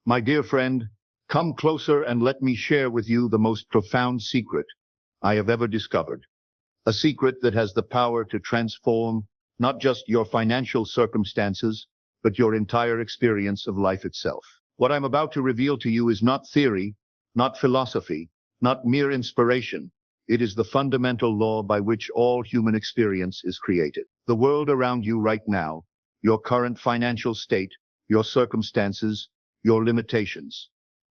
My dear friend, come closer and let me share with you the most profound secret I have ever discovered. A secret that has the power to transform not just your financial circumstances, but your entire experience of life itself. What I'm about to reveal to you is not theory, not philosophy, not mere inspiration. It is the fundamental law by which all human experience is created. The world around you right now, your current financial state, your circumstances, your limitations.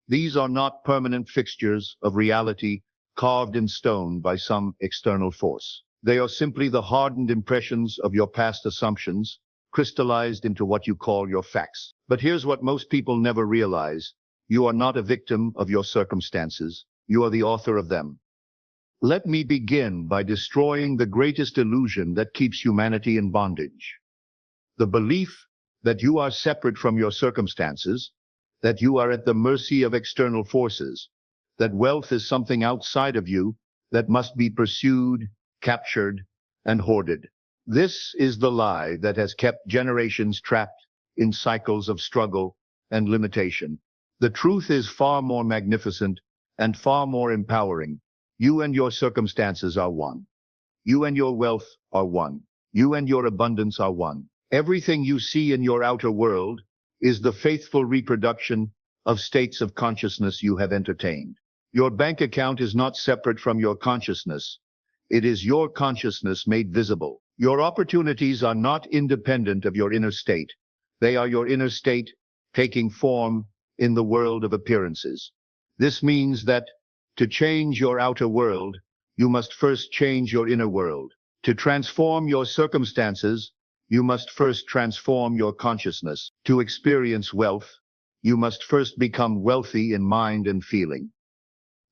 These are not permanent fixtures of reality carved in stone by some external force. They are simply the hardened impressions of your past assumptions, crystallized into what you call your facts. But here's what most people never realize. You are not a victim of your circumstances. You are the author of them. Let me begin by destroying the greatest illusion that keeps humanity in bondage. The belief that you are separate from your circumstances, that you are at the mercy of external forces, that wealth is something outside of you that must be pursued, captured, and hoarded. This is the lie that has kept generations trapped in cycles of struggle and limitation. The truth is far more magnificent and far more empowering. You and your circumstances are one. You and your wealth are one. You and your abundance are one. Everything you see in your outer world is the faithful reproduction of states of consciousness you have entertained. Your bank account is not separate from your consciousness. It is your consciousness made visible. Your opportunities are not independent of your inner state. They are your inner state taking form in the world of appearances. This means that to change your outer world, you must first change your inner world. To transform your circumstances, you must first transform your consciousness. To experience wealth, you must first become wealthy in mind and feeling.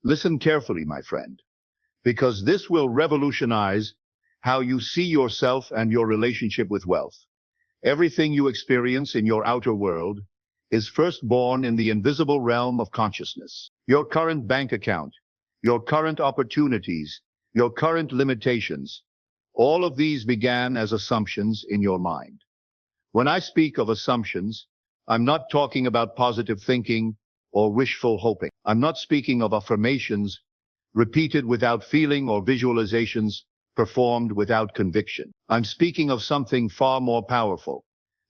Listen carefully, my friend, because this will revolutionize how you see yourself and your relationship with wealth. Everything you experience in your outer world is first born in the invisible realm of consciousness. Your current bank account, your current opportunities, your current limitations, all of these began as assumptions in your mind. When I speak of assumptions, I'm not talking about positive thinking or wishful hoping. I'm not speaking of affirmations repeated without feeling or visualizations performed without conviction. I'm speaking of something far more powerful,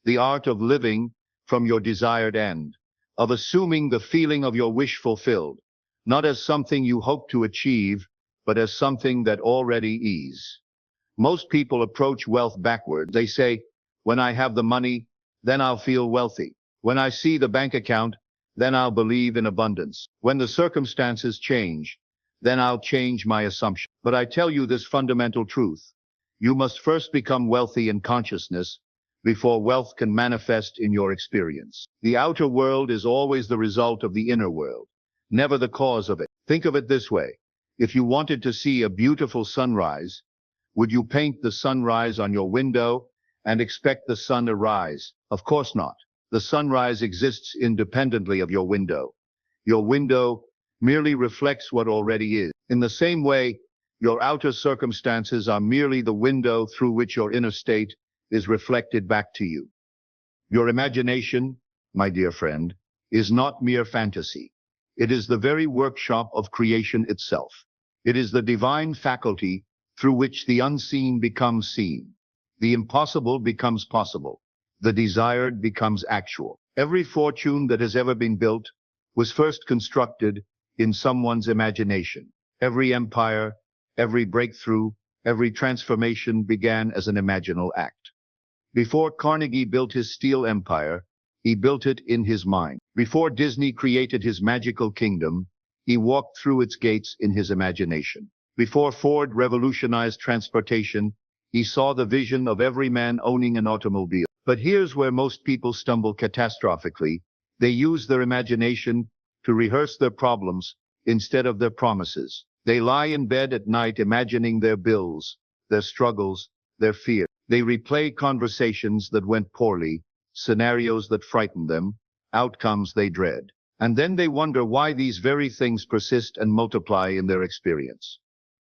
the art of living from your desired end, of assuming the feeling of your wish fulfilled, not as something you hope to achieve, but as something that already is. Most people approach wealth backward. They say, when I have the money, then I'll feel wealthy. When I see the bank account, then I'll believe in abundance. When the circumstances change, then I'll change my assumption. But I tell you this fundamental truth. You must first become wealthy in consciousness before wealth can manifest in your experience. The outer world is always the result of the inner world, never the cause of it. Think of it this way. If you wanted to see a beautiful sunrise, would you paint the sunrise on your window and expect the sun to rise? Of course not. The sunrise exists independently of your window. Your window merely reflects what already is. In the same way, your outer circumstances are merely the window through which your inner state is reflected back to you. Your imagination, my dear friend, is not mere fantasy. It is the very workshop of creation itself. It is the divine faculty through which the unseen becomes seen. The impossible becomes possible. The desired becomes actual. Every fortune that has ever been built was first constructed in someone's imagination. Every empire, every breakthrough, every transformation began as an imaginal act. Before Carnegie built his steel empire, he built it in his mind. Before Disney created his magical kingdom, he walked through its gates in his imagination. Before Ford revolutionized transportation, he saw the vision of every man owning an automobile. But here's where most people stumble catastrophically. They use their imagination to rehearse their problems instead of their promises. They lie in bed at night imagining their bills, their struggles, their fear. They replay conversations that went poorly, scenarios that frightened them, outcomes they dread. And then they wonder why these very things persist and multiply in their experience.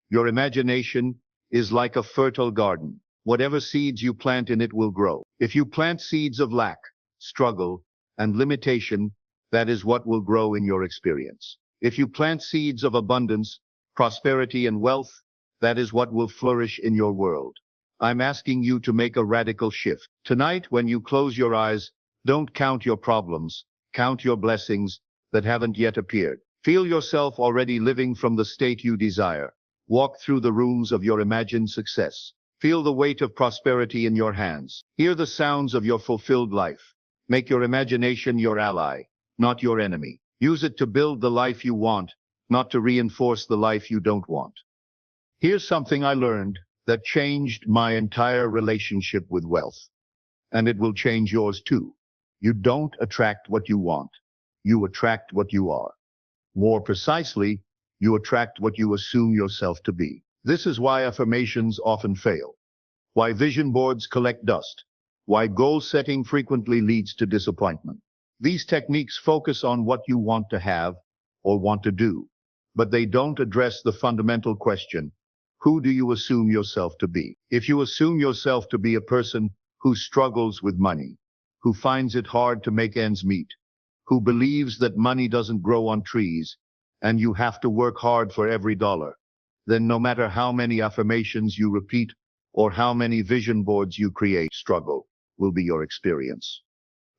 Your imagination is like a fertile garden. Whatever seeds you plant in it will grow. If you plant seeds of lack, struggle, and limitation, that is what will grow in your experience. If you plant seeds of abundance, prosperity, and wealth, that is what will flourish in your world. I'm asking you to make a radical shift. Tonight, when you close your eyes, don't count your problems, count your blessings that haven't yet appeared. Feel yourself already living from the state you desire. Walk through the rooms of your imagined success. Feel the weight of prosperity in your hands. Hear the sounds of your fulfilled life. Make your imagination your ally, not your enemy. Use it to build the life you want, not to reinforce the life you don't want. Here's something I learned that changed my entire relationship with wealth. And it will change yours too. You don't attract what you want. You attract what you are. More precisely, you attract what you assume yourself to be. This is why affirmations often fail. Why vision boards collect dust. Why goal setting frequently leads to disappointment. These techniques focus on what you want to have or want to do, but they don't address the fundamental question: who do you assume yourself to be? If you assume yourself to be a person who struggles with money, who finds it hard to make ends meet, who believes that money doesn't grow on trees and you have to work hard for every dollar, then no matter how many affirmations you repeat or how many vision boards you create, struggle will be your experience.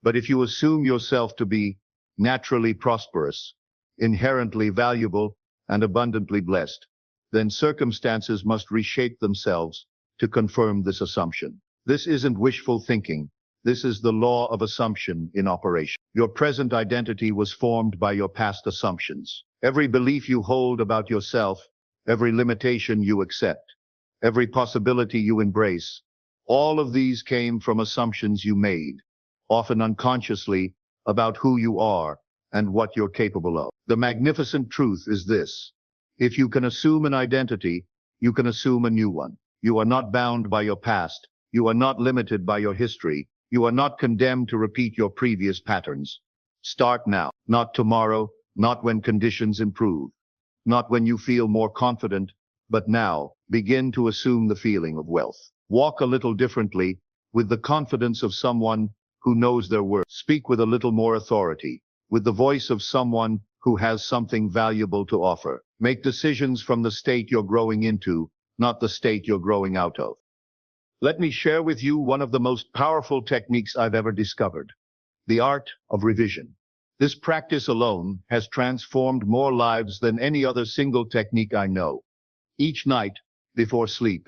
But if you assume yourself to be naturally prosperous, inherently valuable, and abundantly blessed, then circumstances must reshape themselves to confirm this assumption. This isn't wishful thinking. This is the law of assumption in operation. Your present identity was formed by your past assumptions. Every belief you hold about yourself, every limitation you accept, every possibility you embrace, all of these came from assumptions you made, often unconsciously, about who you are and what you're capable of. The magnificent truth is this: if you can assume an identity, you can assume a new one. You are not bound by your past. You are not limited by your history. You are not condemned to repeat your previous patterns. Start now, not tomorrow, not when conditions improve, not when you feel more confident, but now. Begin to assume the feeling of wealth. Walk a little differently, with the confidence of someone who knows their worth. Speak with a little more authority, with the voice of someone who has something valuable to offer. Make decisions from the state you're growing into, not the state you're growing out of. Let me share with you one of the most powerful techniques I've ever discovered: the art of revision. This practice alone has transformed more lives than any other single technique I know. Each night, before sleep,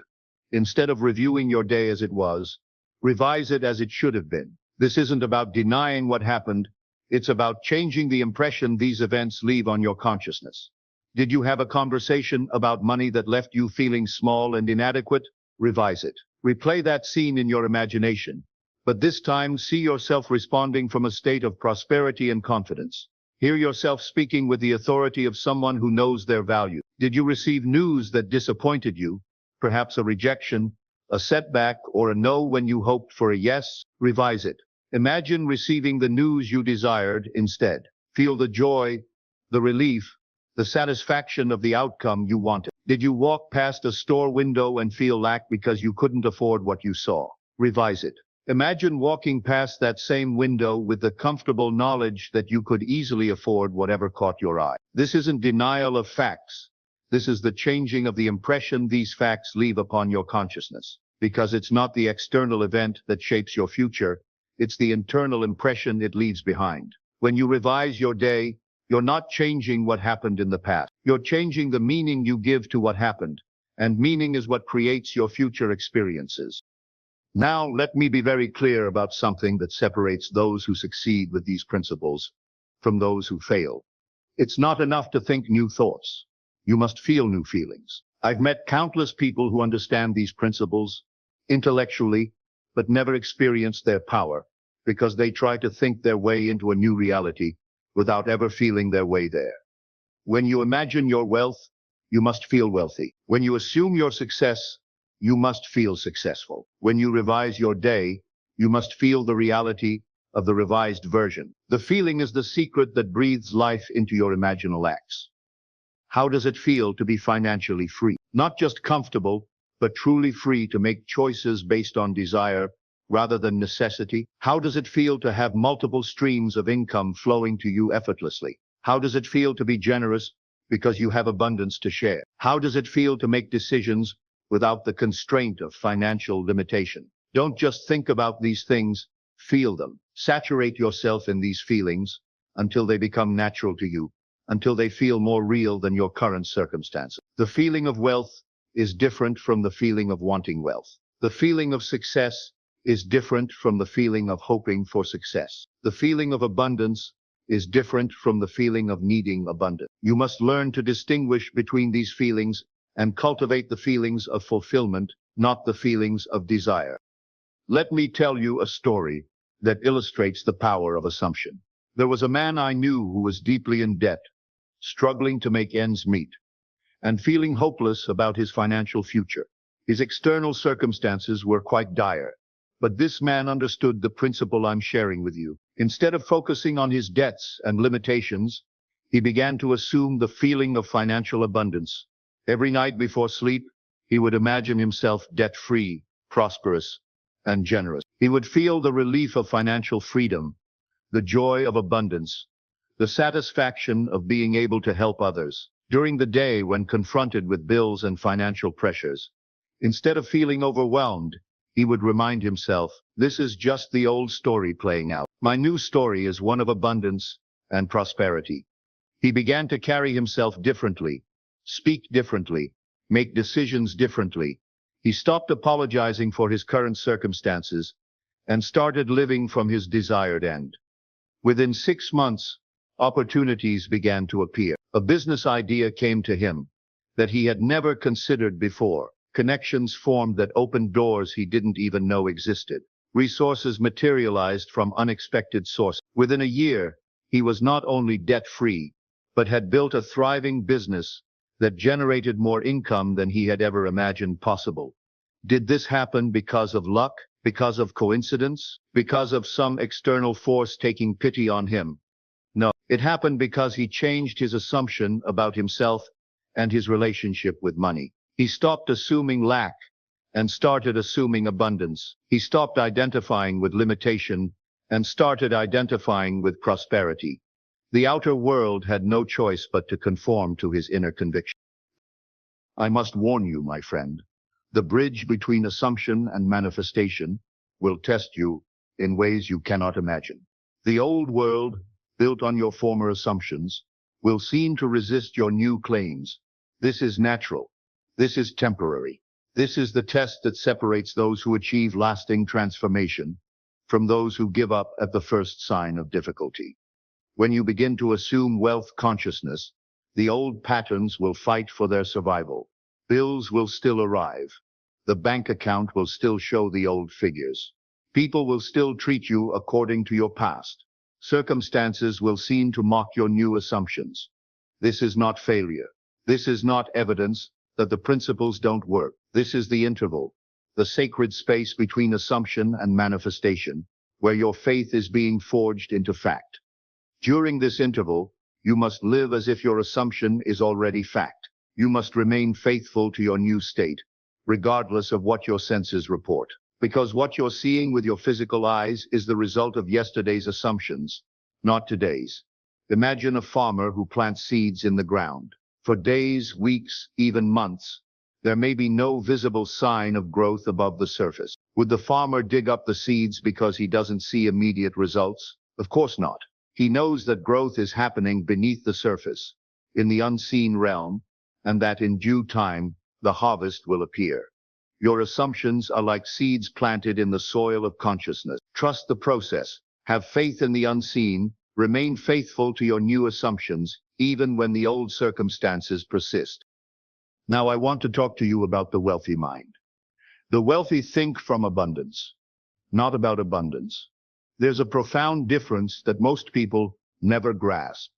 instead of reviewing your day as it was, revise it as it should have been. This isn't about denying what happened. It's about changing the impression these events leave on your consciousness. Did you have a conversation about money that left you feeling small and inadequate? Revise it. Replay that scene in your imagination, but this time see yourself responding from a state of prosperity and confidence. Hear yourself speaking with the authority of someone who knows their value. Did you receive news that disappointed you? Perhaps a rejection, a setback, or a no when you hoped for a yes? Revise it. Imagine receiving the news you desired instead. Feel the joy, the relief, the satisfaction of the outcome you wanted. Did you walk past a store window and feel lack because you couldn't afford what you saw? Revise it. Imagine walking past that same window with the comfortable knowledge that you could easily afford whatever caught your eye. This isn't denial of facts. This is the changing of the impression these facts leave upon your consciousness. Because it's not the external event that shapes your future, it's the internal impression it leaves behind. When you revise your day, you're not changing what happened in the past. You're changing the meaning you give to what happened, and meaning is what creates your future experiences. Now, let me be very clear about something that separates those who succeed with these principles from those who fail. It's not enough to think new thoughts. You must feel new feelings. I've met countless people who understand these principles intellectually, but never experienced their power because they try to think their way into a new reality without ever feeling their way there. When you imagine your wealth, you must feel wealthy. When you assume your success, you must feel successful. When you revise your day, you must feel the reality of the revised version. The feeling is the secret that breathes life into your imaginal acts. How does it feel to be financially free? Not just comfortable, but truly free to make choices based on desire rather than necessity? How does it feel to have multiple streams of income flowing to you effortlessly? How does it feel to be generous because you have abundance to share? How does it feel to make decisions without the constraint of financial limitation? Don't just think about these things, feel them. Saturate yourself in these feelings until they become natural to you, until they feel more real than your current circumstances. The feeling of wealth is different from the feeling of wanting wealth. The feeling of success is different from the feeling of hoping for success. The feeling of abundance is different from the feeling of needing abundance. You must learn to distinguish between these feelings and cultivate the feelings of fulfillment, not the feelings of desire. Let me tell you a story that illustrates the power of assumption. There was a man I knew who was deeply in debt, struggling to make ends meet, and feeling hopeless about his financial future. His external circumstances were quite dire, but this man understood the principle I'm sharing with you. Instead of focusing on his debts and limitations, he began to assume the feeling of financial abundance. Every night before sleep, he would imagine himself debt-free, prosperous, and generous. He would feel the relief of financial freedom, the joy of abundance, the satisfaction of being able to help others. During the day, when confronted with bills and financial pressures, instead of feeling overwhelmed, he would remind himself, this is just the old story playing out. My new story is one of abundance and prosperity. He began to carry himself differently, speak differently, make decisions differently. He stopped apologizing for his current circumstances and started living from his desired end. Within 6 months, opportunities began to appear. A business idea came to him that he had never considered before. Connections formed that opened doors he didn't even know existed. Resources materialized from unexpected sources. Within a year, he was not only debt-free, but had built a thriving business that generated more income than he had ever imagined possible. Did this happen because of luck? Because of coincidence? Because of some external force taking pity on him? No, it happened because he changed his assumption about himself and his relationship with money. He stopped assuming lack and started assuming abundance. He stopped identifying with limitation and started identifying with prosperity. The outer world had no choice but to conform to his inner conviction. I must warn you, my friend, the bridge between assumption and manifestation will test you in ways you cannot imagine. The old world, built on your former assumptions, will seem to resist your new claims. This is natural. This is temporary. This is the test that separates those who achieve lasting transformation from those who give up at the first sign of difficulty. When you begin to assume wealth consciousness, the old patterns will fight for their survival. Bills will still arrive. The bank account will still show the old figures. People will still treat you according to your past. Circumstances will seem to mock your new assumptions. This is not failure. This is not evidence that the principles don't work. This is the interval, the sacred space between assumption and manifestation, where your faith is being forged into fact. During this interval, you must live as if your assumption is already fact. You must remain faithful to your new state, regardless of what your senses report. Because what you're seeing with your physical eyes is the result of yesterday's assumptions, not today's. Imagine a farmer who plants seeds in the ground. For days, weeks, even months, there may be no visible sign of growth above the surface. Would the farmer dig up the seeds because he doesn't see immediate results? Of course not. He knows that growth is happening beneath the surface, in the unseen realm, and that in due time, the harvest will appear. Your assumptions are like seeds planted in the soil of consciousness. Trust the process. Have faith in the unseen. Remain faithful to your new assumptions, even when the old circumstances persist. Now I want to talk to you about the wealthy mind. The wealthy think from abundance, not about abundance. There's a profound difference that most people never grasp.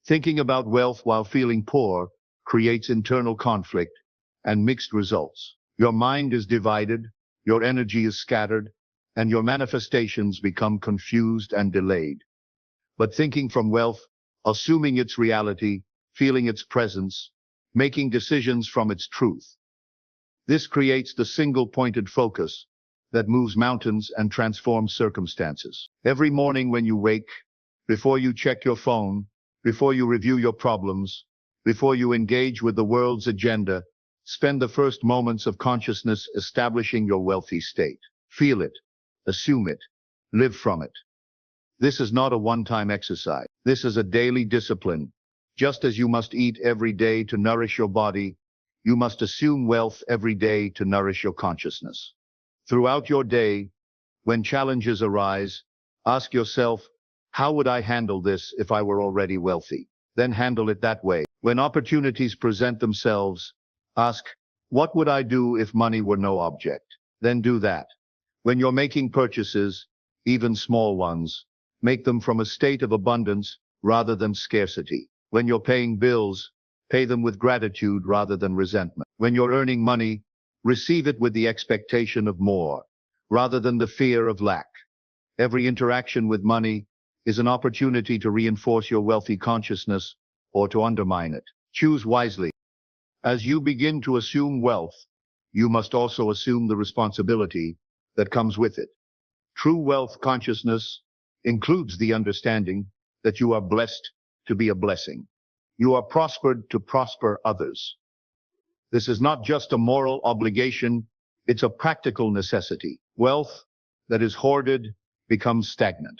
Thinking about wealth while feeling poor creates internal conflict and mixed results. Your mind is divided, your energy is scattered, and your manifestations become confused and delayed. But thinking from wealth, assuming its reality, feeling its presence, making decisions from its truth. This creates the single-pointed focus that moves mountains and transforms circumstances. Every morning when you wake, before you check your phone, before you review your problems, before you engage with the world's agenda, spend the first moments of consciousness establishing your wealthy state. Feel it, assume it, live from it. This is not a one-time exercise. This is a daily discipline. Just as you must eat every day to nourish your body, you must assume wealth every day to nourish your consciousness. Throughout your day, when challenges arise, ask yourself, how would I handle this if I were already wealthy? Then handle it that way. When opportunities present themselves, ask, what would I do if money were no object? Then do that. When you're making purchases, even small ones, make them from a state of abundance rather than scarcity. When you're paying bills, pay them with gratitude rather than resentment. When you're earning money, receive it with the expectation of more, rather than the fear of lack. Every interaction with money is an opportunity to reinforce your wealthy consciousness or to undermine it. Choose wisely. As you begin to assume wealth, you must also assume the responsibility that comes with it. True wealth consciousness includes the understanding that you are blessed to be a blessing. You are prospered to prosper others. This is not just a moral obligation, it's a practical necessity. Wealth that is hoarded becomes stagnant.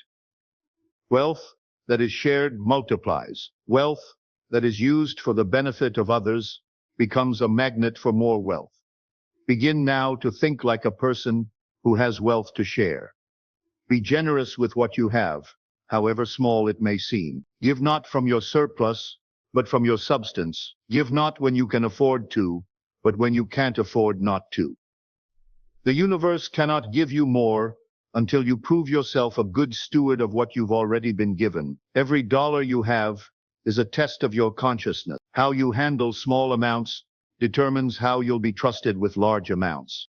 Wealth that is shared multiplies. Wealth that is used for the benefit of others becomes a magnet for more wealth. Begin now to think like a person who has wealth to share. Be generous with what you have, however small it may seem. Give not from your surplus, but from your substance. Give not when you can afford to, but when you can't afford not to. The universe cannot give you more until you prove yourself a good steward of what you've already been given. Every dollar you have is a test of your consciousness. How you handle small amounts determines how you'll be trusted with large amounts.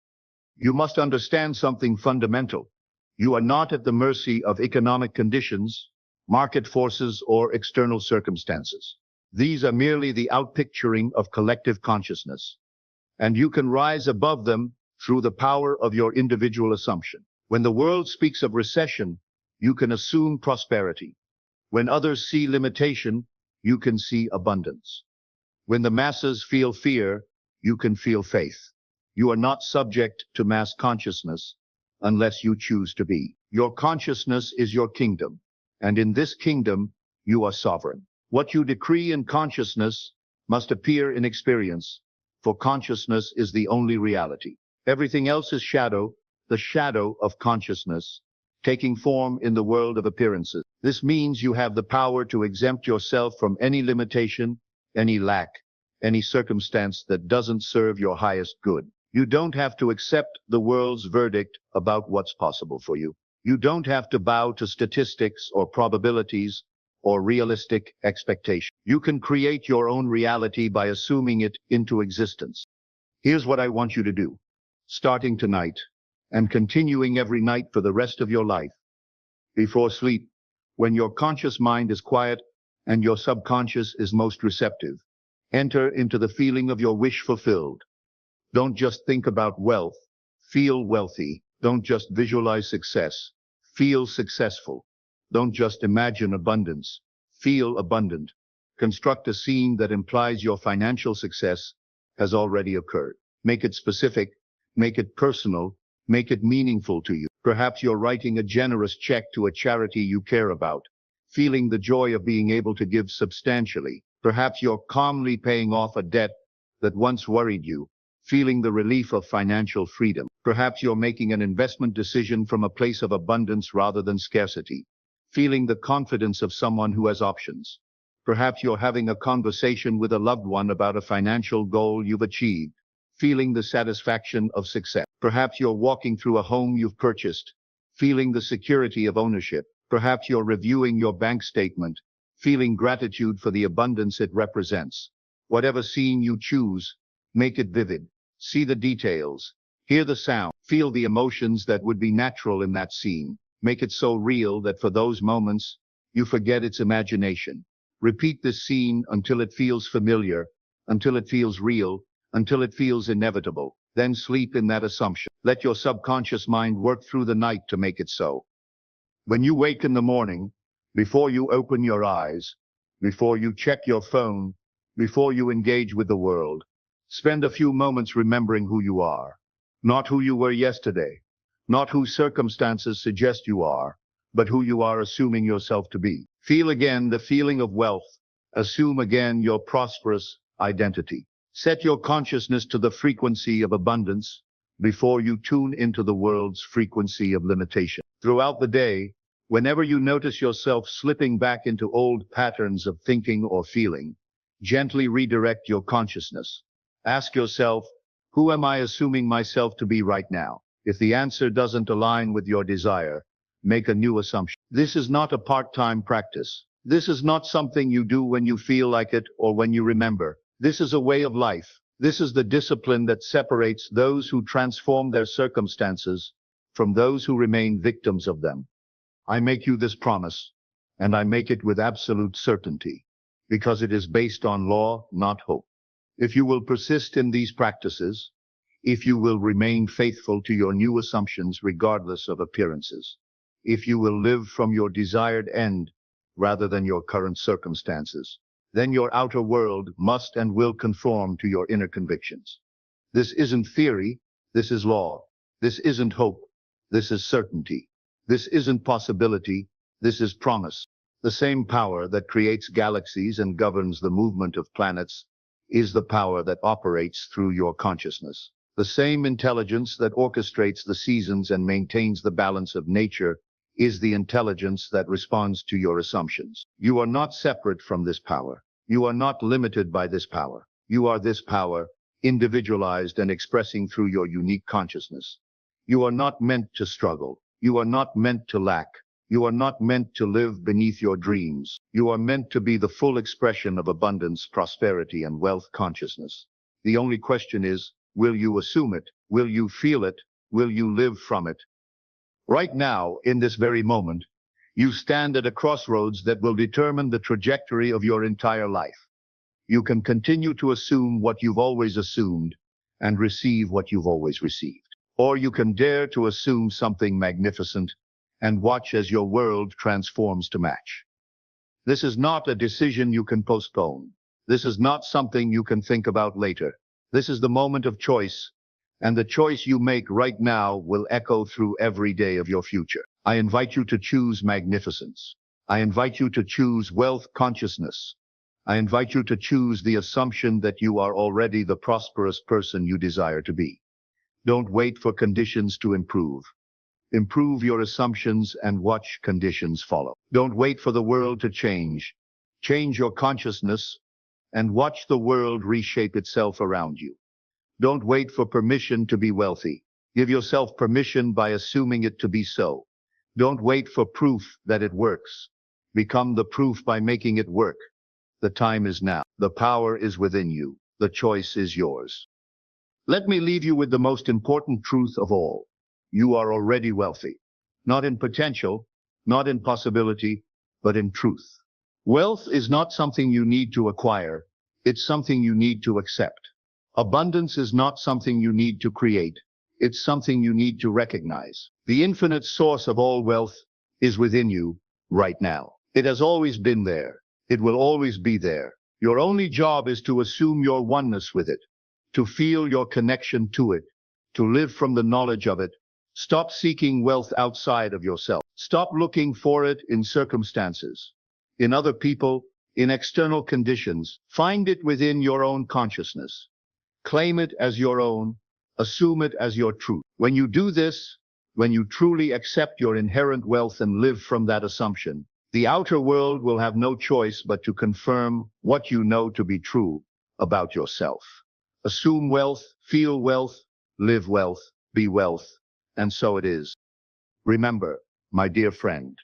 You must understand something fundamental. You are not at the mercy of economic conditions, market forces, or external circumstances. These are merely the outpicturing of collective consciousness, and you can rise above them through the power of your individual assumption. When the world speaks of recession, you can assume prosperity. When others see limitation, you can see abundance. When the masses feel fear, you can feel faith. You are not subject to mass consciousness unless you choose to be. Your consciousness is your kingdom, and in this kingdom, you are sovereign. What you decree in consciousness must appear in experience, for consciousness is the only reality. Everything else is shadow, the shadow of consciousness, taking form in the world of appearances. This means you have the power to exempt yourself from any limitation, any lack, any circumstance that doesn't serve your highest good. You don't have to accept the world's verdict about what's possible for you. You don't have to bow to statistics or probabilities or realistic expectations. You can create your own reality by assuming it into existence. Here's what I want you to do, starting tonight and continuing every night for the rest of your life. Before sleep, when your conscious mind is quiet and your subconscious is most receptive, enter into the feeling of your wish fulfilled. Don't just think about wealth, feel wealthy. Don't just visualize success, feel successful. Don't just imagine abundance, feel abundant. Construct a scene that implies your financial success has already occurred. Make it specific, make it personal, make it meaningful to you. Perhaps you're writing a generous check to a charity you care about, feeling the joy of being able to give substantially. Perhaps you're calmly paying off a debt that once worried you, feeling the relief of financial freedom. Perhaps you're making an investment decision from a place of abundance rather than scarcity, feeling the confidence of someone who has options. Perhaps you're having a conversation with a loved one about a financial goal you've achieved, feeling the satisfaction of success. Perhaps you're walking through a home you've purchased, feeling the security of ownership. Perhaps you're reviewing your bank statement, feeling gratitude for the abundance it represents. Whatever scene you choose, make it vivid. See the details, hear the sound, feel the emotions that would be natural in that scene. Make it so real that for those moments, you forget its imagination. Repeat this scene until it feels familiar, until it feels real, until it feels inevitable. Then sleep in that assumption. Let your subconscious mind work through the night to make it so. When you wake in the morning, before you open your eyes, before you check your phone, before you engage with the world, spend a few moments remembering who you are. Not who you were yesterday, not who circumstances suggest you are, but who you are assuming yourself to be. Feel again the feeling of wealth. Assume again your prosperous identity. Set your consciousness to the frequency of abundance before you tune into the world's frequency of limitation. Throughout the day, whenever you notice yourself slipping back into old patterns of thinking or feeling, gently redirect your consciousness. Ask yourself, who am I assuming myself to be right now? If the answer doesn't align with your desire, make a new assumption. This is not a part-time practice. This is not something you do when you feel like it or when you remember. This is a way of life. This is the discipline that separates those who transform their circumstances from those who remain victims of them. I make you this promise, and I make it with absolute certainty, because it is based on law, not hope. If you will persist in these practices, if you will remain faithful to your new assumptions regardless of appearances, if you will live from your desired end rather than your current circumstances, then your outer world must and will conform to your inner convictions. This isn't theory, this is law. This isn't hope, this is certainty. This isn't possibility, this is promise. The same power that creates galaxies and governs the movement of planets is the power that operates through your consciousness. The same intelligence that orchestrates the seasons and maintains the balance of nature is the intelligence that responds to your assumptions. You are not separate from this power. You are not limited by this power. You are this power, individualized and expressing through your unique consciousness. You are not meant to struggle. You are not meant to lack. You are not meant to live beneath your dreams. You are meant to be the full expression of abundance, prosperity, and wealth consciousness. The only question is, will you assume it? Will you feel it? Will you live from it? Right now, in this very moment, you stand at a crossroads that will determine the trajectory of your entire life. You can continue to assume what you've always assumed and receive what you've always received. Or you can dare to assume something magnificent and watch as your world transforms to match. This is not a decision you can postpone. This is not something you can think about later. This is the moment of choice, and the choice you make right now will echo through every day of your future. I invite you to choose magnificence. I invite you to choose wealth consciousness. I invite you to choose the assumption that you are already the prosperous person you desire to be. Don't wait for conditions to improve. Improve your assumptions and watch conditions follow. Don't wait for the world to change. Change your consciousness and watch the world reshape itself around you. Don't wait for permission to be wealthy. Give yourself permission by assuming it to be so. Don't wait for proof that it works. Become the proof by making it work. The time is now. The power is within you. The choice is yours. Let me leave you with the most important truth of all. You are already wealthy. Not in potential, not in possibility, but in truth. Wealth is not something you need to acquire. It's something you need to accept. Abundance is not something you need to create. It's something you need to recognize. The infinite source of all wealth is within you right now. It has always been there. It will always be there. Your only job is to assume your oneness with it, to feel your connection to it, to live from the knowledge of it. Stop seeking wealth outside of yourself. Stop looking for it in circumstances, in other people, in external conditions. Find it within your own consciousness. Claim it as your own. Assume it as your truth. When you do this, when you truly accept your inherent wealth and live from that assumption, the outer world will have no choice but to confirm what you know to be true about yourself. Assume wealth, feel wealth, live wealth, be wealth, and so it is. Remember, my dear friend,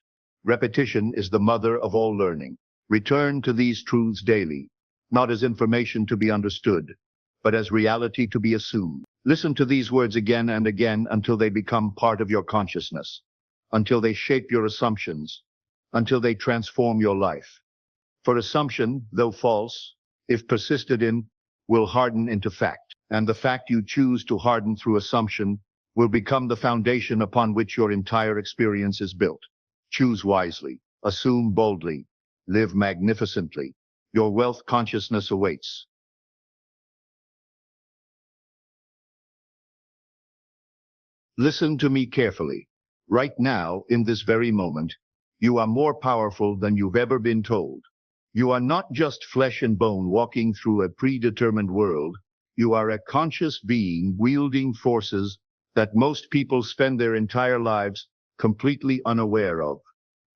repetition is the mother of all learning. Return to these truths daily, not as information to be understood, but as reality to be assumed. Listen to these words again and again until they become part of your consciousness, until they shape your assumptions, until they transform your life. For assumption, though false, if persisted in, will harden into fact. And the fact you choose to harden through assumption will become the foundation upon which your entire experience is built. Choose wisely, assume boldly, live magnificently. Your wealth consciousness awaits. Listen to me carefully. Right now, in this very moment, you are more powerful than you've ever been told. You are not just flesh and bone walking through a predetermined world. You are a conscious being wielding forces that most people spend their entire lives completely unaware of.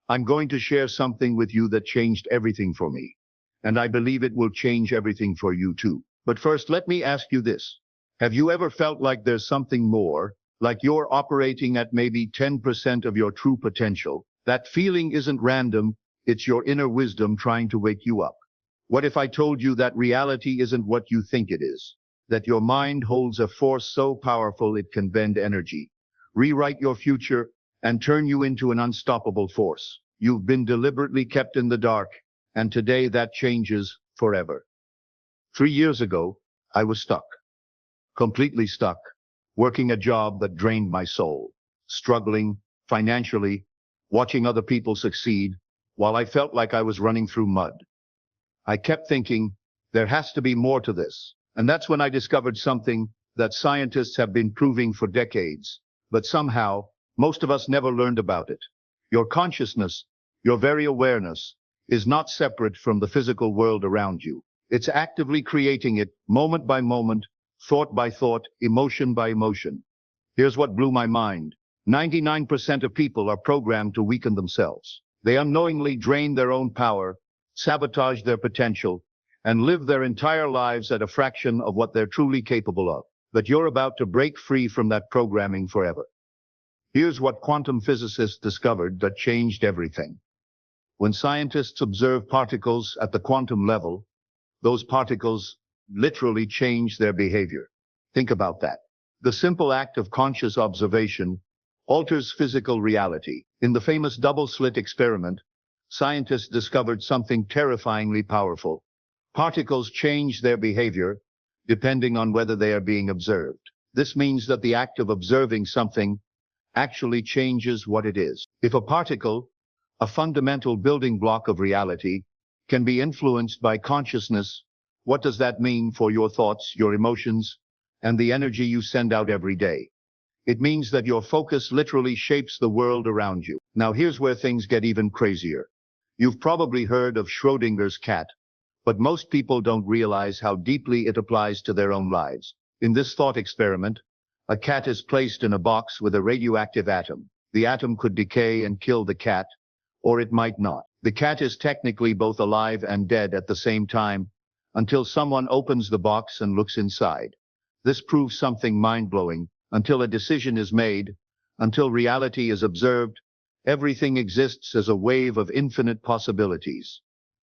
I'm going to share something with you that changed everything for me, and I believe it will change everything for you too. But first, let me ask you this. Have you ever felt like there's something more, like you're operating at maybe 10% of your true potential? That feeling isn't random, it's your inner wisdom trying to wake you up. What if I told you that reality isn't what you think it is? That your mind holds a force so powerful it can bend energy, rewrite your future, and turn you into an unstoppable force. You've been deliberately kept in the dark, and today that changes forever. 3 years ago, I was stuck, completely stuck, working a job that drained my soul, struggling financially, watching other people succeed, while I felt like I was running through mud. I kept thinking, there has to be more to this. And that's when I discovered something that scientists have been proving for decades, but somehow, most of us never learned about it. Your consciousness, your very awareness, is not separate from the physical world around you. It's actively creating it, moment by moment, thought by thought, emotion by emotion. Here's what blew my mind. 99% of people are programmed to weaken themselves. They unknowingly drain their own power, sabotage their potential, and live their entire lives at a fraction of what they're truly capable of. But you're about to break free from that programming forever. Here's what quantum physicists discovered that changed everything. When scientists observe particles at the quantum level, those particles literally change their behavior. Think about that. The simple act of conscious observation alters physical reality. In the famous double-slit experiment, scientists discovered something terrifyingly powerful. Particles change their behavior depending on whether they are being observed. This means that the act of observing something actually changes what it is. If a particle, a fundamental building block of reality, can be influenced by consciousness, what does that mean for your thoughts, your emotions, and the energy you send out every day? It means that your focus literally shapes the world around you. Now here's where things get even crazier. You've probably heard of Schrödinger's cat, but most people don't realize how deeply it applies to their own lives. In this thought experiment, a cat is placed in a box with a radioactive atom. The atom could decay and kill the cat, or it might not. The cat is technically both alive and dead at the same time, until someone opens the box and looks inside. This proves something mind-blowing. Until a decision is made, until reality is observed, everything exists as a wave of infinite possibilities.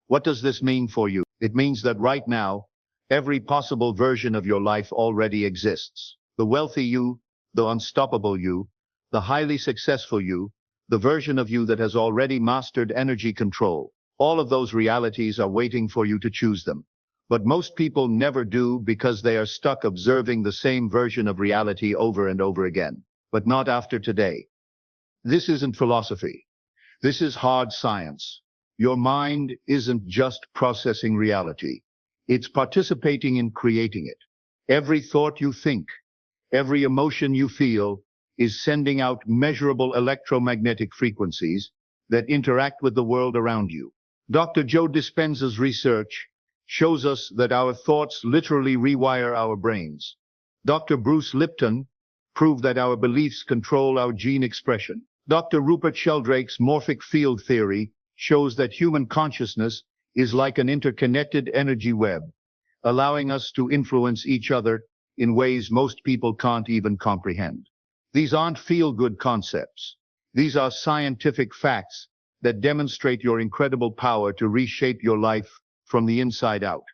What does this mean for you? It means that right now, every possible version of your life already exists. The wealthy you, the unstoppable you, the highly successful you, the version of you that has already mastered energy control. All of those realities are waiting for you to choose them. But most people never do because they are stuck observing the same version of reality over and over again. But not after today. This isn't philosophy. This is hard science. Your mind isn't just processing reality. It's participating in creating it. Every thought you think, every emotion you feel, is sending out measurable electromagnetic frequencies that interact with the world around you. Dr. Joe Dispenza's research shows us that our thoughts literally rewire our brains. Dr. Bruce Lipton proved that our beliefs control our gene expression. Dr. Rupert Sheldrake's morphic field theory shows that human consciousness is like an interconnected energy web, allowing us to influence each other in ways most people can't even comprehend. These aren't feel-good concepts. These are scientific facts that demonstrate your incredible power to reshape your life from the inside out.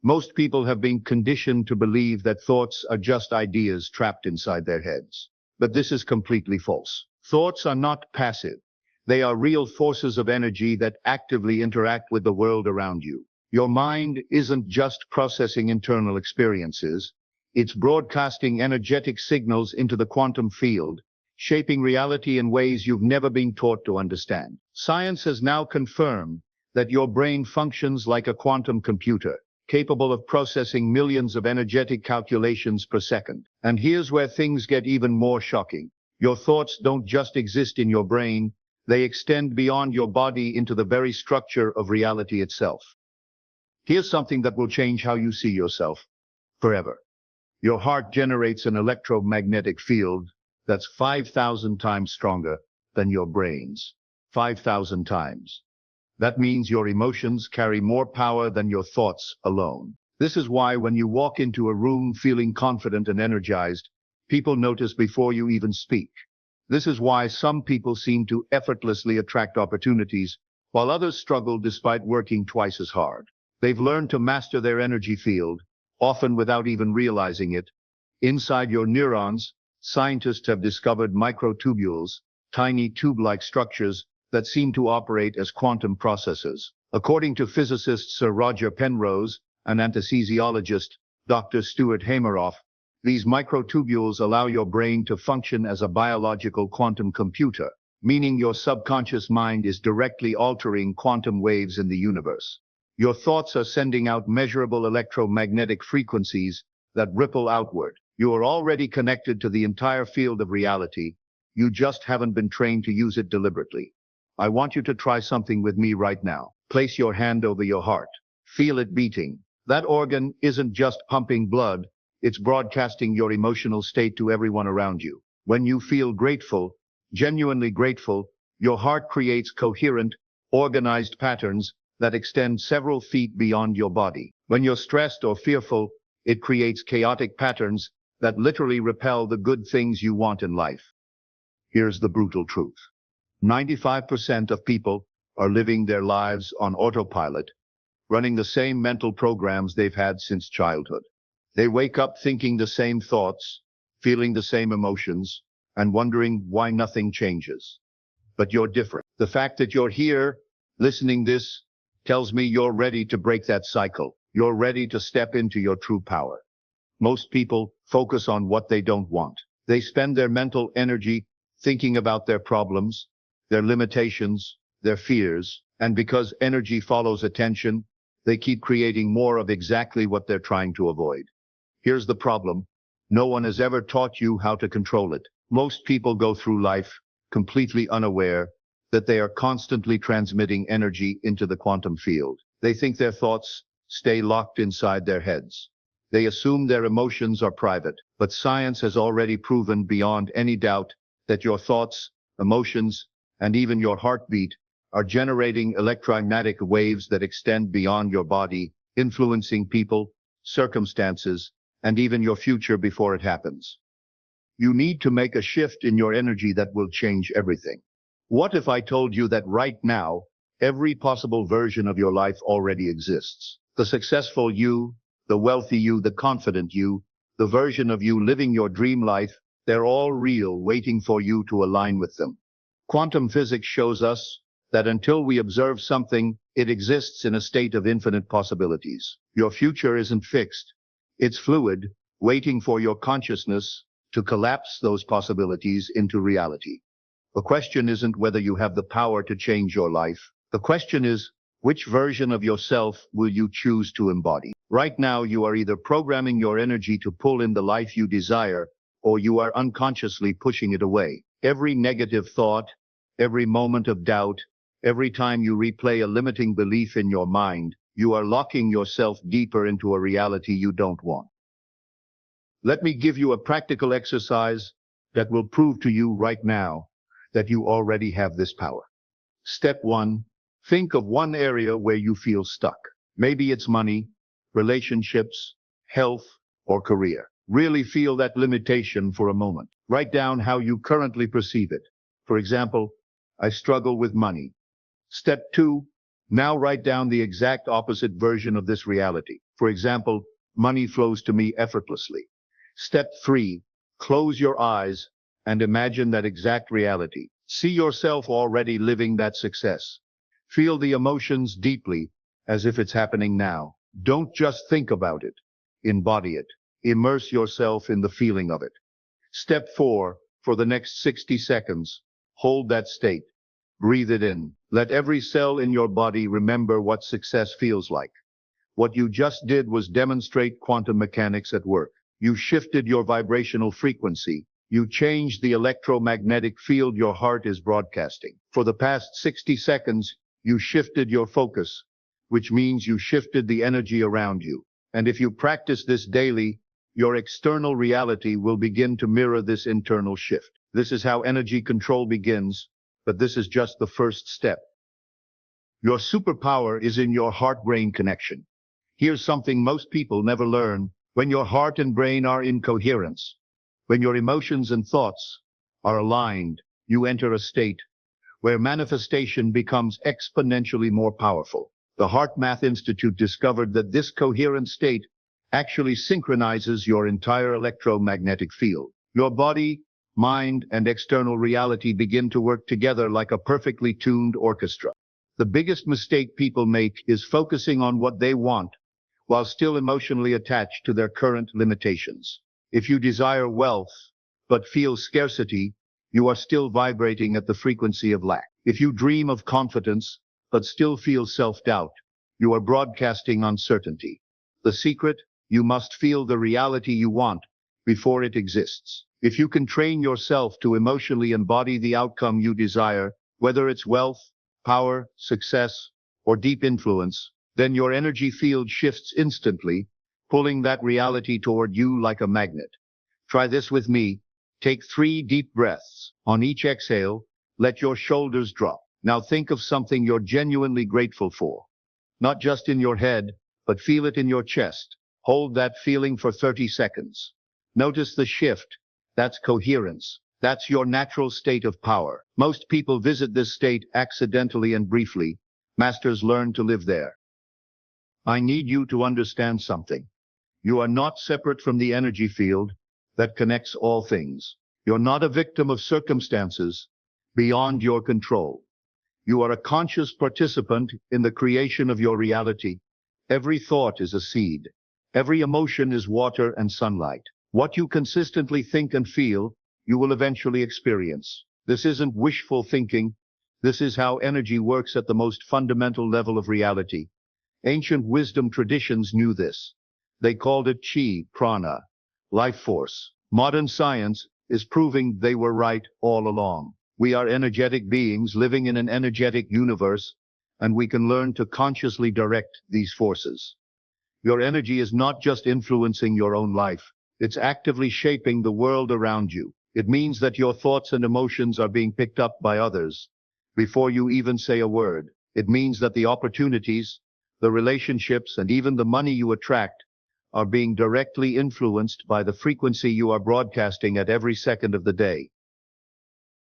Most people have been conditioned to believe that thoughts are just ideas trapped inside their heads. But this is completely false. Thoughts are not passive. They are real forces of energy that actively interact with the world around you. Your mind isn't just processing internal experiences. It's broadcasting energetic signals into the quantum field, shaping reality in ways you've never been taught to understand. Science has now confirmed that your brain functions like a quantum computer, capable of processing millions of energetic calculations per second. And here's where things get even more shocking. Your thoughts don't just exist in your brain, they extend beyond your body into the very structure of reality itself. Here's something that will change how you see yourself forever. Your heart generates an electromagnetic field that's 5,000 times stronger than your brain's. 5,000 times. That means your emotions carry more power than your thoughts alone. This is why when you walk into a room feeling confident and energized, people notice before you even speak. This is why some people seem to effortlessly attract opportunities, while others struggle despite working twice as hard. They've learned to master their energy field, often without even realizing it. Inside your neurons, scientists have discovered microtubules, tiny tube-like structures that seem to operate as quantum processors. According to physicist Sir Roger Penrose and anesthesiologist Dr. Stuart Hameroff, these microtubules allow your brain to function as a biological quantum computer, meaning your subconscious mind is directly altering quantum waves in the universe. Your thoughts are sending out measurable electromagnetic frequencies that ripple outward. You are already connected to the entire field of reality. You just haven't been trained to use it deliberately. I want you to try something with me right now. Place your hand over your heart. Feel it beating. That organ isn't just pumping blood, it's broadcasting your emotional state to everyone around you. When you feel grateful, genuinely grateful, your heart creates coherent, organized patterns that extend several feet beyond your body. When you're stressed or fearful, it creates chaotic patterns that literally repel the good things you want in life. Here's the brutal truth. 95% of people are living their lives on autopilot, running the same mental programs they've had since childhood. They wake up thinking the same thoughts, feeling the same emotions, and wondering why nothing changes. But you're different. The fact that you're here, listening this, tells me you're ready to break that cycle. You're ready to step into your true power. Most people focus on what they don't want. They spend their mental energy thinking about their problems, their limitations, their fears, and because energy follows attention, they keep creating more of exactly what they're trying to avoid. Here's the problem. No one has ever taught you how to control it. Most people go through life completely unaware that they are constantly transmitting energy into the quantum field. They think their thoughts stay locked inside their heads. They assume their emotions are private, but science has already proven beyond any doubt that your thoughts, emotions, and even your heartbeat are generating electromagnetic waves that extend beyond your body, influencing people, circumstances, and even your future before it happens. You need to make a shift in your energy that will change everything. What if I told you that right now, every possible version of your life already exists? The successful you, the wealthy you, the confident you, the version of you living your dream life, they're all real, waiting for you to align with them. Quantum physics shows us that until we observe something, it exists in a state of infinite possibilities. Your future isn't fixed. It's fluid, waiting for your consciousness to collapse those possibilities into reality. The question isn't whether you have the power to change your life. The question is, which version of yourself will you choose to embody? Right now, you are either programming your energy to pull in the life you desire, or you are unconsciously pushing it away. Every negative thought, every moment of doubt, every time you replay a limiting belief in your mind, you are locking yourself deeper into a reality you don't want. Let me give you a practical exercise that will prove to you right now that you already have this power. Step 1. Think of one area where you feel stuck. Maybe it's money, relationships, health, or career. Really feel that limitation for a moment. Write down how you currently perceive it. For example, I struggle with money. Step 2. Now write down the exact opposite version of this reality. For example, money flows to me effortlessly. Step 3. Close your eyes and imagine that exact reality. See yourself already living that success. Feel the emotions deeply, as if it's happening now. Don't just think about it. Embody it. Immerse yourself in the feeling of it. Step 4, for the next 60 seconds, hold that state. Breathe it in. Let every cell in your body remember what success feels like. What you just did was demonstrate quantum mechanics at work. You shifted your vibrational frequency. You changed the electromagnetic field your heart is broadcasting. For the past 60 seconds, you shifted your focus, which means you shifted the energy around you. And if you practice this daily, your external reality will begin to mirror this internal shift. This is how energy control begins, but this is just the first step. Your superpower is in your heart-brain connection. Here's something most people never learn. When your heart and brain are in coherence, when your emotions and thoughts are aligned, you enter a state where manifestation becomes exponentially more powerful. The HeartMath Institute discovered that this coherent state actually synchronizes your entire electromagnetic field. Your body, mind, and external reality begin to work together like a perfectly tuned orchestra. The biggest mistake people make is focusing on what they want while still emotionally attached to their current limitations. If you desire wealth but feel scarcity, you are still vibrating at the frequency of lack. If you dream of confidence but still feel self-doubt, you are broadcasting uncertainty. The secret: you must feel the reality you want before it exists. If you can train yourself to emotionally embody the outcome you desire, whether it's wealth, power, success, or deep influence, then your energy field shifts instantly, pulling that reality toward you like a magnet. Try this with me. Take 3 deep breaths. On each exhale, let your shoulders drop. Now think of something you're genuinely grateful for. Not just in your head, but feel it in your chest. Hold that feeling for 30 seconds. Notice the shift. That's coherence. That's your natural state of power. Most people visit this state accidentally and briefly. Masters learn to live there. I need you to understand something. You are not separate from the energy field that connects all things. You're not a victim of circumstances beyond your control. You are a conscious participant in the creation of your reality. Every thought is a seed. Every emotion is water and sunlight. What you consistently think and feel, you will eventually experience. This isn't wishful thinking. This is how energy works at the most fundamental level of reality. Ancient wisdom traditions knew this. They called it chi, prana, life force. Modern science is proving they were right all along. We are energetic beings living in an energetic universe, and we can learn to consciously direct these forces. Your energy is not just influencing your own life. It's actively shaping the world around you. It means that your thoughts and emotions are being picked up by others before you even say a word. It means that the opportunities, the relationships, and even the money you attract are being directly influenced by the frequency you are broadcasting at every second of the day.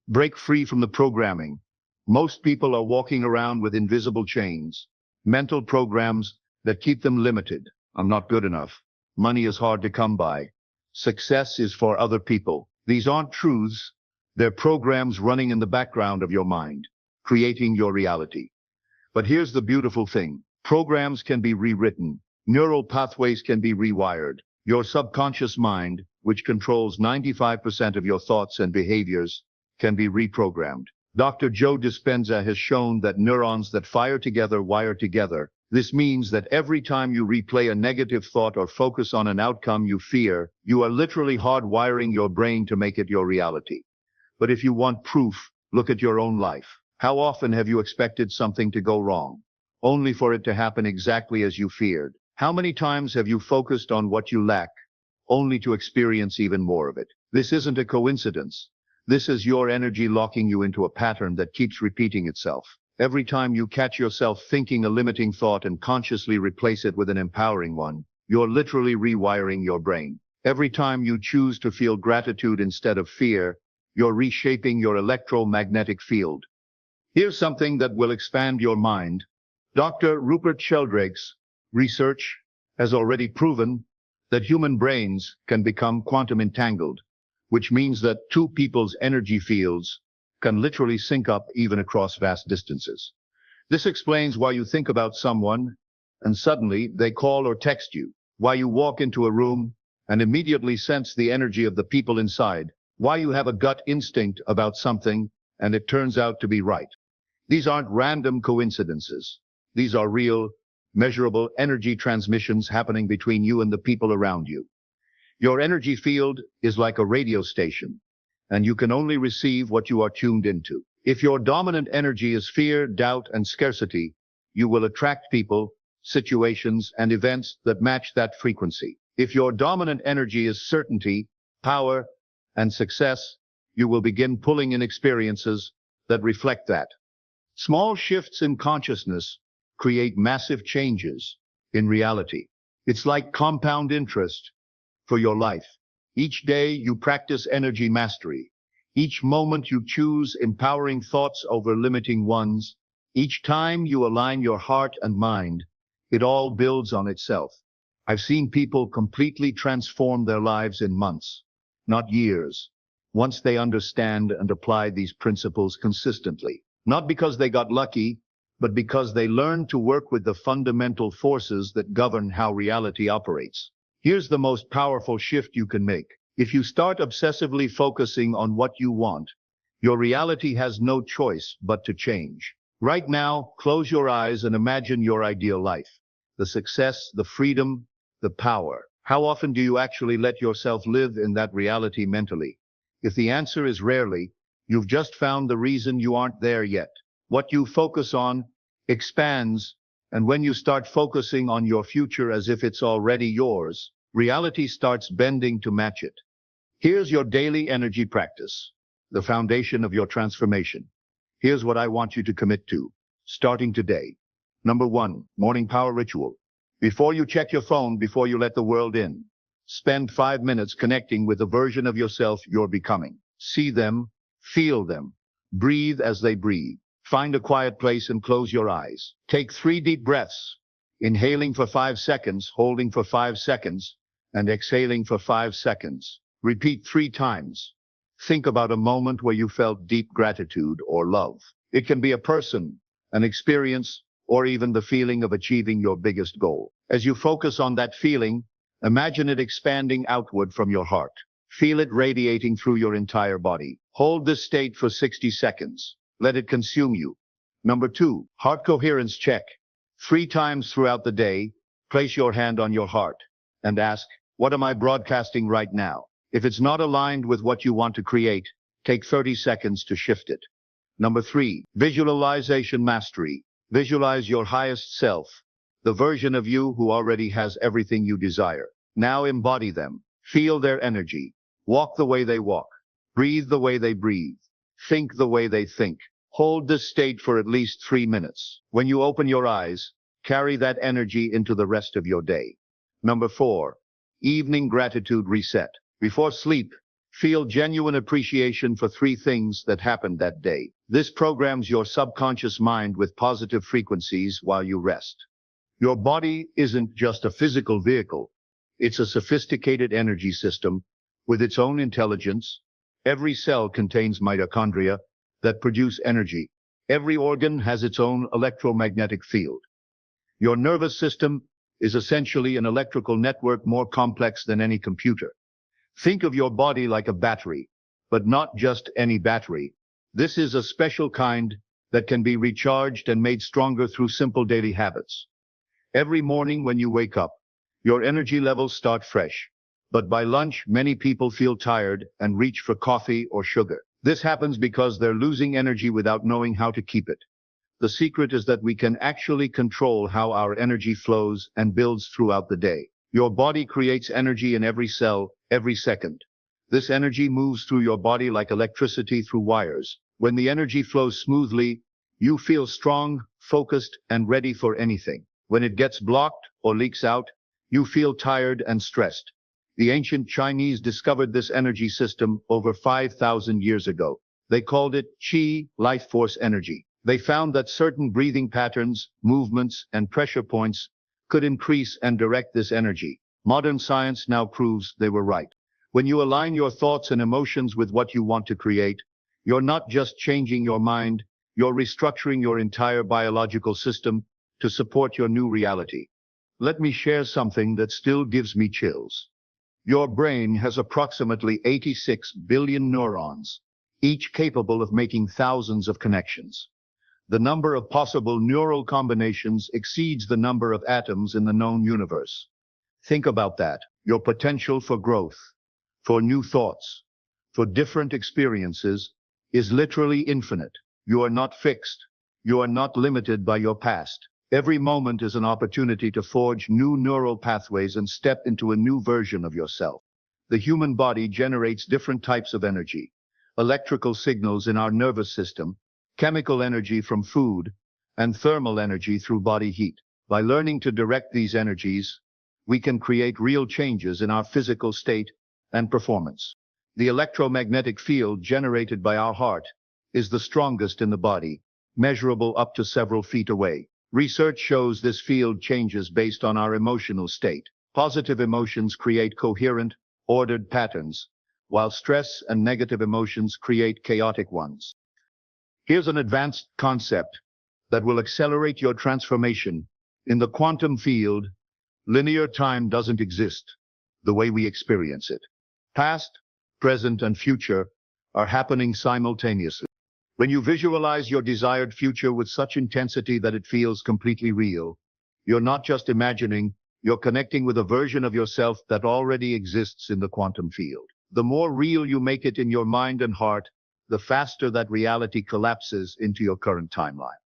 Break free from the programming. Most people are walking around with invisible chains, mental programs that keep them limited. I'm not good enough. Money is hard to come by. Success is for other people. These aren't truths. They're programs running in the background of your mind, creating your reality. But here's the beautiful thing. Programs can be rewritten. Neural pathways can be rewired. Your subconscious mind, which controls 95% of your thoughts and behaviors, can be reprogrammed. Dr. Joe Dispenza has shown that neurons that fire together wire together. This means that every time you replay a negative thought or focus on an outcome you fear, you are literally hardwiring your brain to make it your reality. But if you want proof, look at your own life. How often have you expected something to go wrong, only for it to happen exactly as you feared? How many times have you focused on what you lack, only to experience even more of it? This isn't a coincidence. This is your energy locking you into a pattern that keeps repeating itself. Every time you catch yourself thinking a limiting thought and consciously replace it with an empowering one, you're literally rewiring your brain. Every time you choose to feel gratitude instead of fear, you're reshaping your electromagnetic field. Here's something that will expand your mind. Dr. Rupert Sheldrake's research has already proven that human brains can become quantum entangled, which means that two people's energy fields can literally sync up even across vast distances. This explains why you think about someone and suddenly they call or text you, why you walk into a room and immediately sense the energy of the people inside, why you have a gut instinct about something and it turns out to be right. These aren't random coincidences. These are real, measurable energy transmissions happening between you and the people around you. Your energy field is like a radio station, and you can only receive what you are tuned into. If your dominant energy is fear, doubt, and scarcity, you will attract people, situations, and events that match that frequency. If your dominant energy is certainty, power, and success, you will begin pulling in experiences that reflect that. Small shifts in consciousness create massive changes in reality. It's like compound interest for your life. Each day you practice energy mastery. Each moment you choose empowering thoughts over limiting ones. Each time you align your heart and mind, it all builds on itself. I've seen people completely transform their lives in months, not years, once they understand and apply these principles consistently. Not because they got lucky, but because they learned to work with the fundamental forces that govern how reality operates. Here's the most powerful shift you can make. If you start obsessively focusing on what you want, your reality has no choice but to change. Right now, close your eyes and imagine your ideal life. The success, the freedom, the power. How often do you actually let yourself live in that reality mentally? If the answer is rarely, you've just found the reason you aren't there yet. What you focus on expands, and when you start focusing on your future as if it's already yours, reality starts bending to match it. Here's your daily energy practice, the foundation of your transformation. Here's what I want you to commit to, starting today. Number 1, morning power ritual. Before you check your phone, before you let the world in, spend 5 minutes connecting with the version of yourself you're becoming. See them, feel them, breathe as they breathe. Find a quiet place and close your eyes. Take 3 deep breaths, inhaling for 5 seconds, holding for 5 seconds, and exhaling for 5 seconds. Repeat 3 times. Think about a moment where you felt deep gratitude or love. It can be a person, an experience, or even the feeling of achieving your biggest goal. As you focus on that feeling, imagine it expanding outward from your heart. Feel it radiating through your entire body. Hold this state for 60 seconds. Let it consume you. Number 2, heart coherence check. 3 times throughout the day, place your hand on your heart and ask, what am I broadcasting right now? If it's not aligned with what you want to create, take 30 seconds to shift it. Number 3, visualization mastery. Visualize your highest self, the version of you who already has everything you desire. Now embody them. Feel their energy. Walk the way they walk. Breathe the way they breathe. Think the way they think. Hold this state for at least 3 minutes. When you open your eyes, carry that energy into the rest of your day. Number 4, evening gratitude reset. Before sleep, feel genuine appreciation for 3 things that happened that day. This programs your subconscious mind with positive frequencies while you rest. Your body isn't just a physical vehicle. It's a sophisticated energy system with its own intelligence. Every cell contains mitochondria that produce energy. Every organ has its own electromagnetic field. Your nervous system is essentially an electrical network more complex than any computer. Think of your body like a battery, but not just any battery. This is a special kind that can be recharged and made stronger through simple daily habits. Every morning when you wake up, your energy levels start fresh. But by lunch, many people feel tired and reach for coffee or sugar. This happens because they're losing energy without knowing how to keep it. The secret is that we can actually control how our energy flows and builds throughout the day. Your body creates energy in every cell, every second. This energy moves through your body like electricity through wires. When the energy flows smoothly, you feel strong, focused, and ready for anything. When it gets blocked or leaks out, you feel tired and stressed. The ancient Chinese discovered this energy system over 5,000 years ago. They called it qi, life force energy. They found that certain breathing patterns, movements, and pressure points could increase and direct this energy. Modern science now proves they were right. When you align your thoughts and emotions with what you want to create, you're not just changing your mind, you're restructuring your entire biological system to support your new reality. Let me share something that still gives me chills. Your brain has approximately 86 billion neurons, each capable of making thousands of connections. The number of possible neural combinations exceeds the number of atoms in the known universe. Think about that. Your potential for growth, for new thoughts, for different experiences is literally infinite. You are not fixed. You are not limited by your past. Every moment is an opportunity to forge new neural pathways and step into a new version of yourself. The human body generates different types of energy: electrical signals in our nervous system, chemical energy from food, and thermal energy through body heat. By learning to direct these energies, we can create real changes in our physical state and performance. The electromagnetic field generated by our heart is the strongest in the body, measurable up to several feet away. Research shows this field changes based on our emotional state. Positive emotions create coherent, ordered patterns, while stress and negative emotions create chaotic ones. Here's an advanced concept that will accelerate your transformation. In the quantum field, linear time doesn't exist the way we experience it. Past, present, and future are happening simultaneously. When you visualize your desired future with such intensity that it feels completely real, you're not just imagining, you're connecting with a version of yourself that already exists in the quantum field. The more real you make it in your mind and heart, the faster that reality collapses into your current timeline.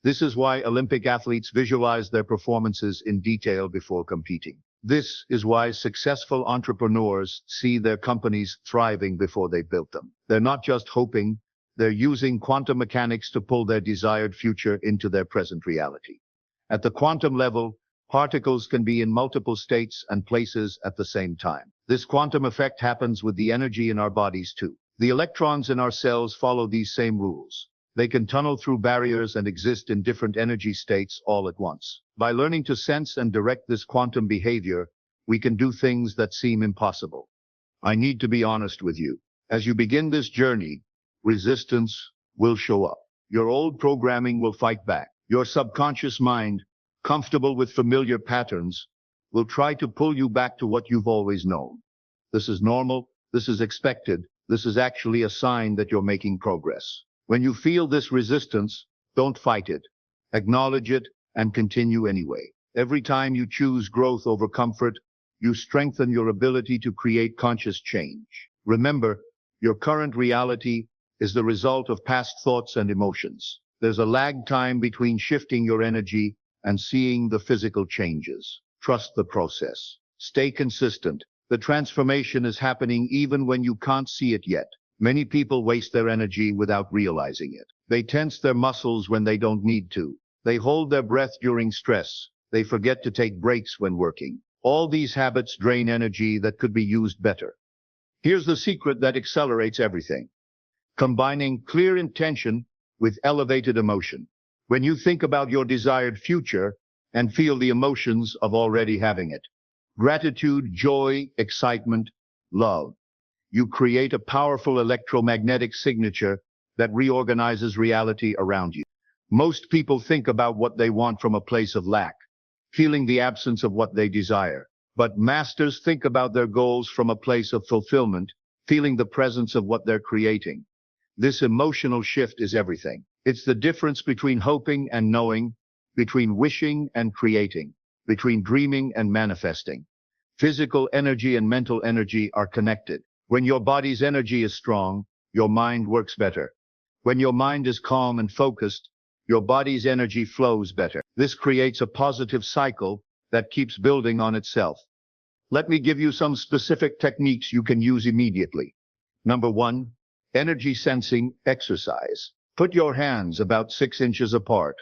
This is why Olympic athletes visualize their performances in detail before competing. This is why successful entrepreneurs see their companies thriving before they built them. They're not just hoping, they're using quantum mechanics to pull their desired future into their present reality. At the quantum level, particles can be in multiple states and places at the same time. This quantum effect happens with the energy in our bodies too. The electrons in our cells follow these same rules. They can tunnel through barriers and exist in different energy states all at once. By learning to sense and direct this quantum behavior, we can do things that seem impossible. I need to be honest with you. As you begin this journey, resistance will show up. Your old programming will fight back. Your subconscious mind, comfortable with familiar patterns, will try to pull you back to what you've always known. This is normal. This is expected. This is actually a sign that you're making progress. When you feel this resistance, don't fight it. Acknowledge it and continue anyway. Every time you choose growth over comfort, you strengthen your ability to create conscious change. Remember, your current reality is the result of past thoughts and emotions. There's a lag time between shifting your energy and seeing the physical changes. Trust the process. Stay consistent. The transformation is happening even when you can't see it yet. Many people waste their energy without realizing it. They tense their muscles when they don't need to. They hold their breath during stress. They forget to take breaks when working. All these habits drain energy that could be used better. Here's the secret that accelerates everything: combining clear intention with elevated emotion. When you think about your desired future and feel the emotions of already having it, gratitude, joy, excitement, love, you create a powerful electromagnetic signature that reorganizes reality around you. Most people think about what they want from a place of lack, feeling the absence of what they desire. But masters think about their goals from a place of fulfillment, feeling the presence of what they're creating. This emotional shift is everything. It's the difference between hoping and knowing, between wishing and creating, between dreaming and manifesting. Physical energy and mental energy are connected. When your body's energy is strong, your mind works better. When your mind is calm and focused, your body's energy flows better. This creates a positive cycle that keeps building on itself. Let me give you some specific techniques you can use immediately. Number 1, energy sensing exercise. Put your hands about 6 inches apart,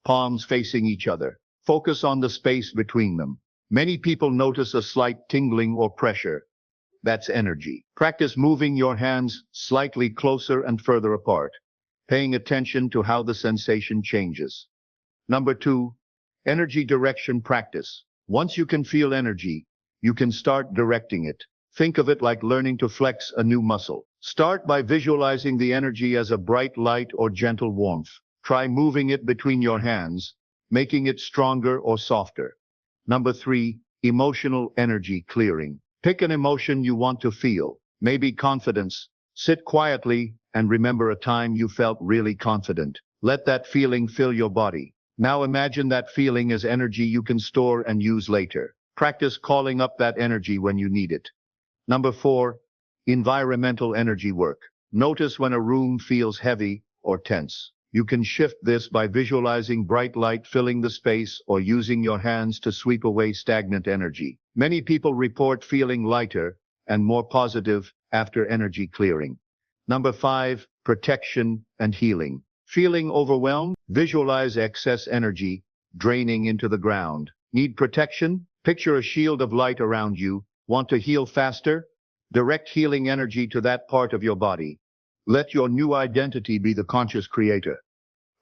palms facing each other. Focus on the space between them. Many people notice a slight tingling or pressure. That's energy. Practice moving your hands slightly closer and further apart, paying attention to how the sensation changes. Number 2, energy direction practice. Once you can feel energy, you can start directing it. Think of it like learning to flex a new muscle. Start by visualizing the energy as a bright light or gentle warmth. Try moving it between your hands, making it stronger or softer. Number 3, emotional energy clearing. Pick an emotion you want to feel, maybe confidence. Sit quietly and remember a time you felt really confident. Let that feeling fill your body. Now imagine that feeling as energy you can store and use later. Practice calling up that energy when you need it. Number 4, environmental energy work. Notice when a room feels heavy or tense. You can shift this by visualizing bright light filling the space or using your hands to sweep away stagnant energy. Many people report feeling lighter and more positive after energy clearing. Number 5, protection and healing. Feeling overwhelmed? Visualize excess energy draining into the ground. Need protection? Picture a shield of light around you. Want to heal faster? Direct healing energy to that part of your body. Let your new identity be the conscious creator.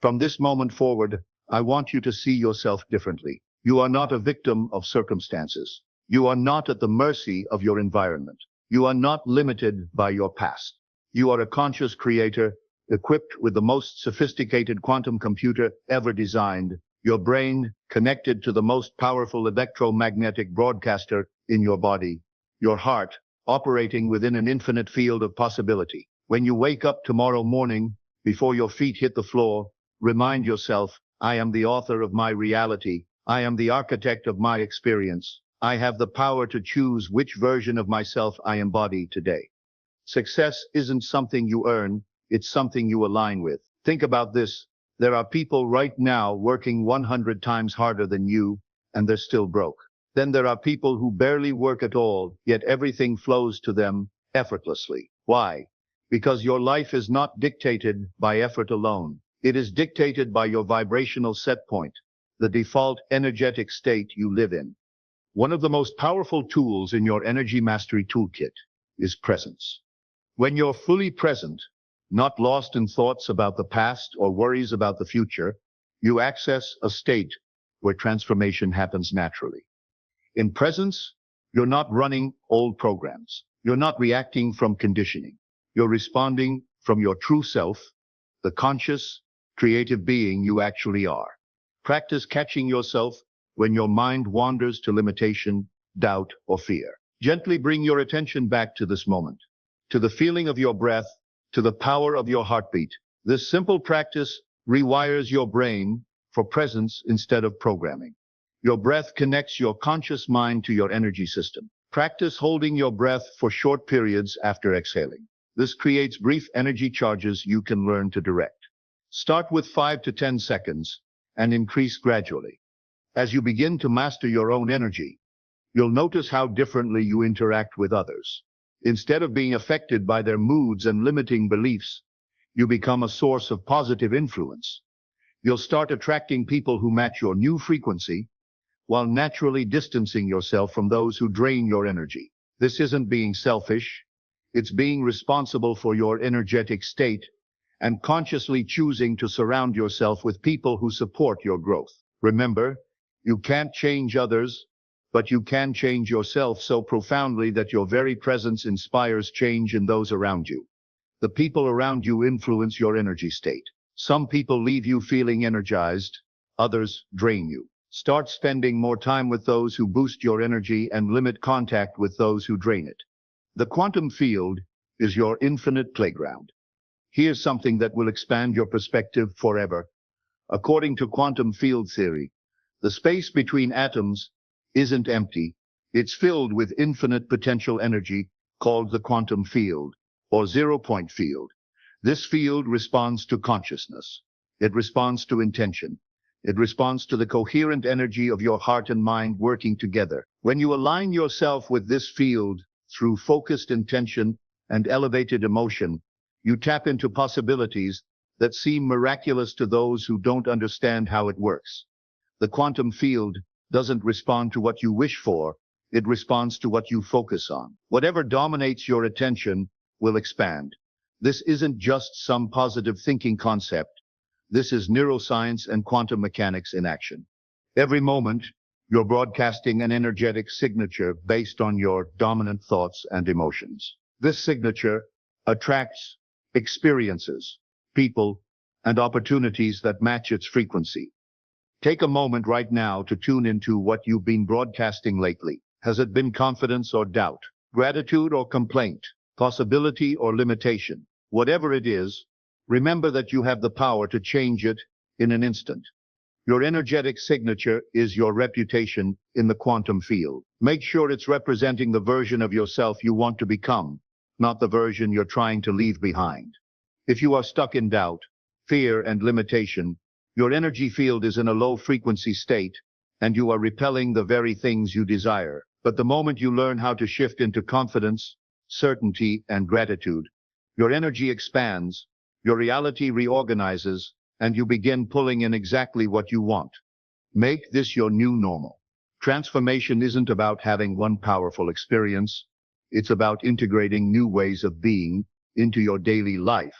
From this moment forward, I want you to see yourself differently. You are not a victim of circumstances. You are not at the mercy of your environment. You are not limited by your past. You are a conscious creator, equipped with the most sophisticated quantum computer ever designed, your brain connected to the most powerful electromagnetic broadcaster in your body, your heart operating within an infinite field of possibility. When you wake up tomorrow morning, before your feet hit the floor, remind yourself, I am the author of my reality. I am the architect of my experience. I have the power to choose which version of myself I embody today. Success isn't something you earn, it's something you align with. Think about this. There are people right now working 100 times harder than you, and they're still broke. Then there are people who barely work at all, yet everything flows to them effortlessly. Why? Because your life is not dictated by effort alone. It is dictated by your vibrational set point, the default energetic state you live in. One of the most powerful tools in your energy mastery toolkit is presence. When you're fully present, not lost in thoughts about the past or worries about the future, you access a state where transformation happens naturally. In presence, you're not running old programs. You're not reacting from conditioning. You're responding from your true self, the conscious, creative being you actually are. Practice catching yourself when your mind wanders to limitation, doubt, or fear. Gently bring your attention back to this moment, to the feeling of your breath, to the power of your heartbeat. This simple practice rewires your brain for presence instead of programming. Your breath connects your conscious mind to your energy system. Practice holding your breath for short periods after exhaling. This creates brief energy charges you can learn to direct. Start with 5 to 10 seconds and increase gradually. As you begin to master your own energy, you'll notice how differently you interact with others. Instead of being affected by their moods and limiting beliefs, you become a source of positive influence. You'll start attracting people who match your new frequency, while naturally distancing yourself from those who drain your energy. This isn't being selfish. It's being responsible for your energetic state and consciously choosing to surround yourself with people who support your growth. Remember, you can't change others, but you can change yourself so profoundly that your very presence inspires change in those around you. The people around you influence your energy state. Some people leave you feeling energized, others drain you. Start spending more time with those who boost your energy and limit contact with those who drain it. The quantum field is your infinite playground. Here's something that will expand your perspective forever. According to quantum field theory, the space between atoms isn't empty. It's filled with infinite potential energy called the quantum field, or zero-point field. This field responds to consciousness. It responds to intention. It responds to the coherent energy of your heart and mind working together. When you align yourself with this field through focused intention and elevated emotion, you tap into possibilities that seem miraculous to those who don't understand how it works. The quantum field doesn't respond to what you wish for, it responds to what you focus on. Whatever dominates your attention will expand. This isn't just some positive thinking concept. This is neuroscience and quantum mechanics in action. Every moment, you're broadcasting an energetic signature based on your dominant thoughts and emotions. This signature attracts experiences, people, and opportunities that match its frequency. Take a moment right now to tune into what you've been broadcasting lately. Has it been confidence or doubt? gratitude or complaint, possibility or limitation. Whatever it is, remember that you have the power to change it in an instant. Your energetic signature is your reputation in the quantum field. Make sure it's representing the version of yourself you want to become, not the version you're trying to leave behind. If you are stuck in doubt, fear, and limitation, your energy field is in a low-frequency state, and you are repelling the very things you desire. But the moment you learn how to shift into confidence, certainty, and gratitude, your energy expands, your reality reorganizes, and you begin pulling in exactly what you want. Make this your new normal. Transformation isn't about having one powerful experience. It's about integrating new ways of being into your daily life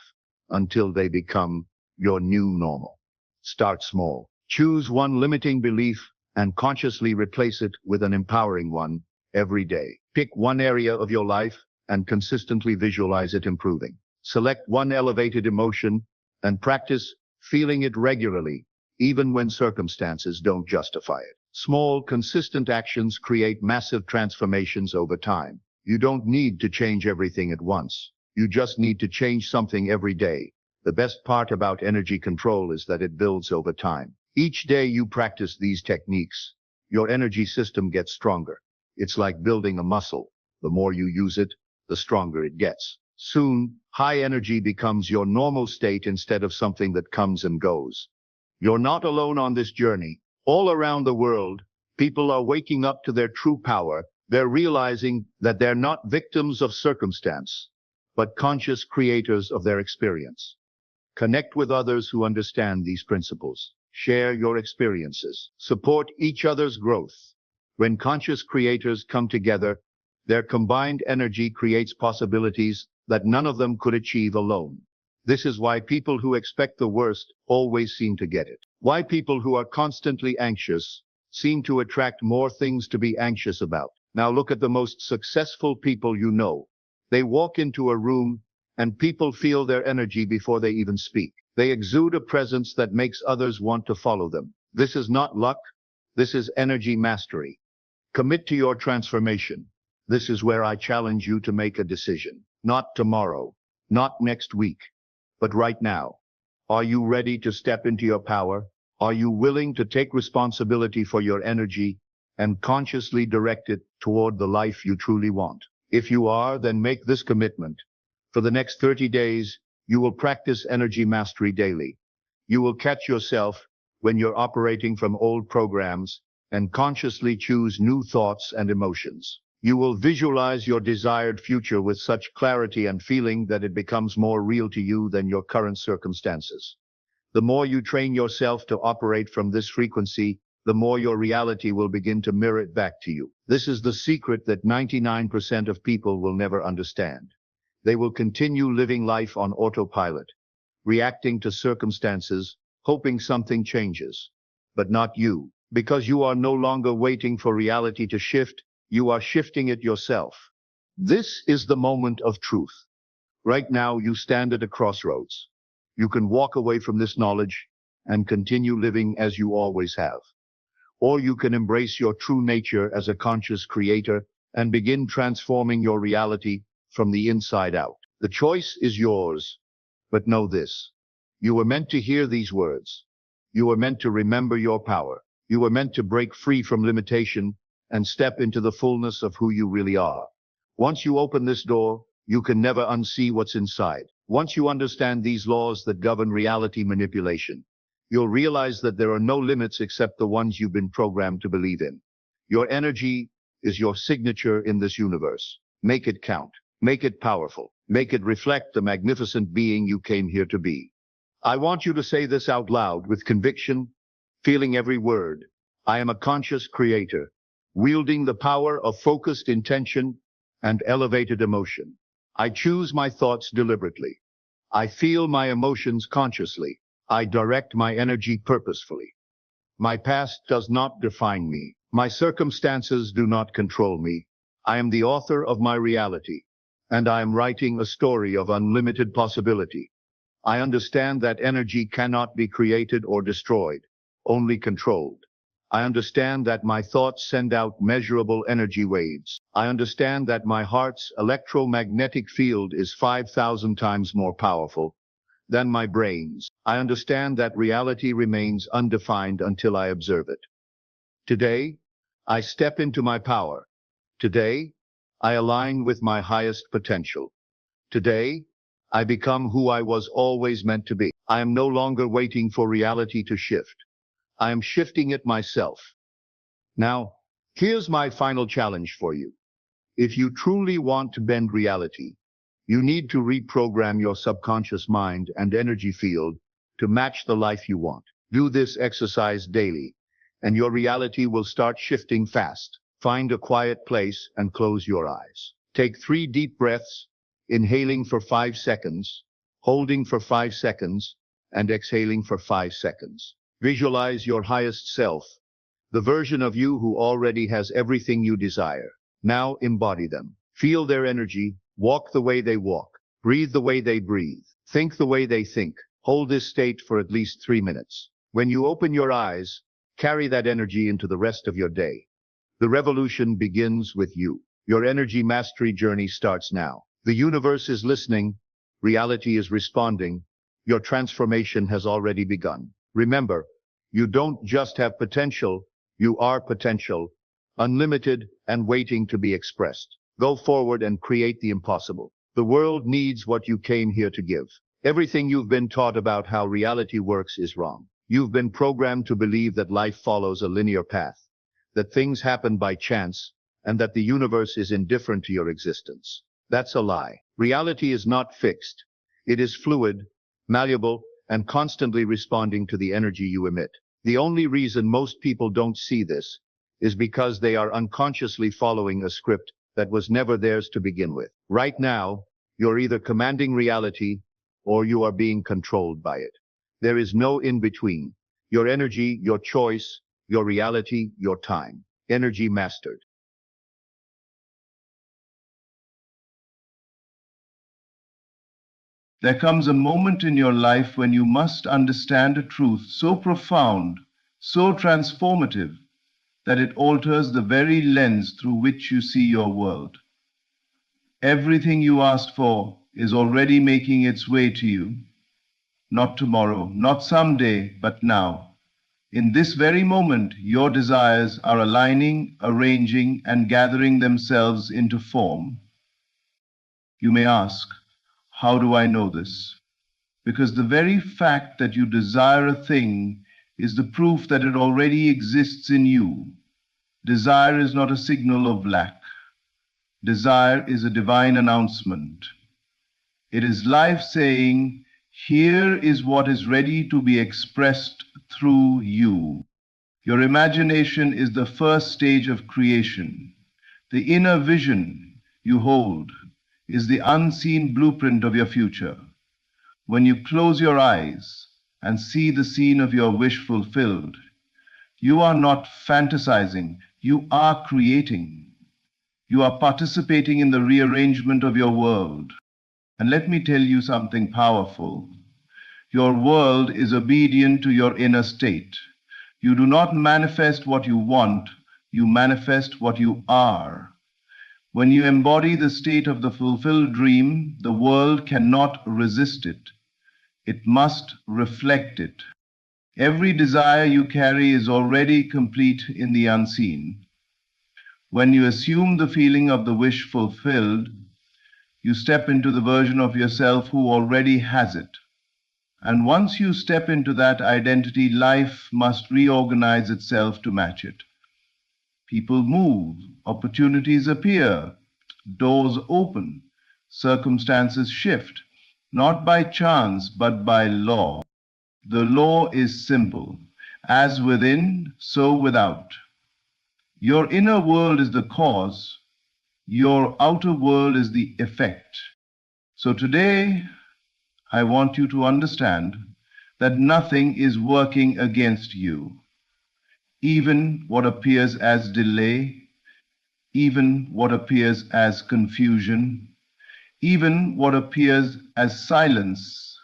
until they become your new normal. Start small. Choose one limiting belief and consciously replace it with an empowering one every day. Pick one area of your life and consistently visualize it improving. Select one elevated emotion and practice feeling it regularly, even when circumstances don't justify it. Small, consistent actions create massive transformations over time. You don't need to change everything at once. You just need to change something every day. The best part about energy control is that it builds over time. Each day you practice these techniques, your energy system gets stronger. It's like building a muscle. The more you use it, the stronger it gets. Soon, high energy becomes your normal state instead of something that comes and goes. You're not alone on this journey. All around the world, people are waking up to their true power. They're realizing that they're not victims of circumstance, but conscious creators of their experience. Connect with others who understand these principles. Share your experiences. Support each other's growth. When conscious creators come together, their combined energy creates possibilities that none of them could achieve alone. This is why people who expect the worst always seem to get it. Why people who are constantly anxious seem to attract more things to be anxious about. Now look at the most successful people you know. They walk into a room and people feel their energy before they even speak. They exude a presence that makes others want to follow them. This is not luck. This is energy mastery. Commit to your transformation. This is where I challenge you to make a decision. Not tomorrow, not next week, but right now. Are you ready to step into your power? Are you willing to take responsibility for your energy and consciously direct it toward the life you truly want? If you are, then make this commitment. For the next 30 days, you will practice energy mastery daily. You will catch yourself when you're operating from old programs and consciously choose new thoughts and emotions. You will visualize your desired future with such clarity and feeling that it becomes more real to you than your current circumstances. The more you train yourself to operate from this frequency, the more your reality will begin to mirror it back to you. This is the secret that 99% of people will never understand. They will continue living life on autopilot, reacting to circumstances, hoping something changes. But not you, because you are no longer waiting for reality to shift. You are shifting it yourself. This is the moment of truth. Right now, you stand at a crossroads. You can walk away from this knowledge and continue living as you always have. Or you can embrace your true nature as a conscious creator and begin transforming your reality from the inside out. The choice is yours. But know this. You were meant to hear these words. You were meant to remember your power. You were meant to break free from limitation and step into the fullness of who you really are. Once you open this door, you can never unsee what's inside. Once you understand these laws that govern reality manipulation, you'll realize that there are no limits except the ones you've been programmed to believe in. Your energy is your signature in this universe. Make it count. Make it powerful. Make it reflect the magnificent being you came here to be. I want you to say this out loud with conviction, feeling every word. I am a conscious creator, wielding the power of focused intention and elevated emotion. I choose my thoughts deliberately. I feel my emotions consciously. I direct my energy purposefully. My past does not define me. My circumstances do not control me. I am the author of my reality, and I am writing a story of unlimited possibility. I understand that energy cannot be created or destroyed, only controlled. I understand that my thoughts send out measurable energy waves. I understand that my heart's electromagnetic field is 5,000 times more powerful than my brain's. I understand that reality remains undefined until I observe it. Today, I step into my power. Today, I align with my highest potential. Today, I become who I was always meant to be. I am no longer waiting for reality to shift. I am shifting it myself. Now, here's my final challenge for you. If you truly want to bend reality, you need to reprogram your subconscious mind and energy field to match the life you want. Do this exercise daily, and your reality will start shifting fast. Find a quiet place and close your eyes. Take 3 deep breaths, inhaling for 5 seconds, holding for 5 seconds, and exhaling for 5 seconds. Visualize your highest self, the version of you who already has everything you desire. Now embody them. Feel their energy, walk the way they walk, breathe the way they breathe, think the way they think. Hold this state for at least 3 minutes. When you open your eyes, carry that energy into the rest of your day. The revolution begins with you. Your energy mastery journey starts now. The universe is listening. Reality is responding. Your transformation has already begun. Remember, you don't just have potential, you are potential, unlimited and waiting to be expressed. Go forward and create the impossible. The world needs what you came here to give. Everything you've been taught about how reality works is wrong. You've been programmed to believe that life follows a linear path, that things happen by chance, and that the universe is indifferent to your existence. That's a lie. Reality is not fixed. It is fluid, malleable, and constantly responding to the energy you emit. The only reason most people don't see this is because they are unconsciously following a script that was never theirs to begin with. Right now, you're either commanding reality or you are being controlled by it. There is no in-between. Your energy, your choice, your reality, your time. Energy mastered. There comes a moment in your life when you must understand a truth so profound, so transformative, that it alters the very lens through which you see your world. Everything you asked for is already making its way to you. Not tomorrow, not someday, but now. In this very moment, your desires are aligning, arranging, and gathering themselves into form. You may ask, how do I know this? Because the very fact that you desire a thing is the proof that it already exists in you. Desire is not a signal of lack. Desire is a divine announcement. It is life saying, here is what is ready to be expressed through you. Your imagination is the first stage of creation. The inner vision you hold is the unseen blueprint of your future. When you close your eyes and see the scene of your wish fulfilled, you are not fantasizing, you are creating. You are participating in the rearrangement of your world. And let me tell you something powerful. Your world is obedient to your inner state. You do not manifest what you want, you manifest what you are. When you embody the state of the fulfilled dream, the world cannot resist it. It must reflect it. Every desire you carry is already complete in the unseen. When you assume the feeling of the wish fulfilled, you step into the version of yourself who already has it. And once you step into that identity, life must reorganize itself to match it. People move, opportunities appear, doors open, circumstances shift, not by chance, but by law. The law is simple, as within, so without. Your inner world is the cause, your outer world is the effect. So today, I want you to understand that nothing is working against you. Even what appears as delay, even what appears as confusion, even what appears as silence,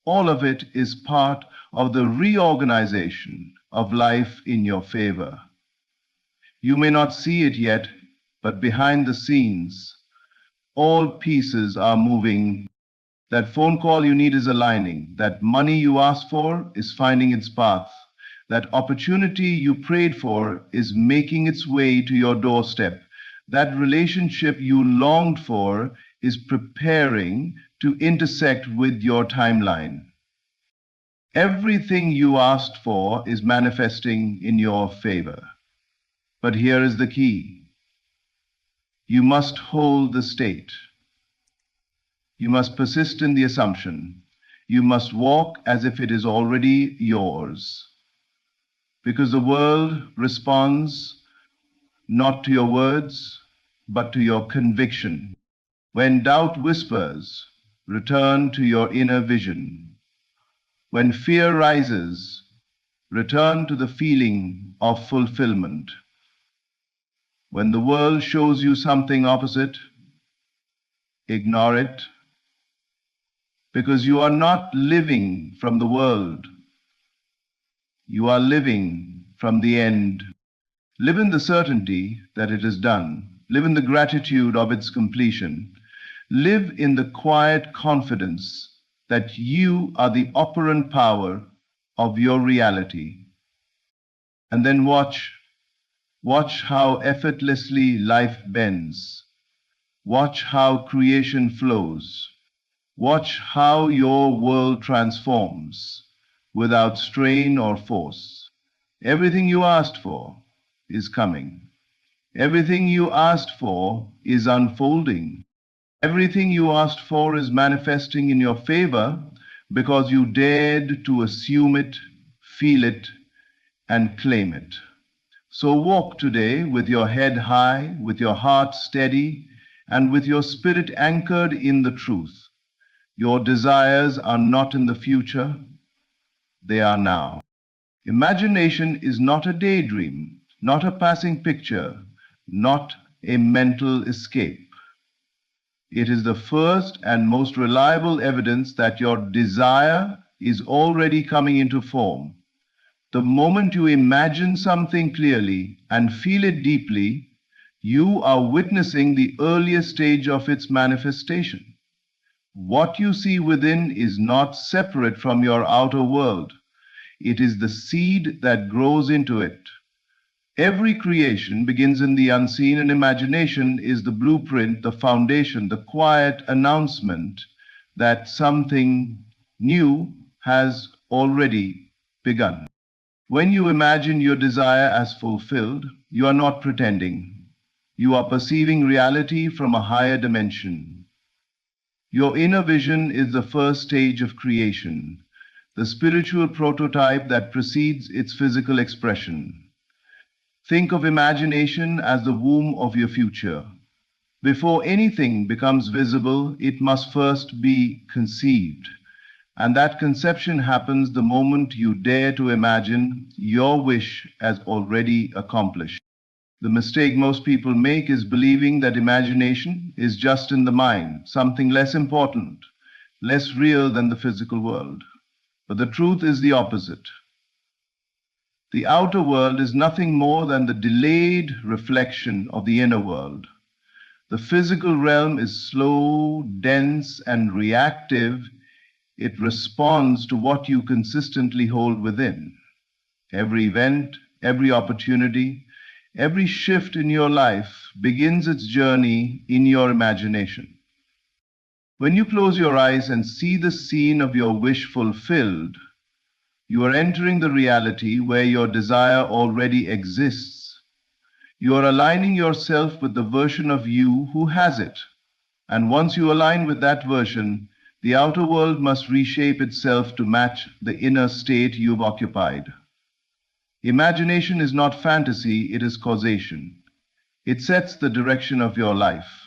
all of it is part of the reorganization of life in your favor. You may not see it yet, but behind the scenes, all pieces are moving. That phone call you need is aligning. That money you asked for is finding its path. That opportunity you prayed for is making its way to your doorstep. That relationship you longed for is preparing to intersect with your timeline. Everything you asked for is manifesting in your favor. But here is the key. You must hold the state. You must persist in the assumption. You must walk as if it is already yours. Because the world responds not to your words, but to your conviction. When doubt whispers, return to your inner vision. When fear rises, return to the feeling of fulfillment. When the world shows you something opposite, ignore it, because you are not living from the world. You are living from the end. Live in the certainty that it is done. Live in the gratitude of its completion. Live in the quiet confidence that you are the operant power of your reality. And then watch how effortlessly life bends. Watch how creation flows. Watch how your world transforms without strain or force. Everything you asked for is coming. Everything you asked for is unfolding. Everything you asked for is manifesting in your favor because you dared to assume it, feel it, and claim it. So walk today with your head high, with your heart steady, and with your spirit anchored in the truth. Your desires are not in the future, they are now. Imagination is not a daydream, not a passing picture, not a mental escape. It is the first and most reliable evidence that your desire is already coming into form. The moment you imagine something clearly and feel it deeply, you are witnessing the earliest stage of its manifestation. What you see within is not separate from your outer world. It is the seed that grows into it. Every creation begins in the unseen, and imagination is the blueprint, the foundation, the quiet announcement that something new has already begun. When you imagine your desire as fulfilled, you are not pretending. You are perceiving reality from a higher dimension. Your inner vision is the first stage of creation, the spiritual prototype that precedes its physical expression. Think of imagination as the womb of your future. Before anything becomes visible, it must first be conceived. And that conception happens the moment you dare to imagine your wish as already accomplished. The mistake most people make is believing that imagination is just in the mind, something less important, less real than the physical world. But the truth is the opposite. The outer world is nothing more than the delayed reflection of the inner world. The physical realm is slow, dense, and reactive. It responds to what you consistently hold within. Every event, every opportunity, every shift in your life begins its journey in your imagination. When you close your eyes and see the scene of your wish fulfilled, you are entering the reality where your desire already exists. You are aligning yourself with the version of you who has it. And once you align with that version, the outer world must reshape itself to match the inner state you've occupied. Imagination is not fantasy, it is causation. It sets the direction of your life.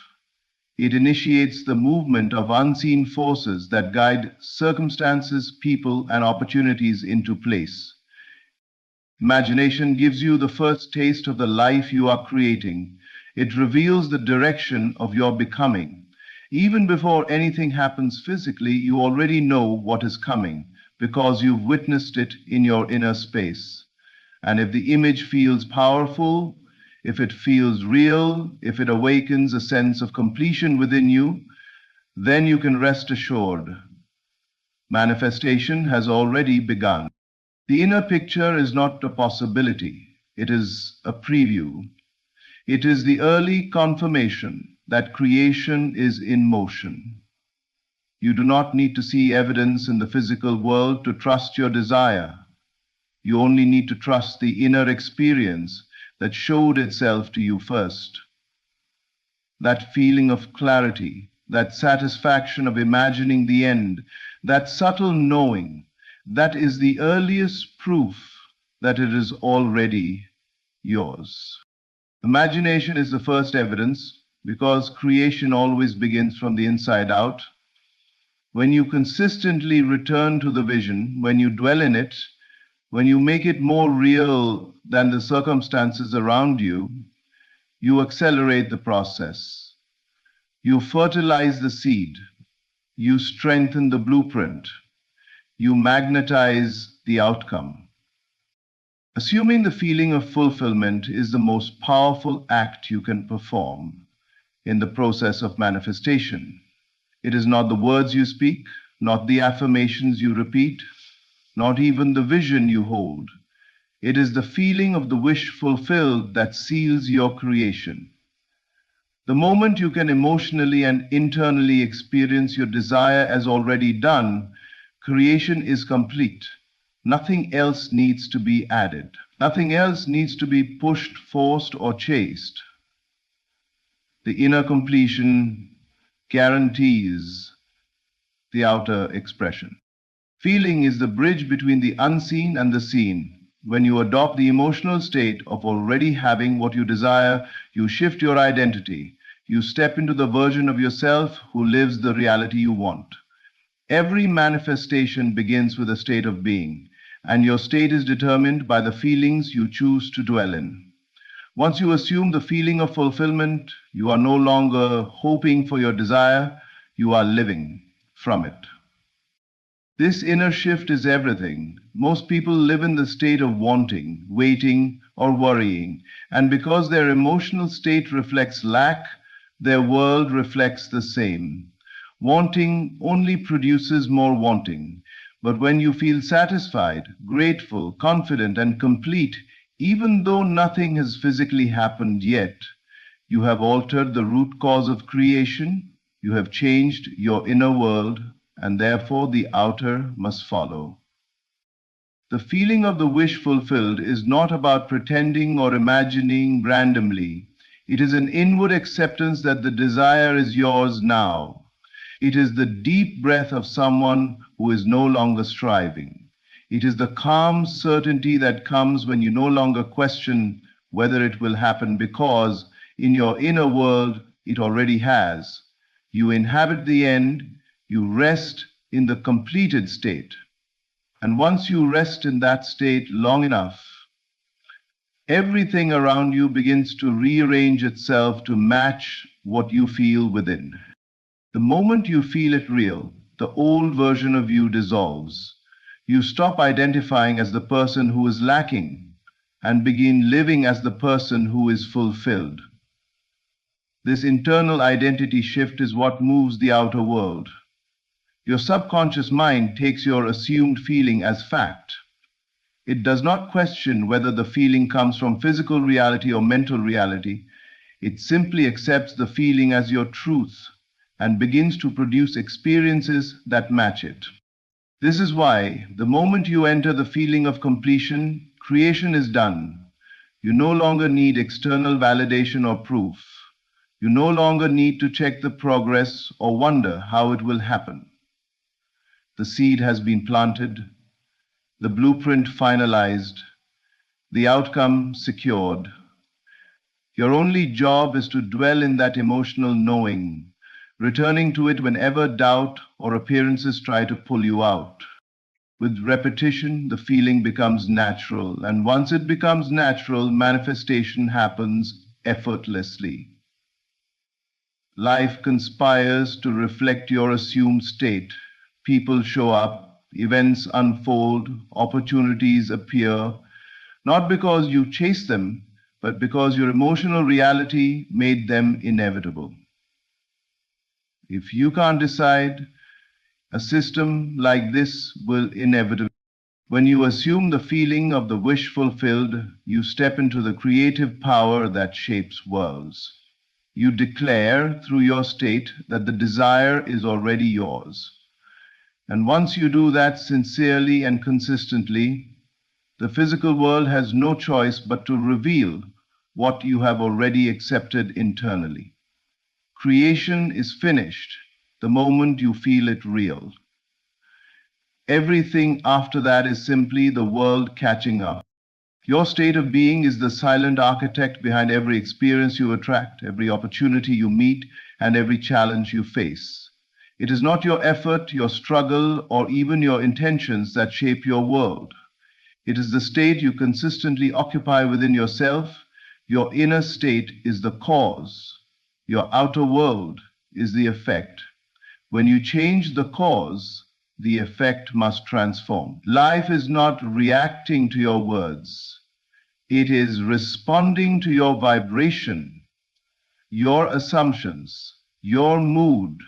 It initiates the movement of unseen forces that guide circumstances, people, and opportunities into place. Imagination gives you the first taste of the life you are creating. It reveals the direction of your becoming. Even before anything happens physically, you already know what is coming because you've witnessed it in your inner space. And if the image feels powerful, if it feels real, if it awakens a sense of completion within you, then you can rest assured manifestation has already begun. The inner picture is not a possibility, it is a preview. It is the early confirmation that creation is in motion. You do not need to see evidence in the physical world to trust your desire. You only need to trust the inner experience that showed itself to you first. That feeling of clarity, that satisfaction of imagining the end, that subtle knowing, that is the earliest proof that it is already yours. Imagination is the first evidence because creation always begins from the inside out. When you consistently return to the vision, when you dwell in it, when you make it more real than the circumstances around you, you accelerate the process. You fertilize the seed. You strengthen the blueprint. You magnetize the outcome. Assuming the feeling of fulfillment is the most powerful act you can perform in the process of manifestation. It is not the words you speak, not the affirmations you repeat, not even the vision you hold. It is the feeling of the wish fulfilled that seals your creation. The moment you can emotionally and internally experience your desire as already done, creation is complete. Nothing else needs to be added. Nothing else needs to be pushed, forced, or chased. The inner completion guarantees the outer expression. Feeling is the bridge between the unseen and the seen. When you adopt the emotional state of already having what you desire, you shift your identity. You step into the version of yourself who lives the reality you want. Every manifestation begins with a state of being, and your state is determined by the feelings you choose to dwell in. Once you assume the feeling of fulfillment, you are no longer hoping for your desire, you are living from it. This inner shift is everything. Most people live in the state of wanting, waiting, or worrying, and because their emotional state reflects lack, their world reflects the same. Wanting only produces more wanting, but when you feel satisfied, grateful, confident, and complete, even though nothing has physically happened yet, you have altered the root cause of creation, you have changed your inner world, and therefore the outer must follow. The feeling of the wish fulfilled is not about pretending or imagining randomly. It is an inward acceptance that the desire is yours now. It is the deep breath of someone who is no longer striving. It is the calm certainty that comes when you no longer question whether it will happen because in your inner world it already has. You inhabit the end, you rest in the completed state. And once you rest in that state long enough, everything around you begins to rearrange itself to match what you feel within. The moment you feel it real, the old version of you dissolves. You stop identifying as the person who is lacking and begin living as the person who is fulfilled. This internal identity shift is what moves the outer world. Your subconscious mind takes your assumed feeling as fact. It does not question whether the feeling comes from physical reality or mental reality. It simply accepts the feeling as your truth and begins to produce experiences that match it. This is why the moment you enter the feeling of completion, creation is done. You no longer need external validation or proof. You no longer need to check the progress or wonder how it will happen. The seed has been planted, the blueprint finalized, the outcome secured. Your only job is to dwell in that emotional knowing, returning to it whenever doubt or appearances try to pull you out. With repetition, the feeling becomes natural, and once it becomes natural, manifestation happens effortlessly. Life conspires to reflect your assumed state. People show up, events unfold, opportunities appear. not because you chased them, but because your emotional reality made them inevitable. If you can't decide, a system like this will inevitably. When you assume the feeling of the wish fulfilled, you step into the creative power that shapes worlds. You declare through your state that the desire is already yours. And once you do that sincerely and consistently, the physical world has no choice but to reveal what you have already accepted internally. Creation is finished the moment you feel it real. Everything after that is simply the world catching up. Your state of being is the silent architect behind every experience you attract, every opportunity you meet, and every challenge you face. It is not your effort, your struggle, or even your intentions that shape your world. It is the state you consistently occupy within yourself. Your inner state is the cause. Your outer world is the effect. When you change the cause, the effect must transform. Life is not reacting to your words. It is responding to your vibration, your assumptions, your mood,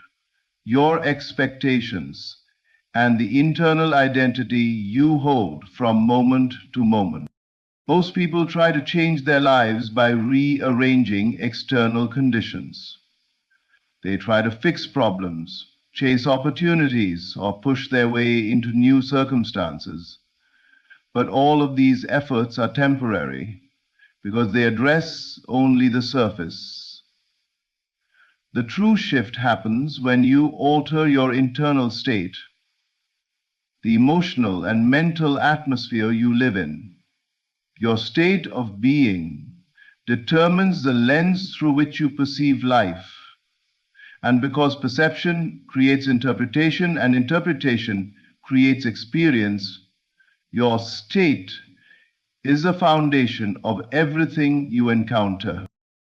your expectations, and the internal identity you hold from moment to moment. Most people try to change their lives by rearranging external conditions. They try to fix problems, chase opportunities, or push their way into new circumstances. But all of these efforts are temporary because they address only the surface. The true shift happens when you alter your internal state, the emotional and mental atmosphere you live in. Your state of being determines the lens through which you perceive life. And because perception creates interpretation and interpretation creates experience, your state is the foundation of everything you encounter.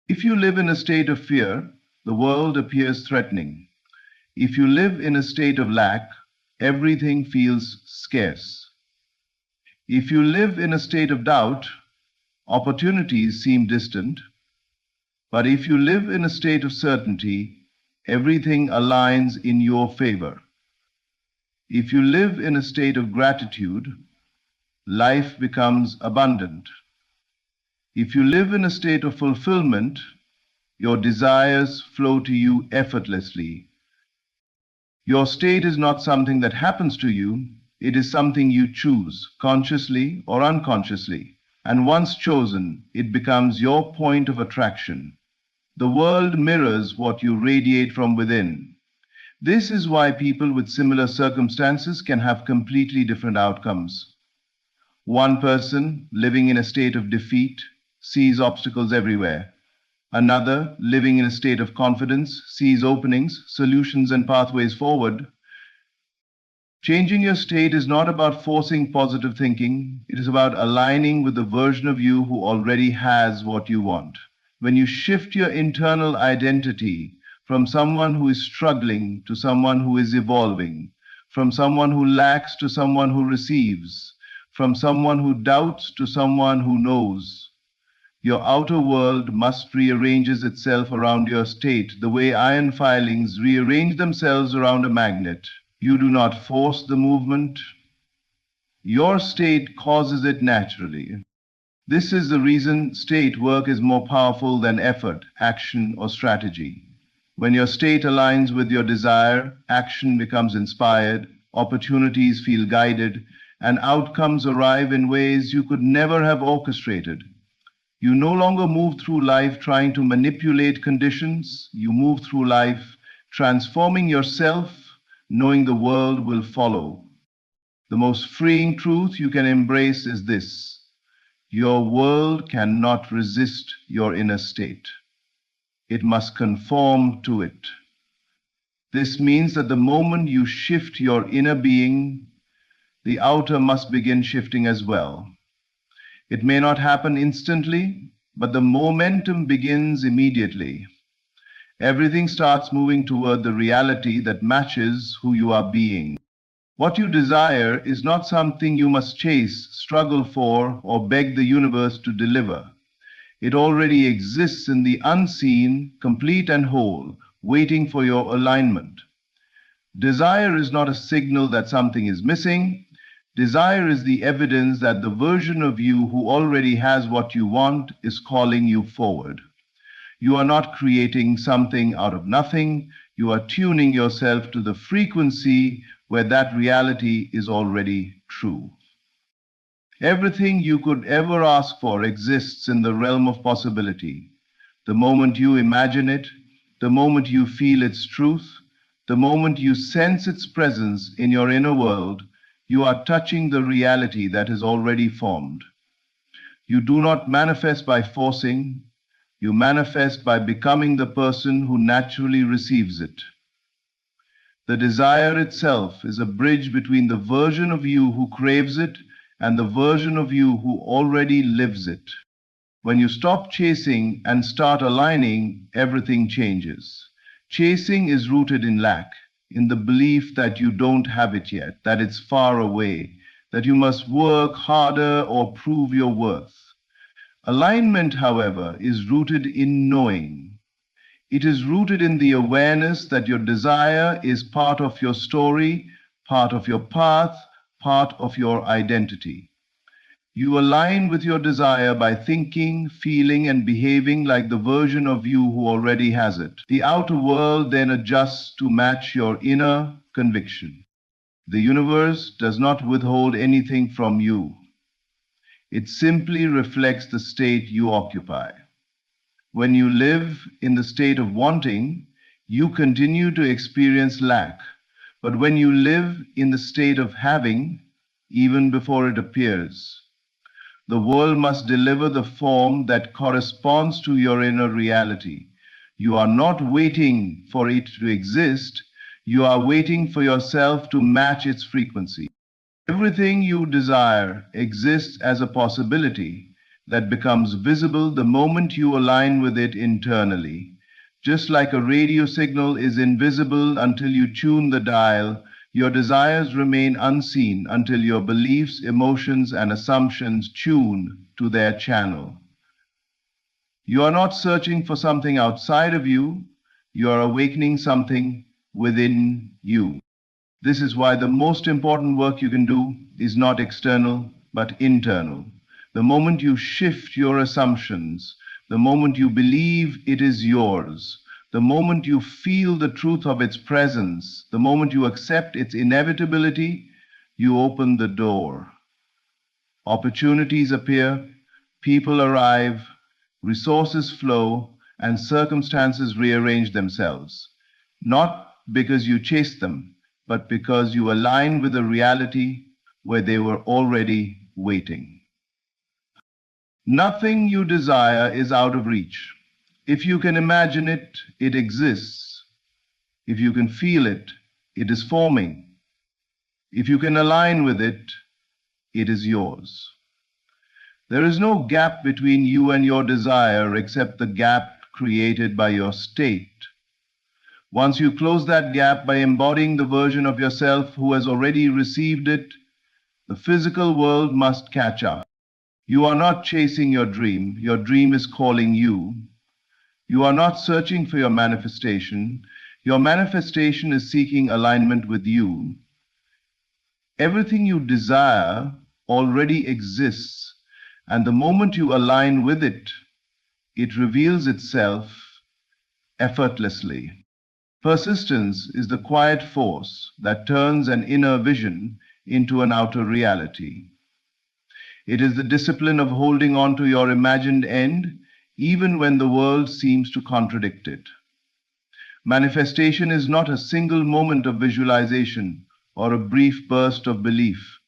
If you live in a state of fear, the world appears threatening. If you live in a state of lack, everything feels scarce. If you live in a state of doubt, opportunities seem distant. But if you live in a state of certainty, everything aligns in your favor. If you live in a state of gratitude, life becomes abundant. If you live in a state of fulfillment, your desires flow to you effortlessly. Your state is not something that happens to you, it is something you choose, consciously or unconsciously. And once chosen, it becomes your point of attraction. The world mirrors what you radiate from within. This is why people with similar circumstances can have completely different outcomes. One person living in a state of defeat sees obstacles everywhere. Another, living in a state of confidence, sees openings, solutions, and pathways forward. Changing your state is not about forcing positive thinking. It is about aligning with the version of you who already has what you want. When you shift your internal identity from someone who is struggling to someone who is evolving, from someone who lacks to someone who receives, from someone who doubts to someone who knows, your outer world must rearranges itself around your state the way iron filings rearrange themselves around a magnet. You do not force the movement. Your state causes it naturally. This is the reason state work is more powerful than effort, action, or strategy. When your state aligns with your desire, action becomes inspired, opportunities feel guided, and outcomes arrive in ways you could never have orchestrated. You no longer move through life trying to manipulate conditions. You move through life transforming yourself, knowing the world will follow. The most freeing truth you can embrace is this: your world cannot resist your inner state. It must conform to it. This means that the moment you shift your inner being, the outer must begin shifting as well. It may not happen instantly, but the momentum begins immediately. Everything starts moving toward the reality that matches who you are being. What you desire is not something you must chase, struggle for, or beg the universe to deliver. It already exists in the unseen, complete and whole, waiting for your alignment. Desire is not a signal that something is missing. Desire is the evidence that the version of you who already has what you want is calling you forward. You are not creating something out of nothing. You are tuning yourself to the frequency where that reality is already true. Everything you could ever ask for exists in the realm of possibility. The moment you imagine it, the moment you feel its truth, the moment you sense its presence in your inner world, you are touching the reality that is already formed. You do not manifest by forcing, you manifest by becoming the person who naturally receives it. The desire itself is a bridge between the version of you who craves it and the version of you who already lives it. When you stop chasing and start aligning, everything changes. Chasing is rooted in lack, in the belief that you don't have it yet, that it's far away, that you must work harder or prove your worth. Alignment, however, is rooted in knowing. It is rooted in the awareness that your desire is part of your story, part of your path, part of your identity. You align with your desire by thinking, feeling, and behaving like the version of you who already has it. The outer world then adjusts to match your inner conviction. The universe does not withhold anything from you. It simply reflects the state you occupy. When you live in the state of wanting, you continue to experience lack. But when you live in the state of having, even before it appears, the world must deliver the form that corresponds to your inner reality. You are not waiting for it to exist. You are waiting for yourself to match its frequency. Everything you desire exists as a possibility that becomes visible the moment you align with it internally. Just like a radio signal is invisible until you tune the dial, your desires remain unseen until your beliefs, emotions, and assumptions tune to their channel. You are not searching for something outside of you. You are awakening something within you. This is why the most important work you can do is not external, but internal. The moment you shift your assumptions, the moment you believe it is yours, the moment you feel the truth of its presence, the moment you accept its inevitability, you open the door. Opportunities appear, people arrive, resources flow, and circumstances rearrange themselves. Not because you chase them, but because you align with a reality where they were already waiting. Nothing you desire is out of reach. If you can imagine it, it exists. If you can feel it, it is forming. If you can align with it, it is yours. There is no gap between you and your desire except the gap created by your state. Once you close that gap by embodying the version of yourself who has already received it, the physical world must catch up. You are not chasing your dream is calling you. You are not searching for your manifestation is seeking alignment with you. Everything you desire already exists, and the moment you align with it, it reveals itself effortlessly. Persistence is the quiet force that turns an inner vision into an outer reality. It is the discipline of holding on to your imagined end, even when the world seems to contradict it. Manifestation is not a single moment of visualization or a brief burst of belief.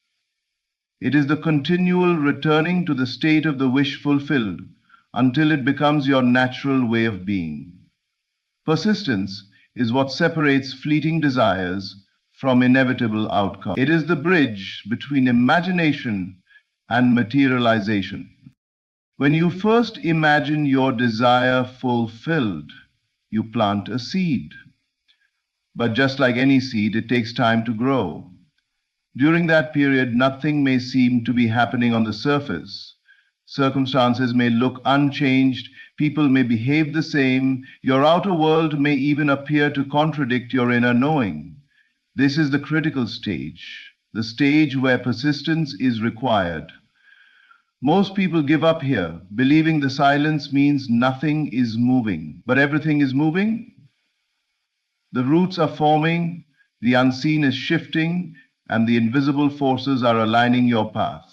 It is the continual returning to the state of the wish fulfilled until it becomes your natural way of being. Persistence is what separates fleeting desires from inevitable outcomes. It is the bridge between imagination and materialization. When you first imagine your desire fulfilled, you plant a seed. But just like any seed, it takes time to grow. During that period, nothing may seem to be happening on the surface. Circumstances may look unchanged, people may behave the same, your outer world may even appear to contradict your inner knowing. This is the critical stage, the stage where persistence is required. Most people give up here, believing the silence means nothing is moving. But everything is moving. The roots are forming, the unseen is shifting, and the invisible forces are aligning your path.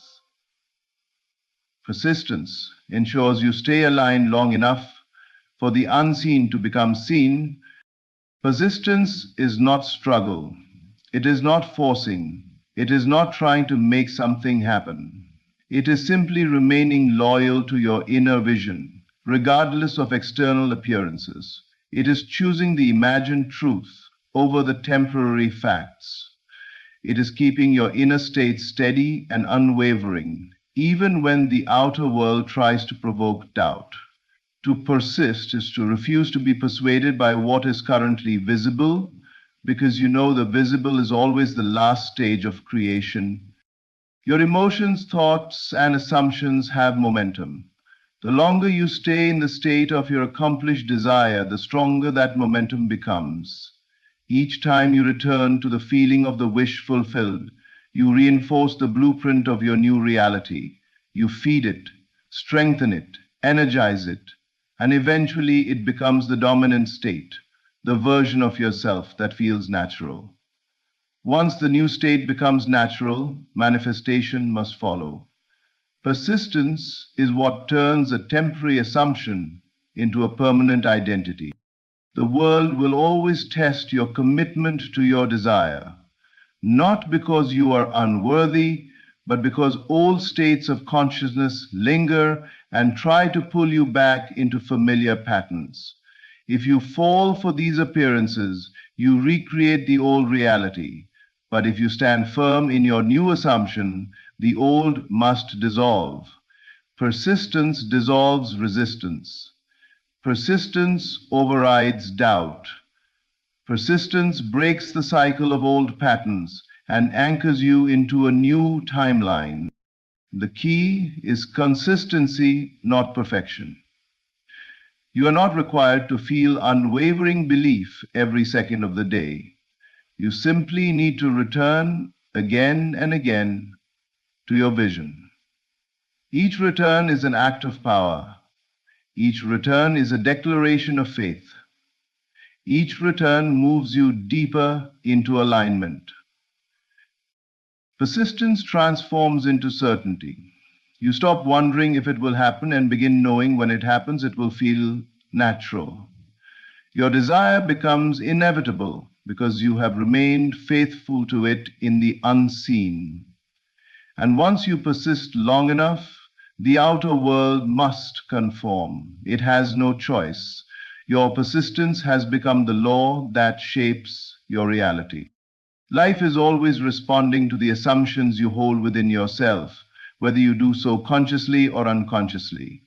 Persistence ensures you stay aligned long enough for the unseen to become seen. Persistence is not struggle. It is not forcing. It is not trying to make something happen. It is simply remaining loyal to your inner vision, regardless of external appearances. It is choosing the imagined truth over the temporary facts. It is keeping your inner state steady and unwavering, even when the outer world tries to provoke doubt. To persist is to refuse to be persuaded by what is currently visible, because you know the visible is always the last stage of creation. Your emotions, thoughts, and assumptions have momentum. The longer you stay in the state of your accomplished desire, the stronger that momentum becomes. Each time you return to the feeling of the wish fulfilled, you reinforce the blueprint of your new reality. You feed it, strengthen it, energize it, and eventually it becomes the dominant state, the version of yourself that feels natural. Once the new state becomes natural, manifestation must follow. Persistence is what turns a temporary assumption into a permanent identity. The world will always test your commitment to your desire, not because you are unworthy, but because old states of consciousness linger and try to pull you back into familiar patterns. If you fall for these appearances, you recreate the old reality. But if you stand firm in your new assumption, the old must dissolve. Persistence dissolves resistance. Persistence overrides doubt. Persistence breaks the cycle of old patterns and anchors you into a new timeline. The key is consistency, not perfection. You are not required to feel unwavering belief every second of the day. You simply need to return again and again to your vision. Each return is an act of power. Each return is a declaration of faith. Each return moves you deeper into alignment. Persistence transforms into certainty. You stop wondering if it will happen and begin knowing when it happens, it will feel natural. Your desire becomes inevitable because you have remained faithful to it in the unseen. And once you persist long enough, the outer world must conform. It has no choice. Your persistence has become the law that shapes your reality. Life is always responding to the assumptions you hold within yourself, whether you do so consciously or unconsciously.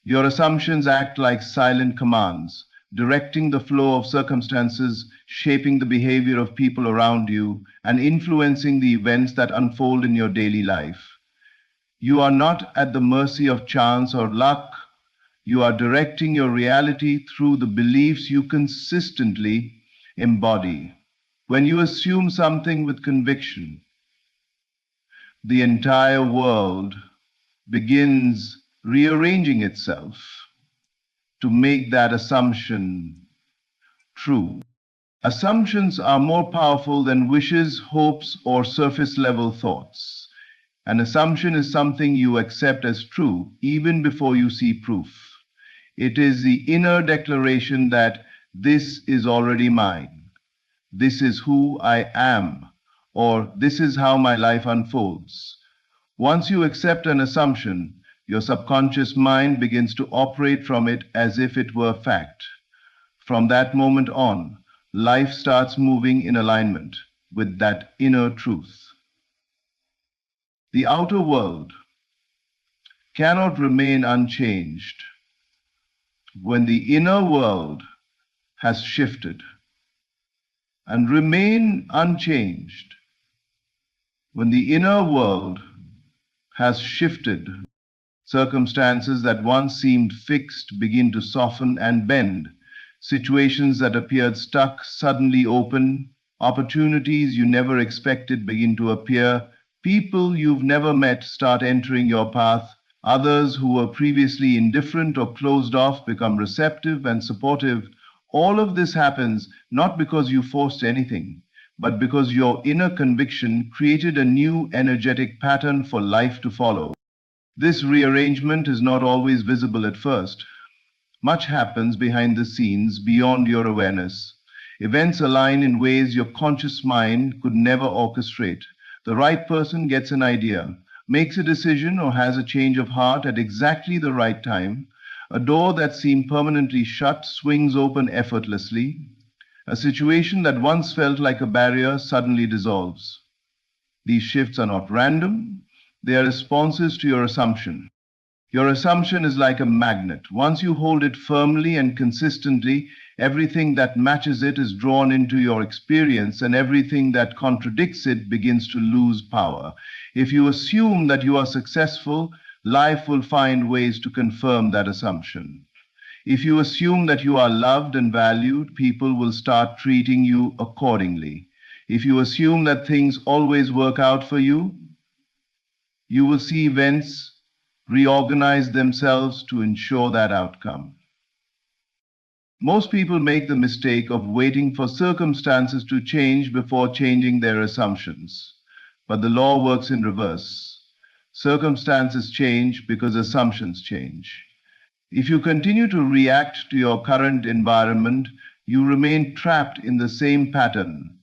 Your assumptions act like silent commands, directing the flow of circumstances, shaping the behavior of people around you, and influencing the events that unfold in your daily life. You are not at the mercy of chance or luck. You are directing your reality through the beliefs you consistently embody. When you assume something with conviction, the entire world begins rearranging itself to make that assumption true. Assumptions are more powerful than wishes, hopes, or surface-level thoughts. An assumption is something you accept as true even before you see proof. It is the inner declaration that this is already mine, this is who I am, or this is how my life unfolds. Once you accept an assumption, your subconscious mind begins to operate from it as if it were fact. From that moment on, life starts moving in alignment with that inner truth. The outer world cannot remain unchanged when the inner world has shifted. And remain unchanged When the inner world has shifted, circumstances that once seemed fixed begin to soften and bend. Situations that appeared stuck suddenly open. Opportunities you never expected begin to appear. People you've never met start entering your path. Others who were previously indifferent or closed off become receptive and supportive. All of this happens not because you forced anything, but because your inner conviction created a new energetic pattern for life to follow. This rearrangement is not always visible at first. Much happens behind the scenes, beyond your awareness. Events align in ways your conscious mind could never orchestrate. The right person gets an idea, makes a decision, or has a change of heart at exactly the right time. A door that seemed permanently shut swings open effortlessly. A situation that once felt like a barrier suddenly dissolves. These shifts are not random. They are responses to your assumption. Your assumption is like a magnet. Once you hold it firmly and consistently, everything that matches it is drawn into your experience, and everything that contradicts it begins to lose power. If you assume that you are successful, life will find ways to confirm that assumption. If you assume that you are loved and valued, people will start treating you accordingly. If you assume that things always work out for you, you will see events reorganize themselves to ensure that outcome. Most people make the mistake of waiting for circumstances to change before changing their assumptions. But the law works in reverse. Circumstances change because assumptions change. If you continue to react to your current environment, you remain trapped in the same pattern.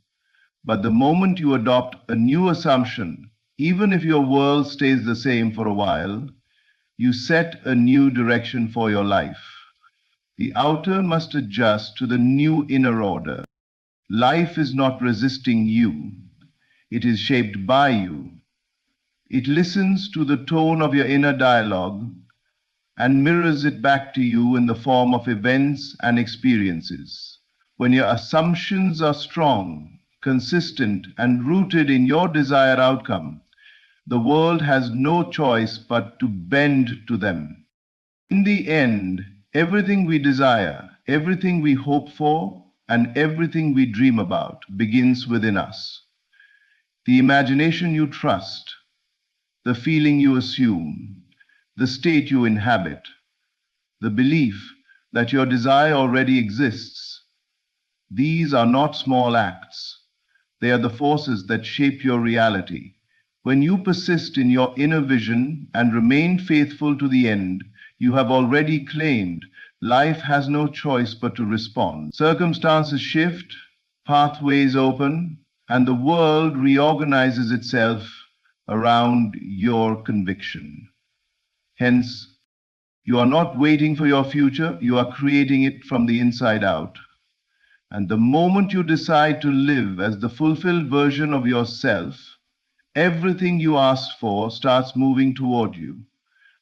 But the moment you adopt a new assumption, even if your world stays the same for a while, you set a new direction for your life. The outer must adjust to the new inner order. Life is not resisting you. It is shaped by you. It listens to the tone of your inner dialogue and mirrors it back to you in the form of events and experiences. When your assumptions are strong, consistent, and rooted in your desired outcome, the world has no choice but to bend to them. In the end, everything we desire, everything we hope for, and everything we dream about begins within us. The imagination you trust, the feeling you assume, the state you inhabit, the belief that your desire already exists. These are not small acts. They are the forces that shape your reality. When you persist in your inner vision and remain faithful to the end, you have already claimed life has no choice but to respond. Circumstances shift, pathways open, and the world reorganizes itself around your conviction. Hence, you are not waiting for your future, you are creating it from the inside out. And the moment you decide to live as the fulfilled version of yourself, everything you asked for starts moving toward you,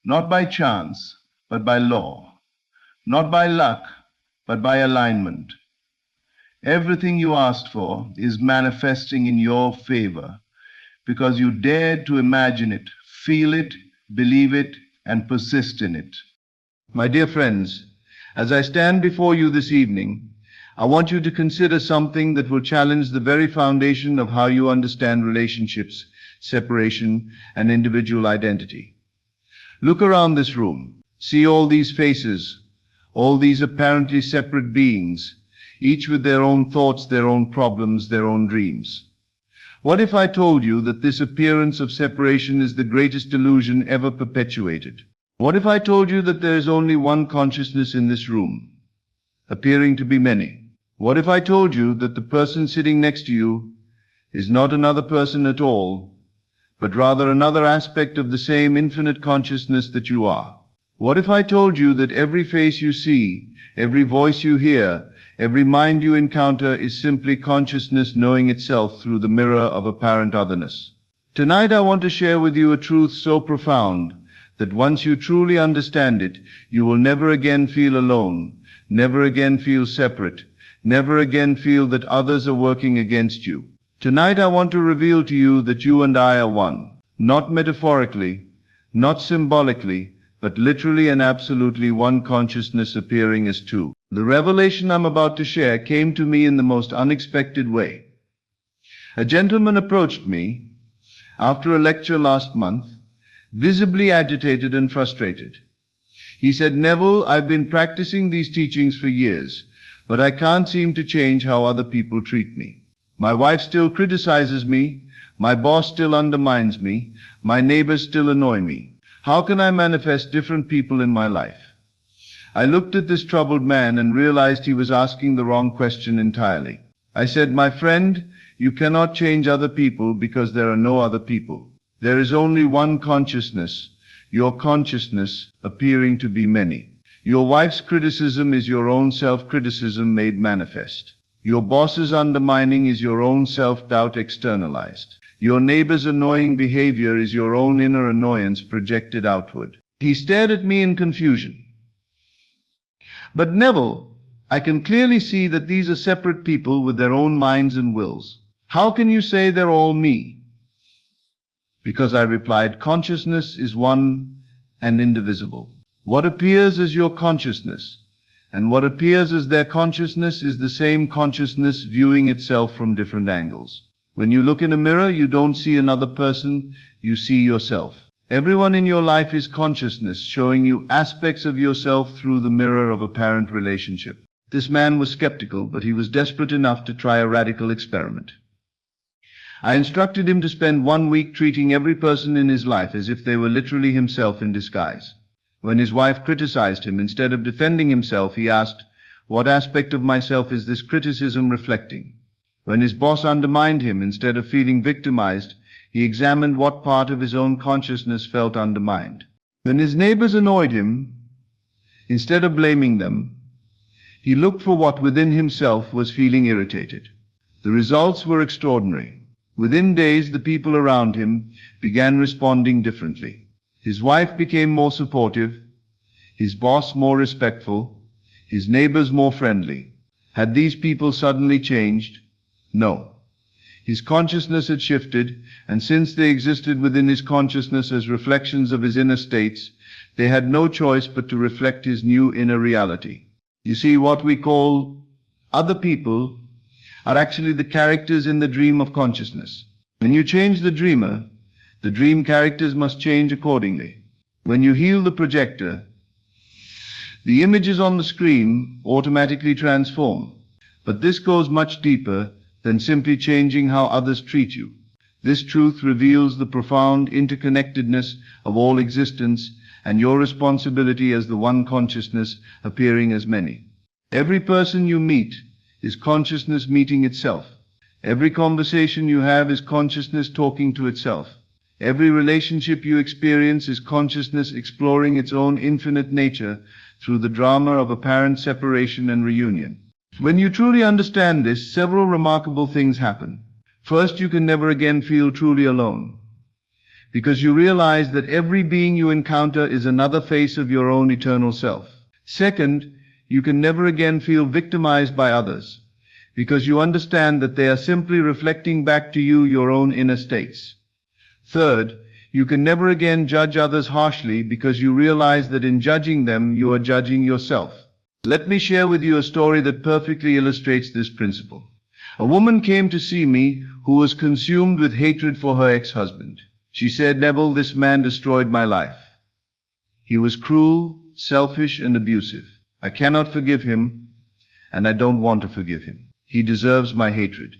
not by chance, but by law, not by luck, but by alignment. Everything you asked for is manifesting in your favor because you dared to imagine it, feel it, believe it, and persist in it. My dear friends, as I stand before you this evening, I want you to consider something that will challenge the very foundation of how you understand relationships, separation, and individual identity. Look around this room. See all these faces, all these apparently separate beings, each with their own thoughts, their own problems, their own dreams. What if I told you that this appearance of separation is the greatest illusion ever perpetuated? What if I told you that there is only one consciousness in this room, appearing to be many? What if I told you that the person sitting next to you is not another person at all, but rather another aspect of the same infinite consciousness that you are? What if I told you that every face you see, every voice you hear, every mind you encounter is simply consciousness knowing itself through the mirror of apparent otherness? Tonight I want to share with you a truth so profound that once you truly understand it, you will never again feel alone, never again feel separate, never again feel that others are working against you. Tonight I want to reveal to you that you and I are one, not metaphorically, not symbolically, but literally and absolutely one consciousness appearing as two. The revelation I'm about to share came to me in the most unexpected way. A gentleman approached me after a lecture last month, visibly agitated and frustrated. He said, "Neville, I've been practicing these teachings for years, but I can't seem to change how other people treat me. My wife still criticizes me, my boss still undermines me, my neighbors still annoy me. How can I manifest different people in my life?" I looked at this troubled man and realized he was asking the wrong question entirely. I said, "My friend, you cannot change other people because there are no other people. There is only one consciousness, your consciousness appearing to be many. Your wife's criticism is your own self-criticism made manifest. Your boss's undermining is your own self-doubt externalized. Your neighbor's annoying behavior is your own inner annoyance projected outward." He stared at me in confusion. "But Neville, I can clearly see that these are separate people with their own minds and wills. How can you say they're all me?" "Because," I replied, "consciousness is one and indivisible. What appears as your consciousness and what appears as their consciousness is the same consciousness viewing itself from different angles. When you look in a mirror, you don't see another person, you see yourself. Everyone in your life is consciousness, showing you aspects of yourself through the mirror of apparent relationship." This man was skeptical, but he was desperate enough to try a radical experiment. I instructed him to spend 1 week treating every person in his life as if they were literally himself in disguise. When his wife criticized him, instead of defending himself, he asked, "What aspect of myself is this criticism reflecting?" When his boss undermined him, instead of feeling victimized, he examined what part of his own consciousness felt undermined. When his neighbors annoyed him, instead of blaming them, he looked for what within himself was feeling irritated. The results were extraordinary. Within days, the people around him began responding differently. His wife became more supportive, his boss more respectful, his neighbors more friendly. Had these people suddenly changed? No. His consciousness had shifted, and since they existed within his consciousness as reflections of his inner states, they had no choice but to reflect his new inner reality. You see, what we call other people are actually the characters in the dream of consciousness. When you change the dreamer, the dream characters must change accordingly. When you heal the projector, the images on the screen automatically transform. But this goes much deeper than simply changing how others treat you. This truth reveals the profound interconnectedness of all existence and your responsibility as the one consciousness appearing as many. Every person you meet is consciousness meeting itself. Every conversation you have is consciousness talking to itself. Every relationship you experience is consciousness exploring its own infinite nature through the drama of apparent separation and reunion. When you truly understand this, several remarkable things happen. First, you can never again feel truly alone, because you realize that every being you encounter is another face of your own eternal self. Second, you can never again feel victimized by others, because you understand that they are simply reflecting back to you your own inner states. Third, you can never again judge others harshly, because you realize that in judging them, you are judging yourself. Let me share with you a story that perfectly illustrates this principle. A woman came to see me who was consumed with hatred for her ex-husband. She said, "Neville, this man destroyed my life. He was cruel, selfish, and abusive. I cannot forgive him, and I don't want to forgive him. He deserves my hatred."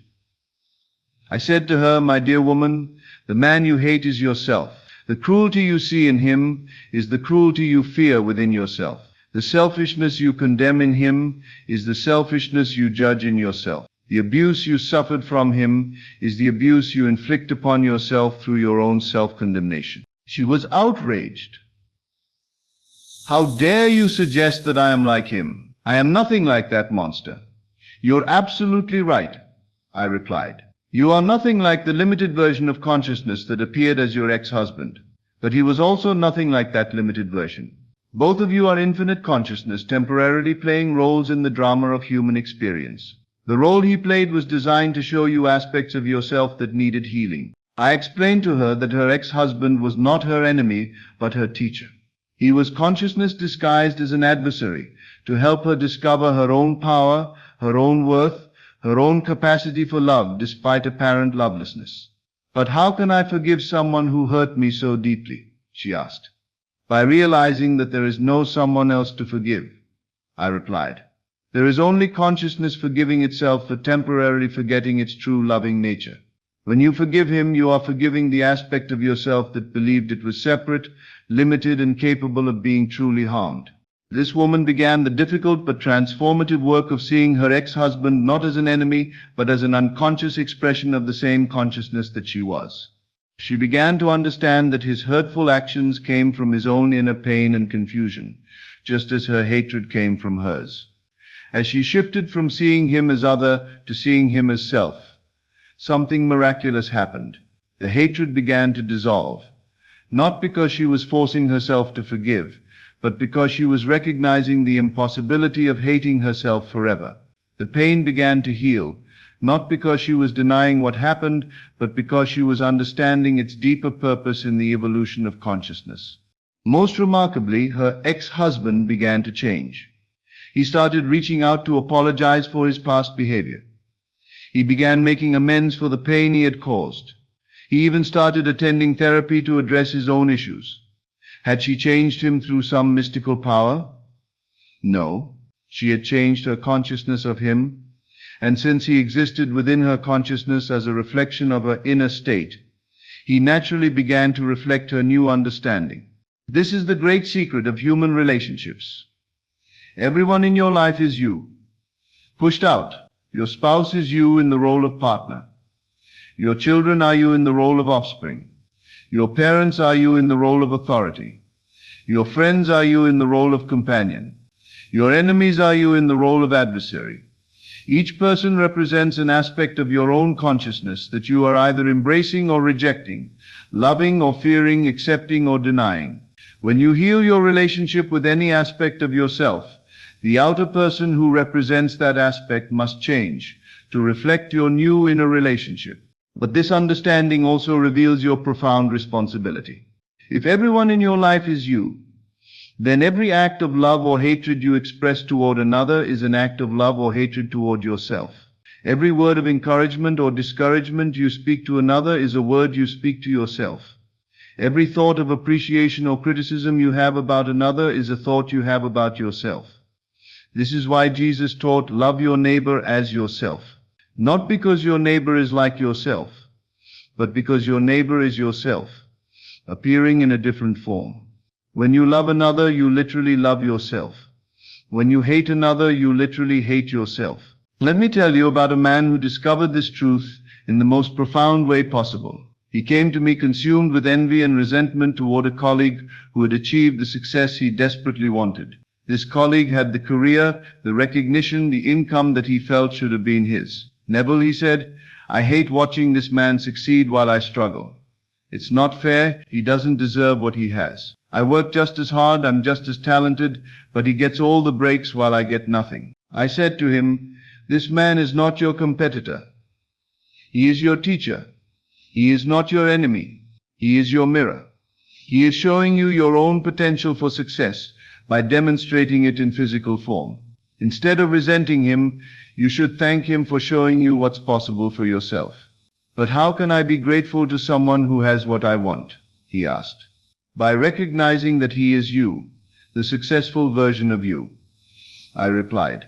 I said to her, "My dear woman, the man you hate is yourself. The cruelty you see in him is the cruelty you fear within yourself. The selfishness you condemn in him is the selfishness you judge in yourself. The abuse you suffered from him is the abuse you inflict upon yourself through your own self-condemnation." She was outraged. "How dare you suggest that I am like him? I am nothing like that monster." "You're absolutely right," I replied. "You are nothing like the limited version of consciousness that appeared as your ex-husband, but he was also nothing like that limited version. Both of you are infinite consciousness temporarily playing roles in the drama of human experience. The role he played was designed to show you aspects of yourself that needed healing. I explained to her that her ex-husband was not her enemy, but her teacher. He was consciousness disguised as an adversary to help her discover her own power, her own worth, her own capacity for love despite apparent lovelessness. But how can I forgive someone who hurt me so deeply? She asked. By realizing that there is no someone else to forgive, I replied. There is only consciousness forgiving itself for temporarily forgetting its true loving nature. When you forgive him, you are forgiving the aspect of yourself that believed it was separate, limited, and capable of being truly harmed. This woman began the difficult but transformative work of seeing her ex-husband not as an enemy, but as an unconscious expression of the same consciousness that she was. She began to understand that his hurtful actions came from his own inner pain and confusion, just as her hatred came from hers. As she shifted from seeing him as other to seeing him as self, something miraculous happened. The hatred began to dissolve, not because she was forcing herself to forgive, but because she was recognizing the impossibility of hating herself forever. The pain began to heal, not because she was denying what happened, but because she was understanding its deeper purpose in the evolution of consciousness. Most remarkably, her ex-husband began to change. He started reaching out to apologize for his past behavior. He began making amends for the pain he had caused. He even started attending therapy to address his own issues. Had she changed him through some mystical power? No. She had changed her consciousness of him, and since he existed within her consciousness as a reflection of her inner state, he naturally began to reflect her new understanding. This is the great secret of human relationships. Everyone in your life is you. Pushed out. Your spouse is you in the role of partner. Your children are you in the role of offspring. Your parents are you in the role of authority. Your friends are you in the role of companion. Your enemies are you in the role of adversary. Each person represents an aspect of your own consciousness that you are either embracing or rejecting, loving or fearing, accepting or denying. When you heal your relationship with any aspect of yourself, the outer person who represents that aspect must change to reflect your new inner relationship. But this understanding also reveals your profound responsibility. If everyone in your life is you, then every act of love or hatred you express toward another is an act of love or hatred toward yourself. Every word of encouragement or discouragement you speak to another is a word you speak to yourself. Every thought of appreciation or criticism you have about another is a thought you have about yourself. This is why Jesus taught, love your neighbor as yourself. Not because your neighbor is like yourself, but because your neighbor is yourself, appearing in a different form. When you love another, you literally love yourself. When you hate another, you literally hate yourself. Let me tell you about a man who discovered this truth in the most profound way possible. He came to me consumed with envy and resentment toward a colleague who had achieved the success he desperately wanted. This colleague had the career, the recognition, the income that he felt should have been his. Neville, he said, I hate watching this man succeed while I struggle. It's not fair. He doesn't deserve what he has. I work just as hard, I'm just as talented, but he gets all the breaks while I get nothing. I said to him, this man is not your competitor. He is your teacher. He is not your enemy. He is your mirror. He is showing you your own potential for success by demonstrating it in physical form. Instead of resenting him, you should thank him for showing you what's possible for yourself. But how can I be grateful to someone who has what I want? He asked. By recognizing that he is you, the successful version of you. I replied.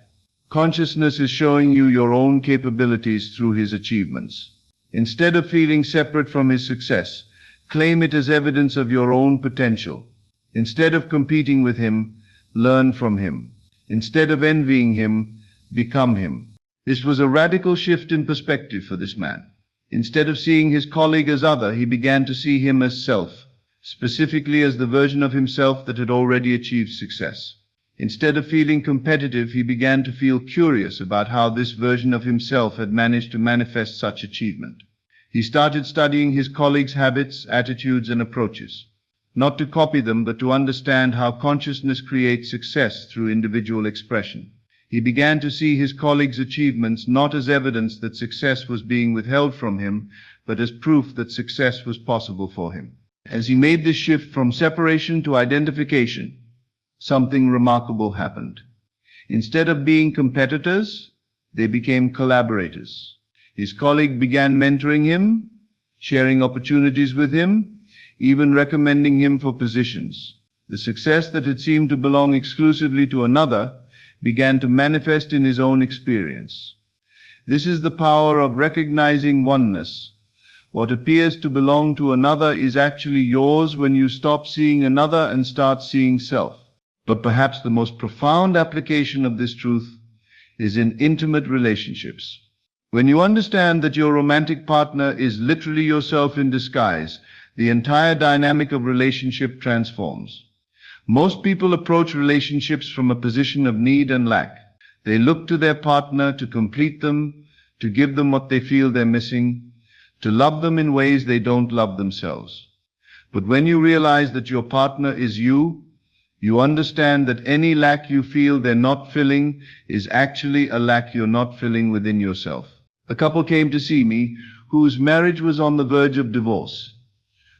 Consciousness is showing you your own capabilities through his achievements. Instead of feeling separate from his success, claim it as evidence of your own potential. Instead of competing with him, learn from him. Instead of envying him, become him. This was a radical shift in perspective for this man. Instead of seeing his colleague as other, he began to see him as self, specifically as the version of himself that had already achieved success. Instead of feeling competitive, he began to feel curious about how this version of himself had managed to manifest such achievement. He started studying his colleagues' habits, attitudes, and approaches, not to copy them, but to understand how consciousness creates success through individual expression. He began to see his colleagues' achievements not as evidence that success was being withheld from him, but as proof that success was possible for him. As he made this shift from separation to identification, something remarkable happened. Instead of being competitors, they became collaborators. His colleague began mentoring him, sharing opportunities with him, even recommending him for positions. The success that had seemed to belong exclusively to another began to manifest in his own experience. This is the power of recognizing oneness. What appears to belong to another is actually yours when you stop seeing another and start seeing self. But perhaps the most profound application of this truth is in intimate relationships. When you understand that your romantic partner is literally yourself in disguise, the entire dynamic of relationship transforms. Most people approach relationships from a position of need and lack. They look to their partner to complete them, to give them what they feel they're missing, to love them in ways they don't love themselves. But when you realize that your partner is you, you understand that any lack you feel they're not filling is actually a lack you're not filling within yourself. A couple came to see me whose marriage was on the verge of divorce.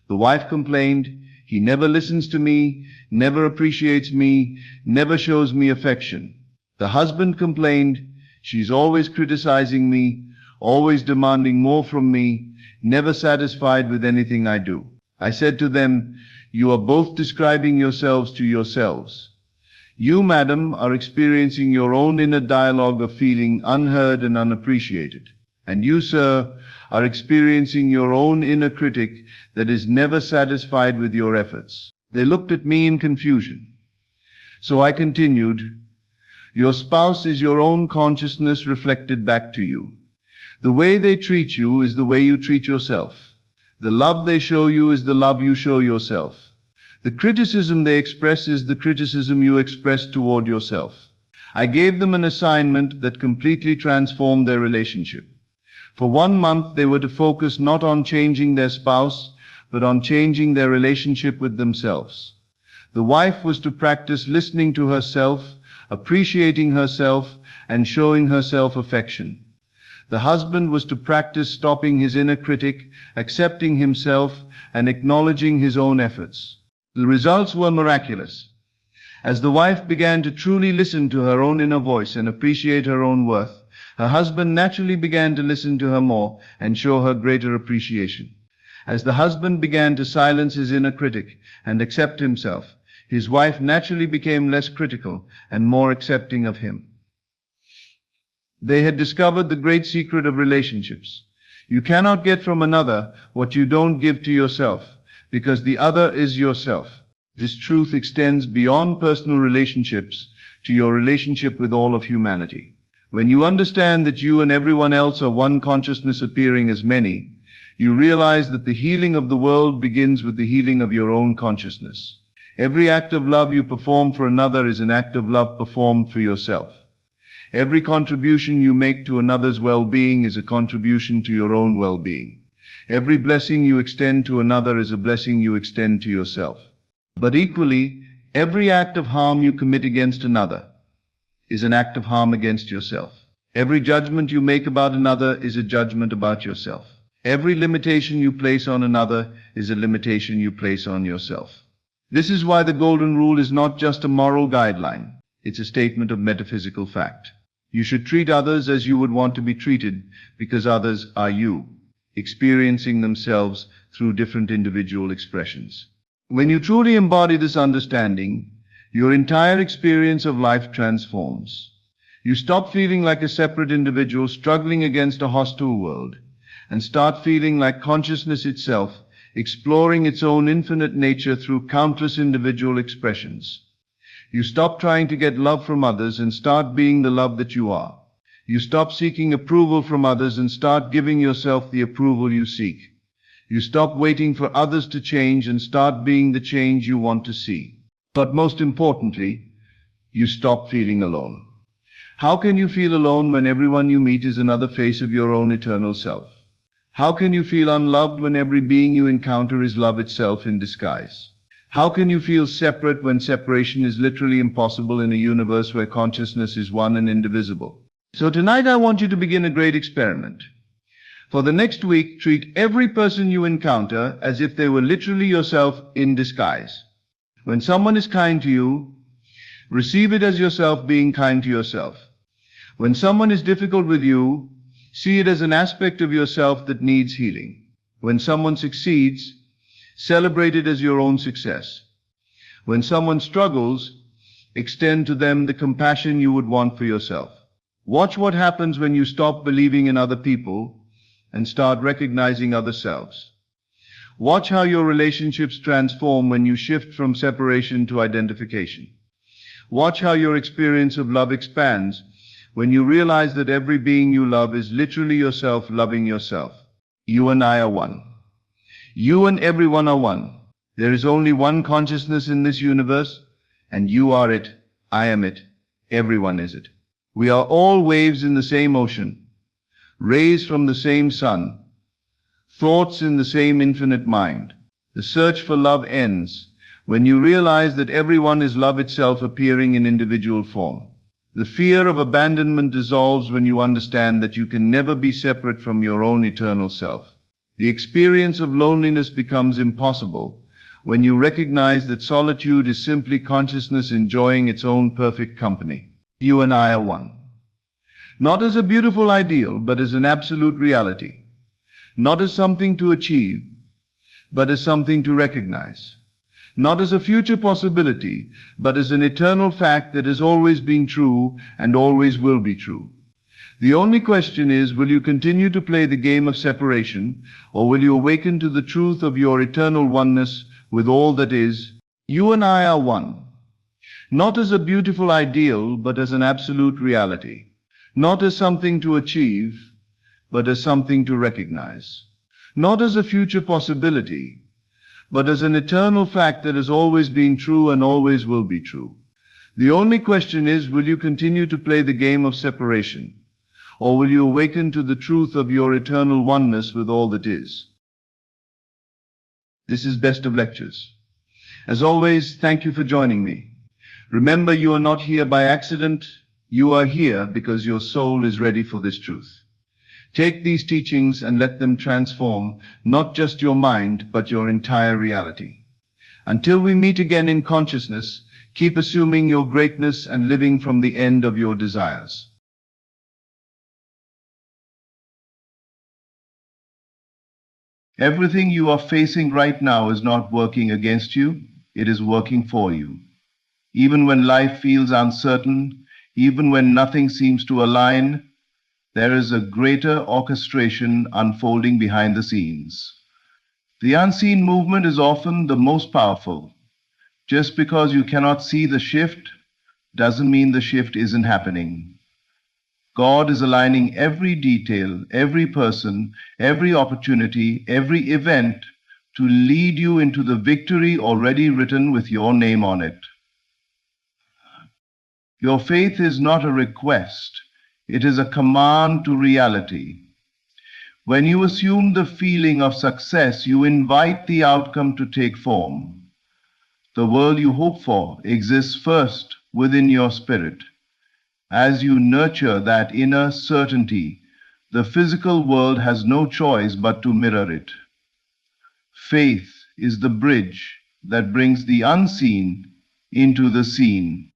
The wife complained, "He never listens to me, never appreciates me, never shows me affection." The husband complained, "She's always criticizing me, always demanding more from me, never satisfied with anything I do." I said to them, "You are both describing yourselves to yourselves. You, madam, are experiencing your own inner dialogue of feeling unheard and unappreciated. And you, sir, are experiencing your own inner critic that is never satisfied with your efforts." They looked at me in confusion. So I continued, "Your spouse is your own consciousness reflected back to you. The way they treat you is the way you treat yourself. The love they show you is the love you show yourself. The criticism they express is the criticism you express toward yourself." I gave them an assignment that completely transformed their relationship. For 1 month, they were to focus not on changing their spouse, but on changing their relationship with themselves. The wife was to practice listening to herself, appreciating herself, and showing herself affection. The husband was to practice stopping his inner critic, accepting himself, and acknowledging his own efforts. The results were miraculous. As the wife began to truly listen to her own inner voice and appreciate her own worth, her husband naturally began to listen to her more and show her greater appreciation. As the husband began to silence his inner critic and accept himself, his wife naturally became less critical and more accepting of him. They had discovered the great secret of relationships. You cannot get from another what you don't give to yourself, because the other is yourself. This truth extends beyond personal relationships to your relationship with all of humanity. When you understand that you and everyone else are one consciousness appearing as many, you realize that the healing of the world begins with the healing of your own consciousness. Every act of love you perform for another is an act of love performed for yourself. Every contribution you make to another's well-being is a contribution to your own well-being. Every blessing you extend to another is a blessing you extend to yourself. But equally, every act of harm you commit against another is an act of harm against yourself. Every judgment you make about another is a judgment about yourself. Every limitation you place on another is a limitation you place on yourself. This is why the Golden Rule is not just a moral guideline. It's a statement of metaphysical fact. You should treat others as you would want to be treated, because others are you, experiencing themselves through different individual expressions. When you truly embody this understanding, your entire experience of life transforms. You stop feeling like a separate individual struggling against a hostile world, and start feeling like consciousness itself, exploring its own infinite nature through countless individual expressions. You stop trying to get love from others and start being the love that you are. You stop seeking approval from others and start giving yourself the approval you seek. You stop waiting for others to change and start being the change you want to see. But most importantly, you stop feeling alone. How can you feel alone when everyone you meet is another face of your own eternal self? How can you feel unloved when every being you encounter is love itself in disguise? How can you feel separate when separation is literally impossible in a universe where consciousness is one and indivisible? So tonight I want you to begin a great experiment. For the next week, treat every person you encounter as if they were literally yourself in disguise. When someone is kind to you, receive it as yourself being kind to yourself. When someone is difficult with you, see it as an aspect of yourself that needs healing. When someone succeeds, celebrate it as your own success. When someone struggles, extend to them the compassion you would want for yourself. Watch what happens when you stop believing in other people and start recognizing other selves. Watch how your relationships transform when you shift from separation to identification. Watch how your experience of love expands when you realize that every being you love is literally yourself loving yourself. You and I are one. You and everyone are one. There is only one consciousness in this universe, and you are it, I am it, everyone is it. We are all waves in the same ocean, rays from the same sun, thoughts in the same infinite mind. The search for love ends when you realize that everyone is love itself appearing in individual form. The fear of abandonment dissolves when you understand that you can never be separate from your own eternal self. The experience of loneliness becomes impossible when you recognize that solitude is simply consciousness enjoying its own perfect company. You and I are one. Not as a beautiful ideal, but as an absolute reality. Not as something to achieve, but as something to recognize. Not as a future possibility, but as an eternal fact that has always been true and always will be true. The only question is, will you continue to play the game of separation, or will you awaken to the truth of your eternal oneness with all that is? You and I are one. Not as a beautiful ideal, but as an absolute reality. Not as something to achieve, but as something to recognize. Not as a future possibility, but as an eternal fact that has always been true and always will be true. The only question is, will you continue to play the game of separation, or will you awaken to the truth of your eternal oneness with all that is? This is Best of Lectures. As always, thank you for joining me. Remember, you are not here by accident. You are here because your soul is ready for this truth. Take these teachings and let them transform not just your mind, but your entire reality. Until we meet again in consciousness, keep assuming your greatness and living from the end of your desires. Everything you are facing right now is not working against you, it is working for you. Even when life feels uncertain, even when nothing seems to align, there is a greater orchestration unfolding behind the scenes. The unseen movement is often the most powerful. Just because you cannot see the shift doesn't mean the shift isn't happening. God is aligning every detail, every person, every opportunity, every event to lead you into the victory already written with your name on it. Your faith is not a request. It is a command to reality. When you assume the feeling of success, you invite the outcome to take form. The world you hope for exists first within your spirit. As you nurture that inner certainty, the physical world has no choice but to mirror it. Faith is the bridge that brings the unseen into the seen.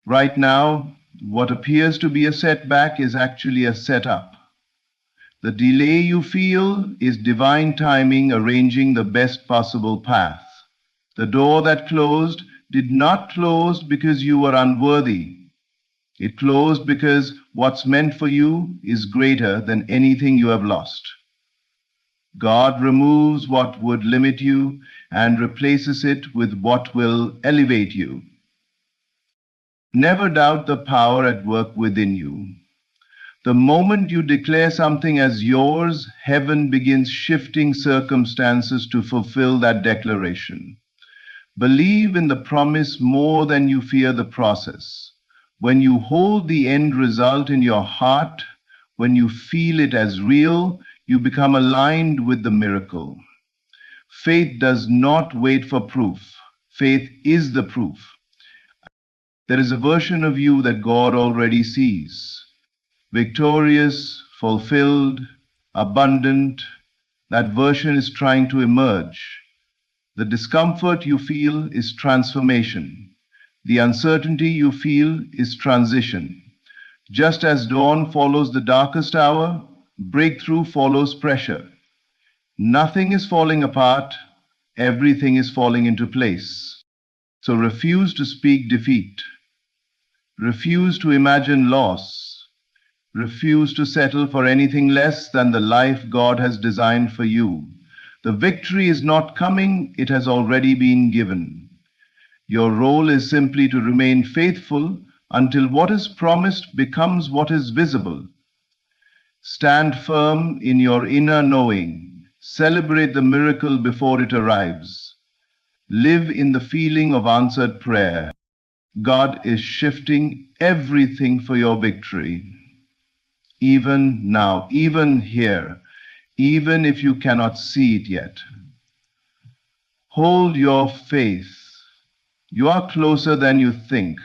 Right now, what appears to be a setback is actually a setup. The delay you feel is divine timing arranging the best possible path. The door that closed did not close because you were unworthy. It closed because what's meant for you is greater than anything you have lost. God removes what would limit you and replaces it with what will elevate you. Never doubt the power at work within you. The moment you declare something as yours, heaven begins shifting circumstances to fulfill that declaration. Believe in the promise more than you fear the process. When you hold the end result in your heart, when you feel it as real, you become aligned with the miracle. Faith does not wait for proof. Faith is the proof. There is a version of you that God already sees. Victorious, fulfilled, abundant. That version is trying to emerge. The discomfort you feel is transformation. The uncertainty you feel is transition. Just as dawn follows the darkest hour, breakthrough follows pressure. Nothing is falling apart, everything is falling into place. So refuse to speak defeat. Refuse to imagine loss. Refuse to settle for anything less than the life God has designed for you. The victory is not coming, it has already been given. Your role is simply to remain faithful until what is promised becomes what is visible. Stand firm in your inner knowing. Celebrate the miracle before it arrives. Live in the feeling of answered prayer. God is shifting everything for your victory. Even now, even here, even if you cannot see it yet. Hold your faith. You are closer than you think.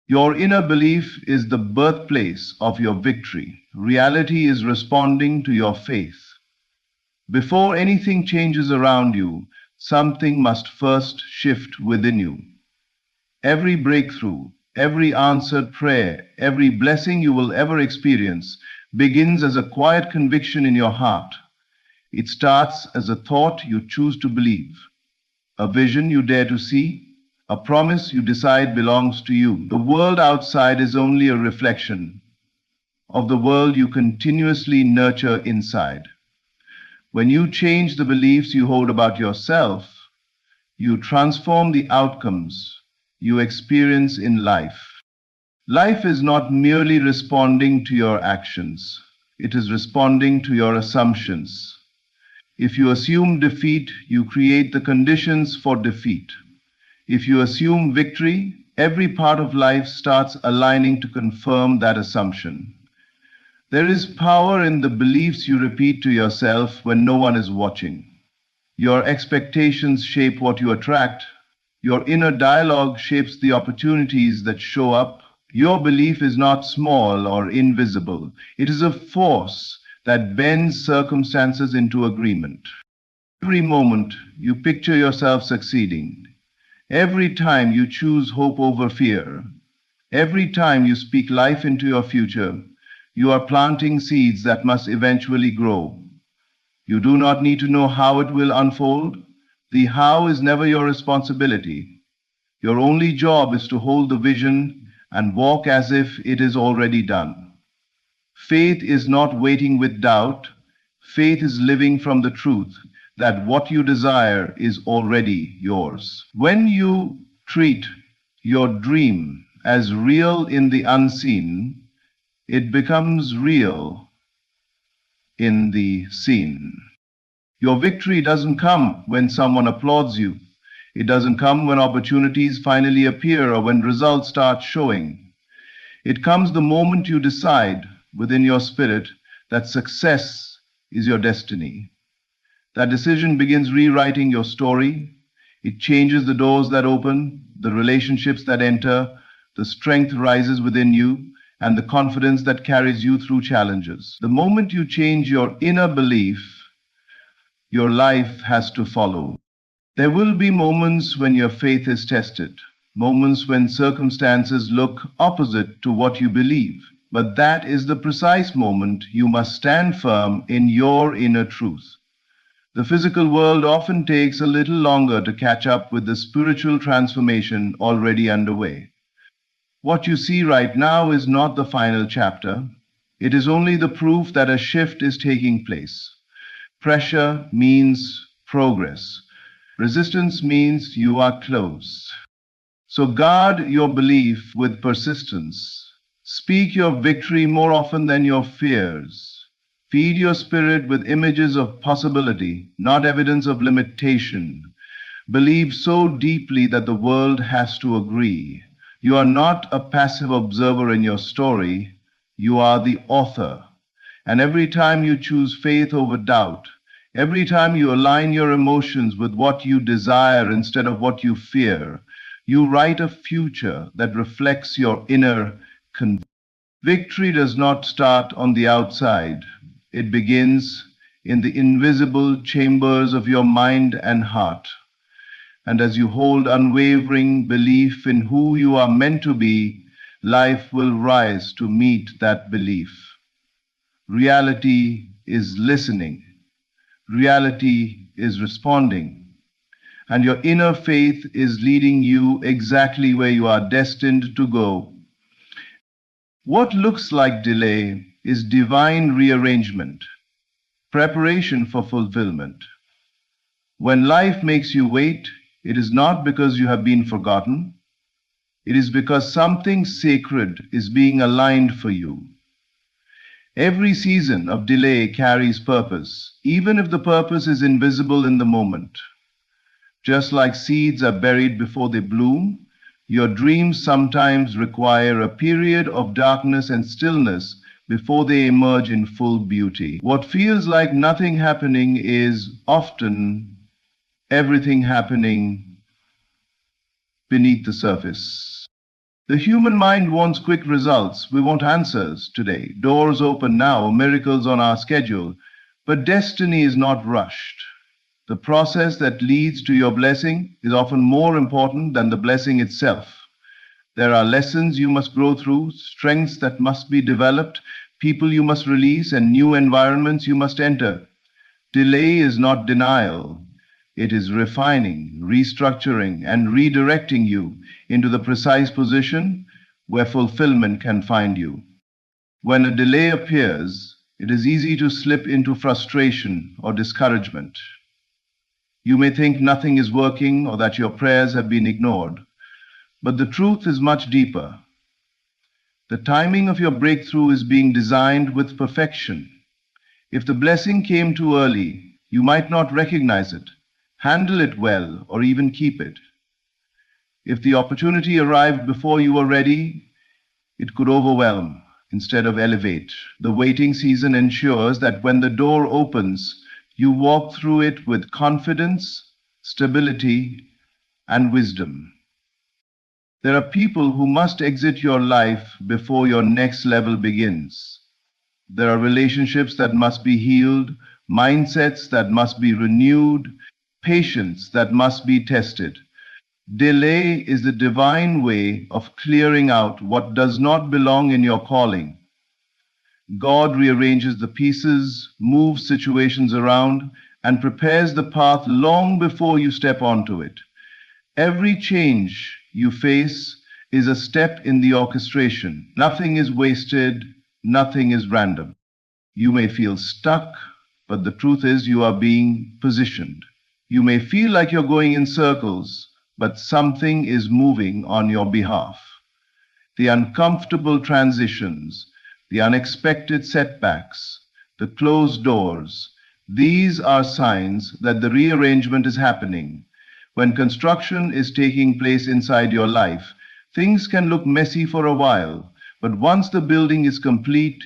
Your inner belief is the birthplace of your victory. Reality is responding to your faith. Before anything changes around you, something must first shift within you. Every breakthrough, every answered prayer, every blessing you will ever experience begins as a quiet conviction in your heart. It starts as a thought you choose to believe, a vision you dare to see, a promise you decide belongs to you. The world outside is only a reflection of the world you continuously nurture inside. When you change the beliefs you hold about yourself, you transform the outcomes you experience in life. Life is not merely responding to your actions, it is responding to your assumptions. If you assume defeat, you create the conditions for defeat. If you assume victory, every part of life starts aligning to confirm that assumption. There is power in the beliefs you repeat to yourself when no one is watching. Your expectations shape what you attract. Your inner dialogue shapes the opportunities that show up. Your belief is not small or invisible. It is a force that bends circumstances into agreement. Every moment you picture yourself succeeding. Every time you choose hope over fear. Every time you speak life into your future, you are planting seeds that must eventually grow. You do not need to know how it will unfold. The how is never your responsibility. Your only job is to hold the vision and walk as if it is already done. Faith is not waiting with doubt. Faith is living from the truth that what you desire is already yours. When you treat your dream as real in the unseen, it becomes real in the seen. Your victory doesn't come when someone applauds you. It doesn't come when opportunities finally appear or when results start showing. It comes the moment you decide within your spirit that success is your destiny. That decision begins rewriting your story. It changes the doors that open, the relationships that enter, the strength rises within you, and the confidence that carries you through challenges. The moment you change your inner belief, your life has to follow. There will be moments when your faith is tested, moments when circumstances look opposite to what you believe. But that is the precise moment you must stand firm in your inner truth. The physical world often takes a little longer to catch up with the spiritual transformation already underway. What you see right now is not the final chapter. It is only the proof that a shift is taking place. Pressure means progress. Resistance means you are close. So guard your belief with persistence. Speak your victory more often than your fears. Feed your spirit with images of possibility, not evidence of limitation. Believe so deeply that the world has to agree. You are not a passive observer in your story. You are the author. And every time you choose faith over doubt, Every time you align your emotions with what you desire instead of what you fear, you write a future that reflects your inner conviction. Victory does not start on the outside. It begins in the invisible chambers of your mind and heart. And as you hold unwavering belief in who you are meant to be, life will rise to meet that belief. Reality is listening. Reality is responding. And your inner faith is leading you exactly where you are destined to go. What looks like delay is divine rearrangement, preparation for fulfillment. When life makes you wait, it is not because you have been forgotten. It is because something sacred is being aligned for you. Every season of delay carries purpose, even if the purpose is invisible in the moment. Just like seeds are buried before they bloom, your dreams sometimes require a period of darkness and stillness before they emerge in full beauty. What feels like nothing happening is often everything happening beneath the surface. The human mind wants quick results. We want answers today. Doors open now, miracles on our schedule. But destiny is not rushed. The process that leads to your blessing is often more important than the blessing itself. There are lessons you must grow through, strengths that must be developed, people you must release, and new environments you must enter. Delay is not denial. It is refining, restructuring, and redirecting you into the precise position where fulfillment can find you. When a delay appears, it is easy to slip into frustration or discouragement. You may think nothing is working or that your prayers have been ignored, but the truth is much deeper. The timing of your breakthrough is being designed with perfection. If the blessing came too early, you might not recognize it, handle it well, or even keep it. If the opportunity arrived before you were ready, it could overwhelm instead of elevate. The waiting season ensures that when the door opens, you walk through it with confidence, stability, and wisdom. There are people who must exit your life before your next level begins. There are relationships that must be healed, mindsets that must be renewed, patience that must be tested. Delay is the divine way of clearing out what does not belong in your calling. God rearranges the pieces, moves situations around, and prepares the path long before you step onto it. Every change you face is a step in the orchestration. Nothing is wasted, nothing is random. You may feel stuck, but the truth is you are being positioned. You may feel like you're going in circles, but something is moving on your behalf. The uncomfortable transitions, the unexpected setbacks, the closed doors, these are signs that the rearrangement is happening. When construction is taking place inside your life, things can look messy for a while, but once the building is complete,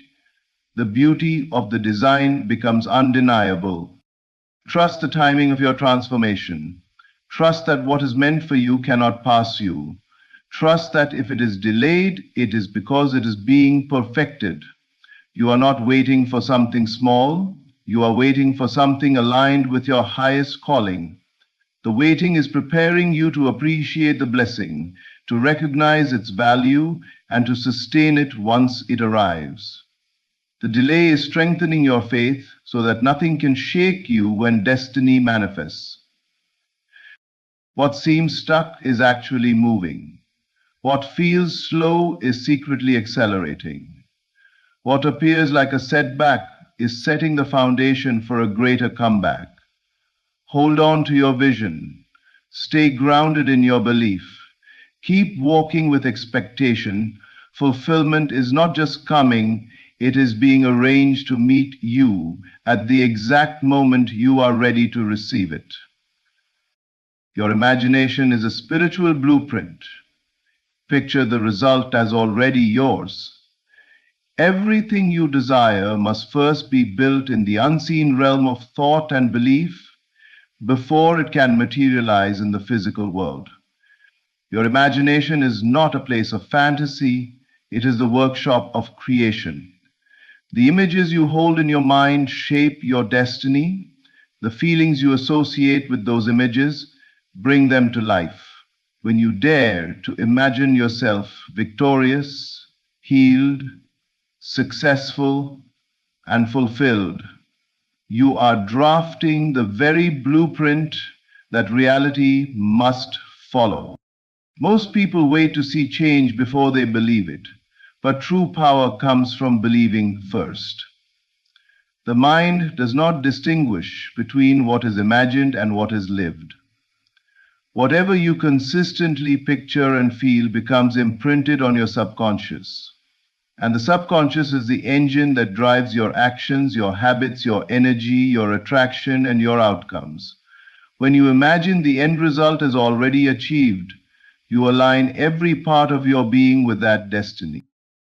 the beauty of the design becomes undeniable. Trust the timing of your transformation. Trust that what is meant for you cannot pass you. Trust that if it is delayed, it is because it is being perfected. You are not waiting for something small. You are waiting for something aligned with your highest calling. The waiting is preparing you to appreciate the blessing, to recognize its value, and to sustain it once it arrives. The delay is strengthening your faith so that nothing can shake you when destiny manifests. What seems stuck is actually moving. What feels slow is secretly accelerating. What appears like a setback is setting the foundation for a greater comeback. Hold on to your vision. Stay grounded in your belief. Keep walking with expectation. Fulfillment is not just coming, it is being arranged to meet you at the exact moment you are ready to receive it. Your imagination is a spiritual blueprint. Picture the result as already yours. Everything you desire must first be built in the unseen realm of thought and belief before it can materialize in the physical world. Your imagination is not a place of fantasy, it is the workshop of creation. The images you hold in your mind shape your destiny. The feelings you associate with those images bring them to life. When you dare to imagine yourself victorious, healed, successful, and fulfilled, you are drafting the very blueprint that reality must follow. Most people wait to see change before they believe it, but true power comes from believing first. The mind does not distinguish between what is imagined and what is lived. Whatever you consistently picture and feel becomes imprinted on your subconscious. And the subconscious is the engine that drives your actions, your habits, your energy, your attraction, and your outcomes. When you imagine the end result is already achieved, you align every part of your being with that destiny.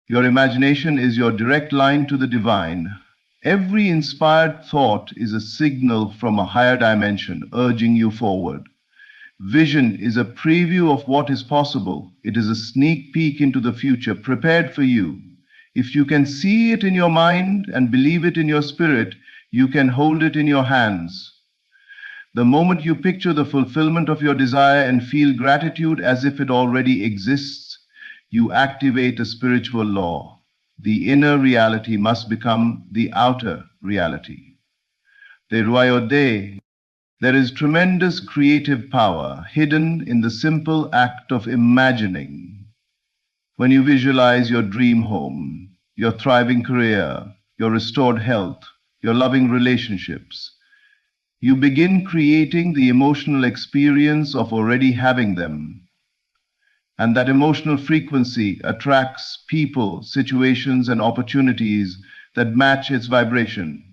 Your imagination is your direct line to the divine. Every inspired thought is a signal from a higher dimension urging you forward. Vision is a preview of what is possible. It is a sneak peek into the future prepared for you. If you can see it in your mind and believe it in your spirit, you can hold it in your hands. The moment you picture the fulfillment of your desire and feel gratitude as if it already exists, you activate a spiritual law. The inner reality must become the outer reality. There is tremendous creative power hidden in the simple act of imagining. When you visualize your dream home, your thriving career, your restored health, your loving relationships, you begin creating the emotional experience of already having them. And that emotional frequency attracts people, situations, and opportunities that match its vibration.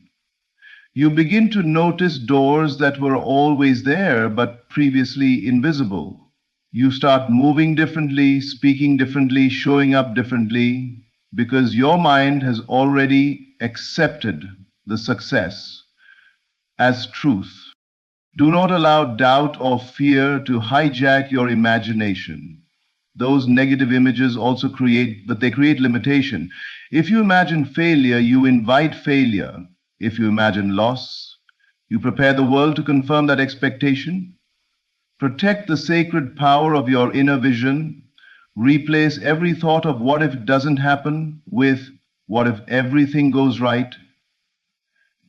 You begin to notice doors that were always there but previously invisible. You start moving differently, speaking differently, showing up differently, because your mind has already accepted the success as truth. Do not allow doubt or fear to hijack your imagination. Those negative images also create limitation. If you imagine failure, you invite failure. If you imagine loss, you prepare the world to confirm that expectation. Protect the sacred power of your inner vision. Replace every thought of what if it doesn't happen with what if everything goes right.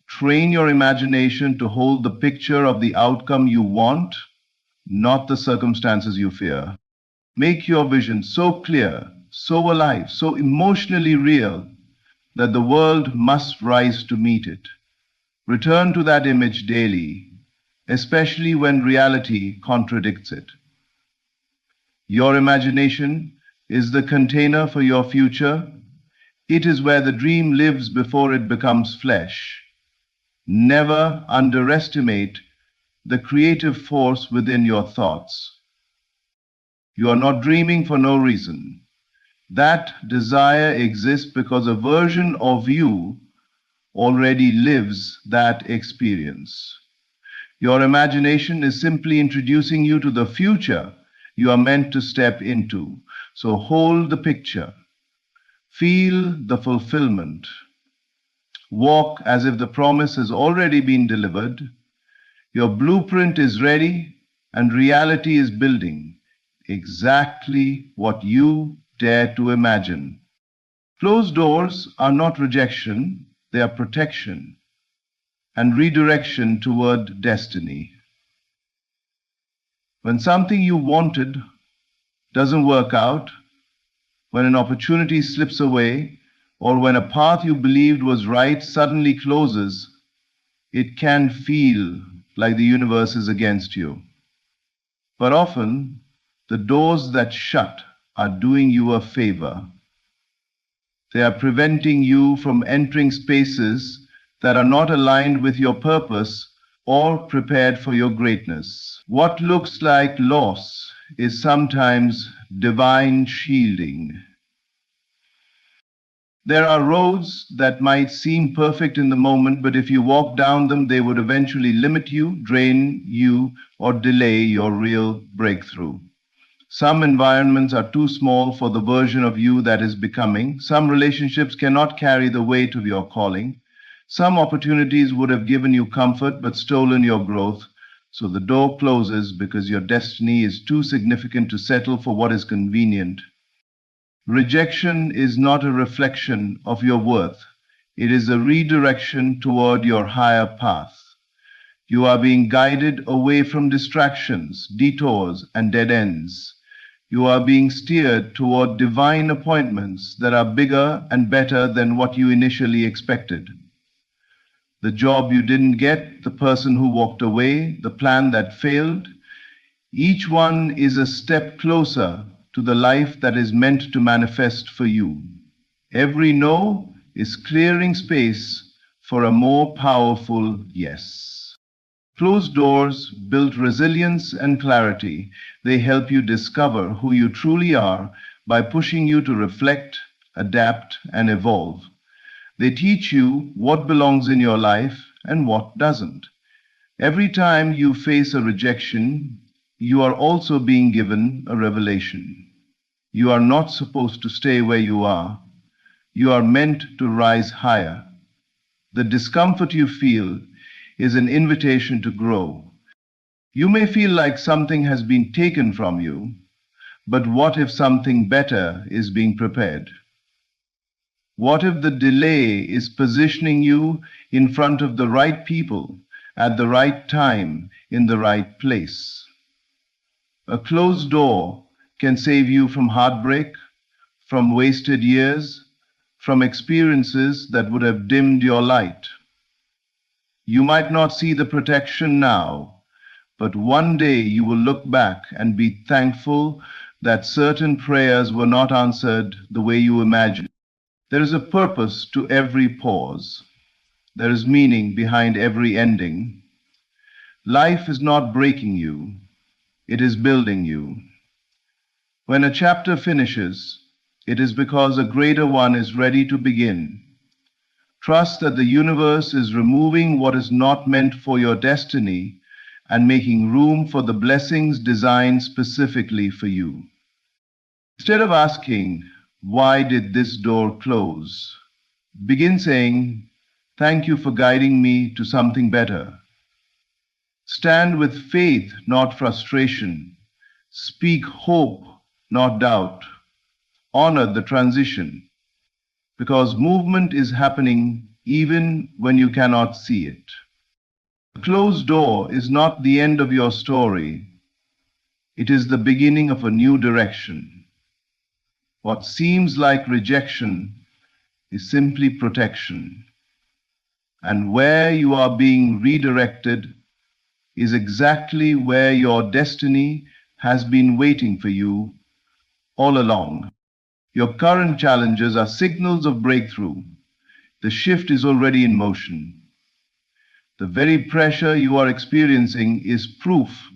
Train your imagination to hold the picture of the outcome you want, not the circumstances you fear. Make your vision so clear, so alive, so emotionally real that the world must rise to meet it. Return to that image daily, especially when reality contradicts it. Your imagination is the container for your future. It is where the dream lives before it becomes flesh. Never underestimate the creative force within your thoughts. You are not dreaming for no reason. That desire exists because a version of you already lives that experience. Your imagination is simply introducing you to the future you are meant to step into. So hold the picture. Feel the fulfillment. Walk as if the promise has already been delivered. Your blueprint is ready and reality is building exactly what you dare to imagine. Closed doors are not rejection, they are protection and redirection toward destiny. When something you wanted doesn't work out, when an opportunity slips away, or when a path you believed was right suddenly closes, it can feel like the universe is against you. But often, the doors that shut are doing you a favor. They are preventing you from entering spaces that are not aligned with your purpose or prepared for your greatness. What looks like loss is sometimes divine shielding. There are roads that might seem perfect in the moment, but if you walk down them, they would eventually limit you, drain you, or delay your real breakthrough. Some environments are too small for the version of you that is becoming. Some relationships cannot carry the weight of your calling. Some opportunities would have given you comfort but stolen your growth. So the door closes because your destiny is too significant to settle for what is convenient. Rejection is not a reflection of your worth. It is a redirection toward your higher path. You are being guided away from distractions, detours, and dead ends. You are being steered toward divine appointments that are bigger and better than what you initially expected. The job you didn't get, the person who walked away, the plan that failed, each one is a step closer to the life that is meant to manifest for you. Every no is clearing space for a more powerful yes. Closed doors build resilience and clarity. They help you discover who you truly are by pushing you to reflect, adapt, and evolve. They teach you what belongs in your life and what doesn't. Every time you face a rejection, you are also being given a revelation. You are not supposed to stay where you are. You are meant to rise higher. The discomfort you feel is an invitation to grow. You may feel like something has been taken from you, but what if something better is being prepared? What if the delay is positioning you in front of the right people at the right time in the right place? A closed door can save you from heartbreak, from wasted years, from experiences that would have dimmed your light. You might not see the protection now, but one day you will look back and be thankful that certain prayers were not answered the way you imagined. There is a purpose to every pause. There is meaning behind every ending. Life is not breaking you, it is building you. When a chapter finishes, it is because a greater one is ready to begin. Trust that the universe is removing what is not meant for your destiny and making room for the blessings designed specifically for you. Instead of asking, "Why did this door close?" begin saying, "Thank you for guiding me to something better." Stand with faith, not frustration. Speak hope, not doubt. Honor the transition, because movement is happening even when you cannot see it. A closed door is not the end of your story. It is the beginning of a new direction. What seems like rejection is simply protection. And where you are being redirected is exactly where your destiny has been waiting for you all along. Your current challenges are signals of breakthrough. The shift is already in motion. The very pressure you are experiencing is proof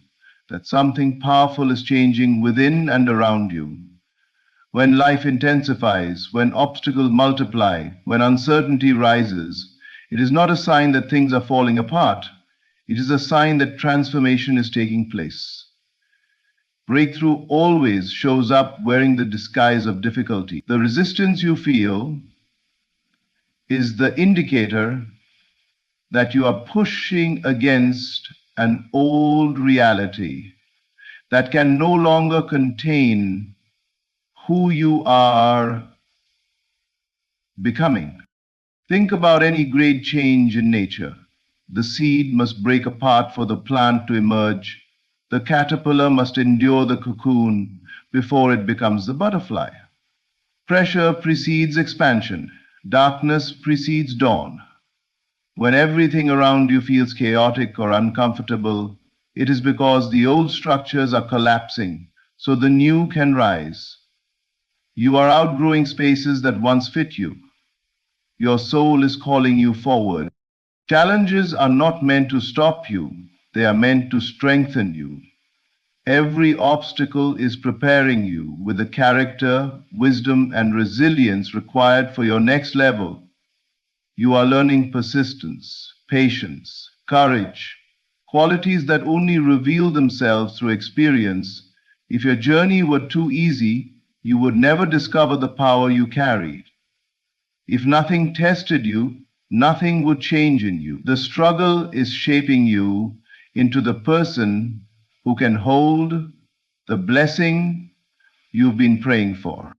that something powerful is changing within and around you. When life intensifies, when obstacles multiply, when uncertainty rises, it is not a sign that things are falling apart. It is a sign that transformation is taking place. Breakthrough always shows up wearing the disguise of difficulty. The resistance you feel is the indicator that you are pushing against an old reality that can no longer contain who you are becoming. Think about any great change in nature. The seed must break apart for the plant to emerge. The caterpillar must endure the cocoon before it becomes the butterfly. Pressure precedes expansion. Darkness precedes dawn. When everything around you feels chaotic or uncomfortable, it is because the old structures are collapsing so the new can rise. You are outgrowing spaces that once fit you. Your soul is calling you forward. Challenges are not meant to stop you. They are meant to strengthen you. Every obstacle is preparing you with the character, wisdom, and resilience required for your next level. You are learning persistence, patience, courage, qualities that only reveal themselves through experience. If your journey were too easy, you would never discover the power you carried. If nothing tested you, nothing would change in you. The struggle is shaping you into the person who can hold the blessing you've been praying for.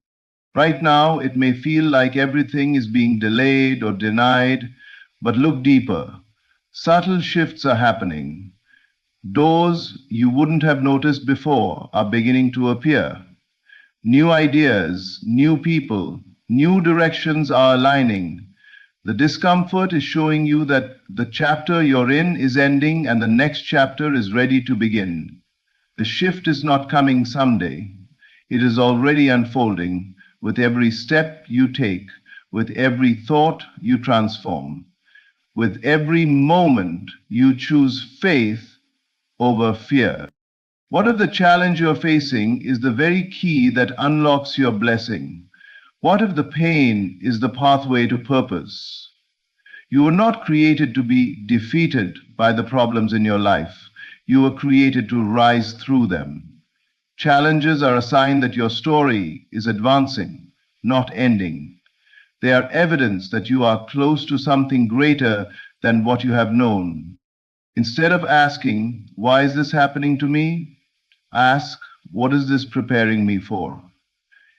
Right now, it may feel like everything is being delayed or denied, but look deeper. Subtle shifts are happening. Doors you wouldn't have noticed before are beginning to appear. New ideas, new people, new directions are aligning. The discomfort is showing you that the chapter you're in is ending and the next chapter is ready to begin. The shift is not coming someday. It is already unfolding with every step you take, with every thought you transform, with every moment you choose faith over fear. What if the challenge you're facing is the very key that unlocks your blessing? What if the pain is the pathway to purpose? You were not created to be defeated by the problems in your life. You were created to rise through them. Challenges are a sign that your story is advancing, not ending. They are evidence that you are close to something greater than what you have known. Instead of asking, "Why is this happening to me?" ask, "What is this preparing me for?"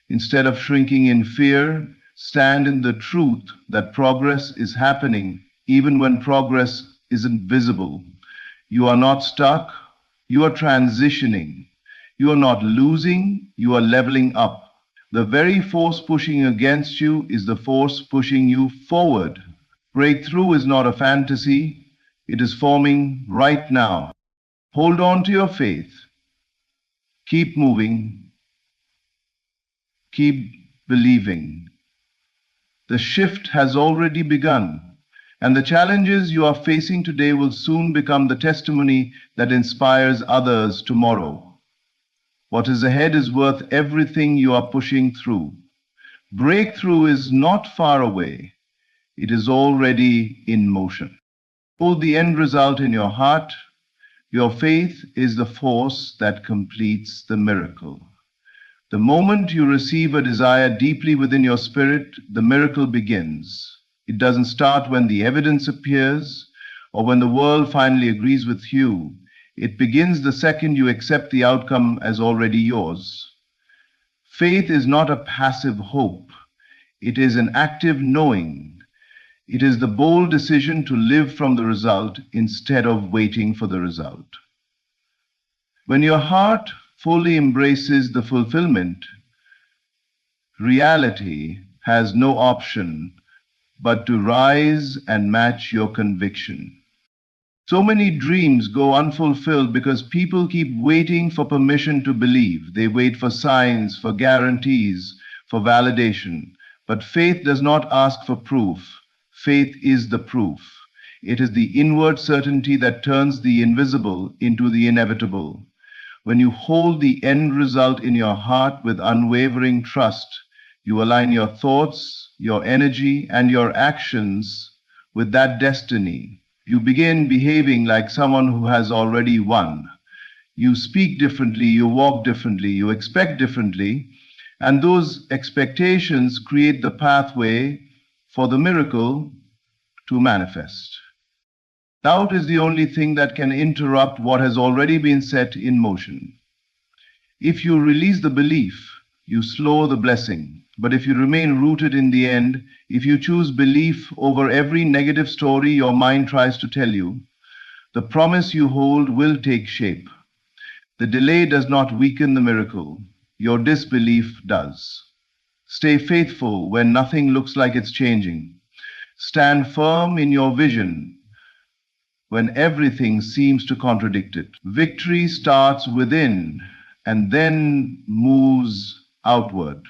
Instead of shrinking in fear, stand in the truth that progress is happening even when progress isn't visible. You are not stuck, you are transitioning. You are not losing, you are leveling up. The very force pushing against you is the force pushing you forward. Breakthrough is not a fantasy, it is forming right now. Hold on to your faith. Keep moving. Keep believing. The shift has already begun, and the challenges you are facing today will soon become the testimony that inspires others tomorrow. What is ahead is worth everything you are pushing through. Breakthrough is not far away. It is already in motion. Hold the end result in your heart. Your faith is the force that completes the miracle. The moment you receive a desire deeply within your spirit, the miracle begins. It doesn't start when the evidence appears or when the world finally agrees with you. It begins the second you accept the outcome as already yours. Faith is not a passive hope. It is an active knowing. It is the bold decision to live from the result instead of waiting for the result. When your heart fully embraces the fulfillment, reality has no option but to rise and match your conviction. So many dreams go unfulfilled because people keep waiting for permission to believe. They wait for signs, for guarantees, for validation. But faith does not ask for proof. Faith is the proof. It is the inward certainty that turns the invisible into the inevitable. When you hold the end result in your heart with unwavering trust, you align your thoughts, your energy, and your actions with that destiny. You begin behaving like someone who has already won. You speak differently, you walk differently, you expect differently, and those expectations create the pathway for the miracle to manifest. Doubt is the only thing that can interrupt what has already been set in motion. If you release the belief, you slow the blessing. But if you remain rooted in the end, if you choose belief over every negative story your mind tries to tell you, the promise you hold will take shape. The delay does not weaken the miracle. Your disbelief does. Stay faithful when nothing looks like it's changing. Stand firm in your vision when everything seems to contradict it. Victory starts within and then moves outward.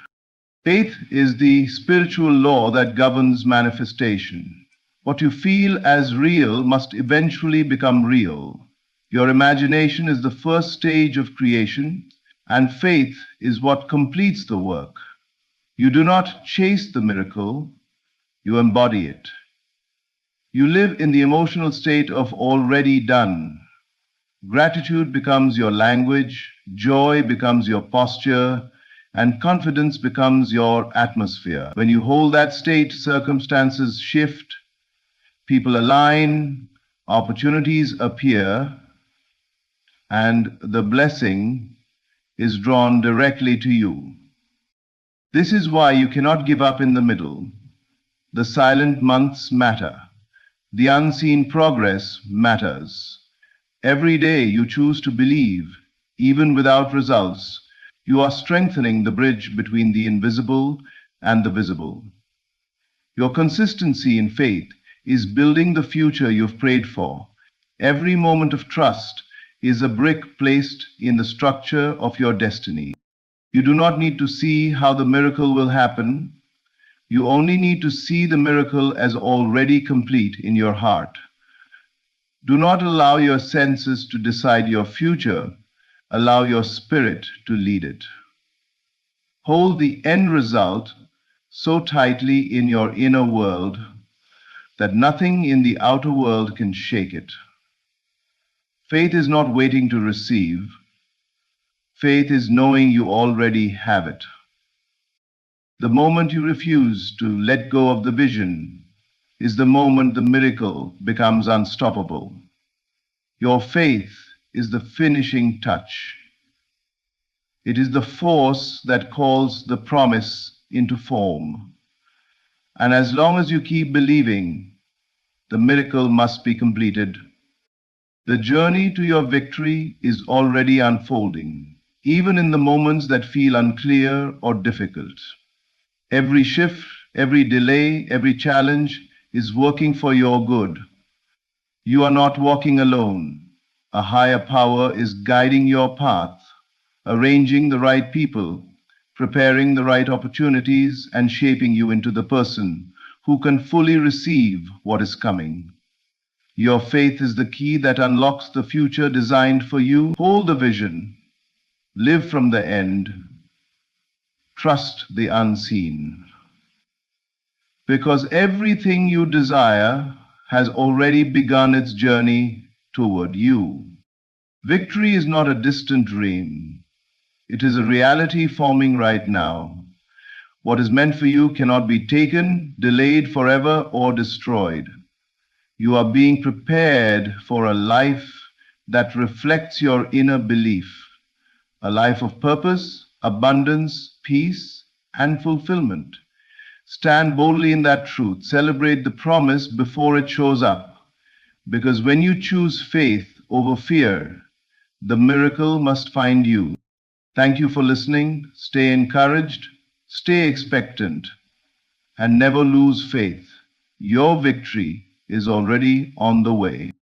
Faith is the spiritual law that governs manifestation. What you feel as real must eventually become real. Your imagination is the first stage of creation, and faith is what completes the work. You do not chase the miracle, you embody it. You live in the emotional state of already done. Gratitude becomes your language, joy becomes your posture, and confidence becomes your atmosphere. When you hold that state, circumstances shift, people align, opportunities appear, and the blessing is drawn directly to you. This is why you cannot give up in the middle. The silent months matter. The unseen progress matters. Every day you choose to believe, even without results, you are strengthening the bridge between the invisible and the visible. Your consistency in faith is building the future you've prayed for. Every moment of trust is a brick placed in the structure of your destiny. You do not need to see how the miracle will happen. You only need to see the miracle as already complete in your heart. Do not allow your senses to decide your future. Allow your spirit to lead it. Hold the end result so tightly in your inner world that nothing in the outer world can shake it. Faith is not waiting to receive. Faith is knowing you already have it. The moment you refuse to let go of the vision is the moment the miracle becomes unstoppable. Your faith is the finishing touch. It is the force that calls the promise into form. And as long as you keep believing, the miracle must be completed. The journey to your victory is already unfolding, even in the moments that feel unclear or difficult. Every shift, every delay, every challenge is working for your good. You are not walking alone. A higher power is guiding your path, arranging the right people, preparing the right opportunities, and shaping you into the person who can fully receive what is coming. Your faith is the key that unlocks the future designed for you. Hold the vision. Live from the end. Trust the unseen. Because everything you desire has already begun its journey toward you. Victory is not a distant dream. It is a reality forming right now. What is meant for you cannot be taken, delayed forever, or destroyed. You are being prepared for a life that reflects your inner belief, a life of purpose, abundance, peace, and fulfillment. Stand boldly in that truth. Celebrate the promise before it shows up. Because when you choose faith over fear, the miracle must find you. Thank you for listening. Stay encouraged, stay expectant, and never lose faith. Your victory is already on the way.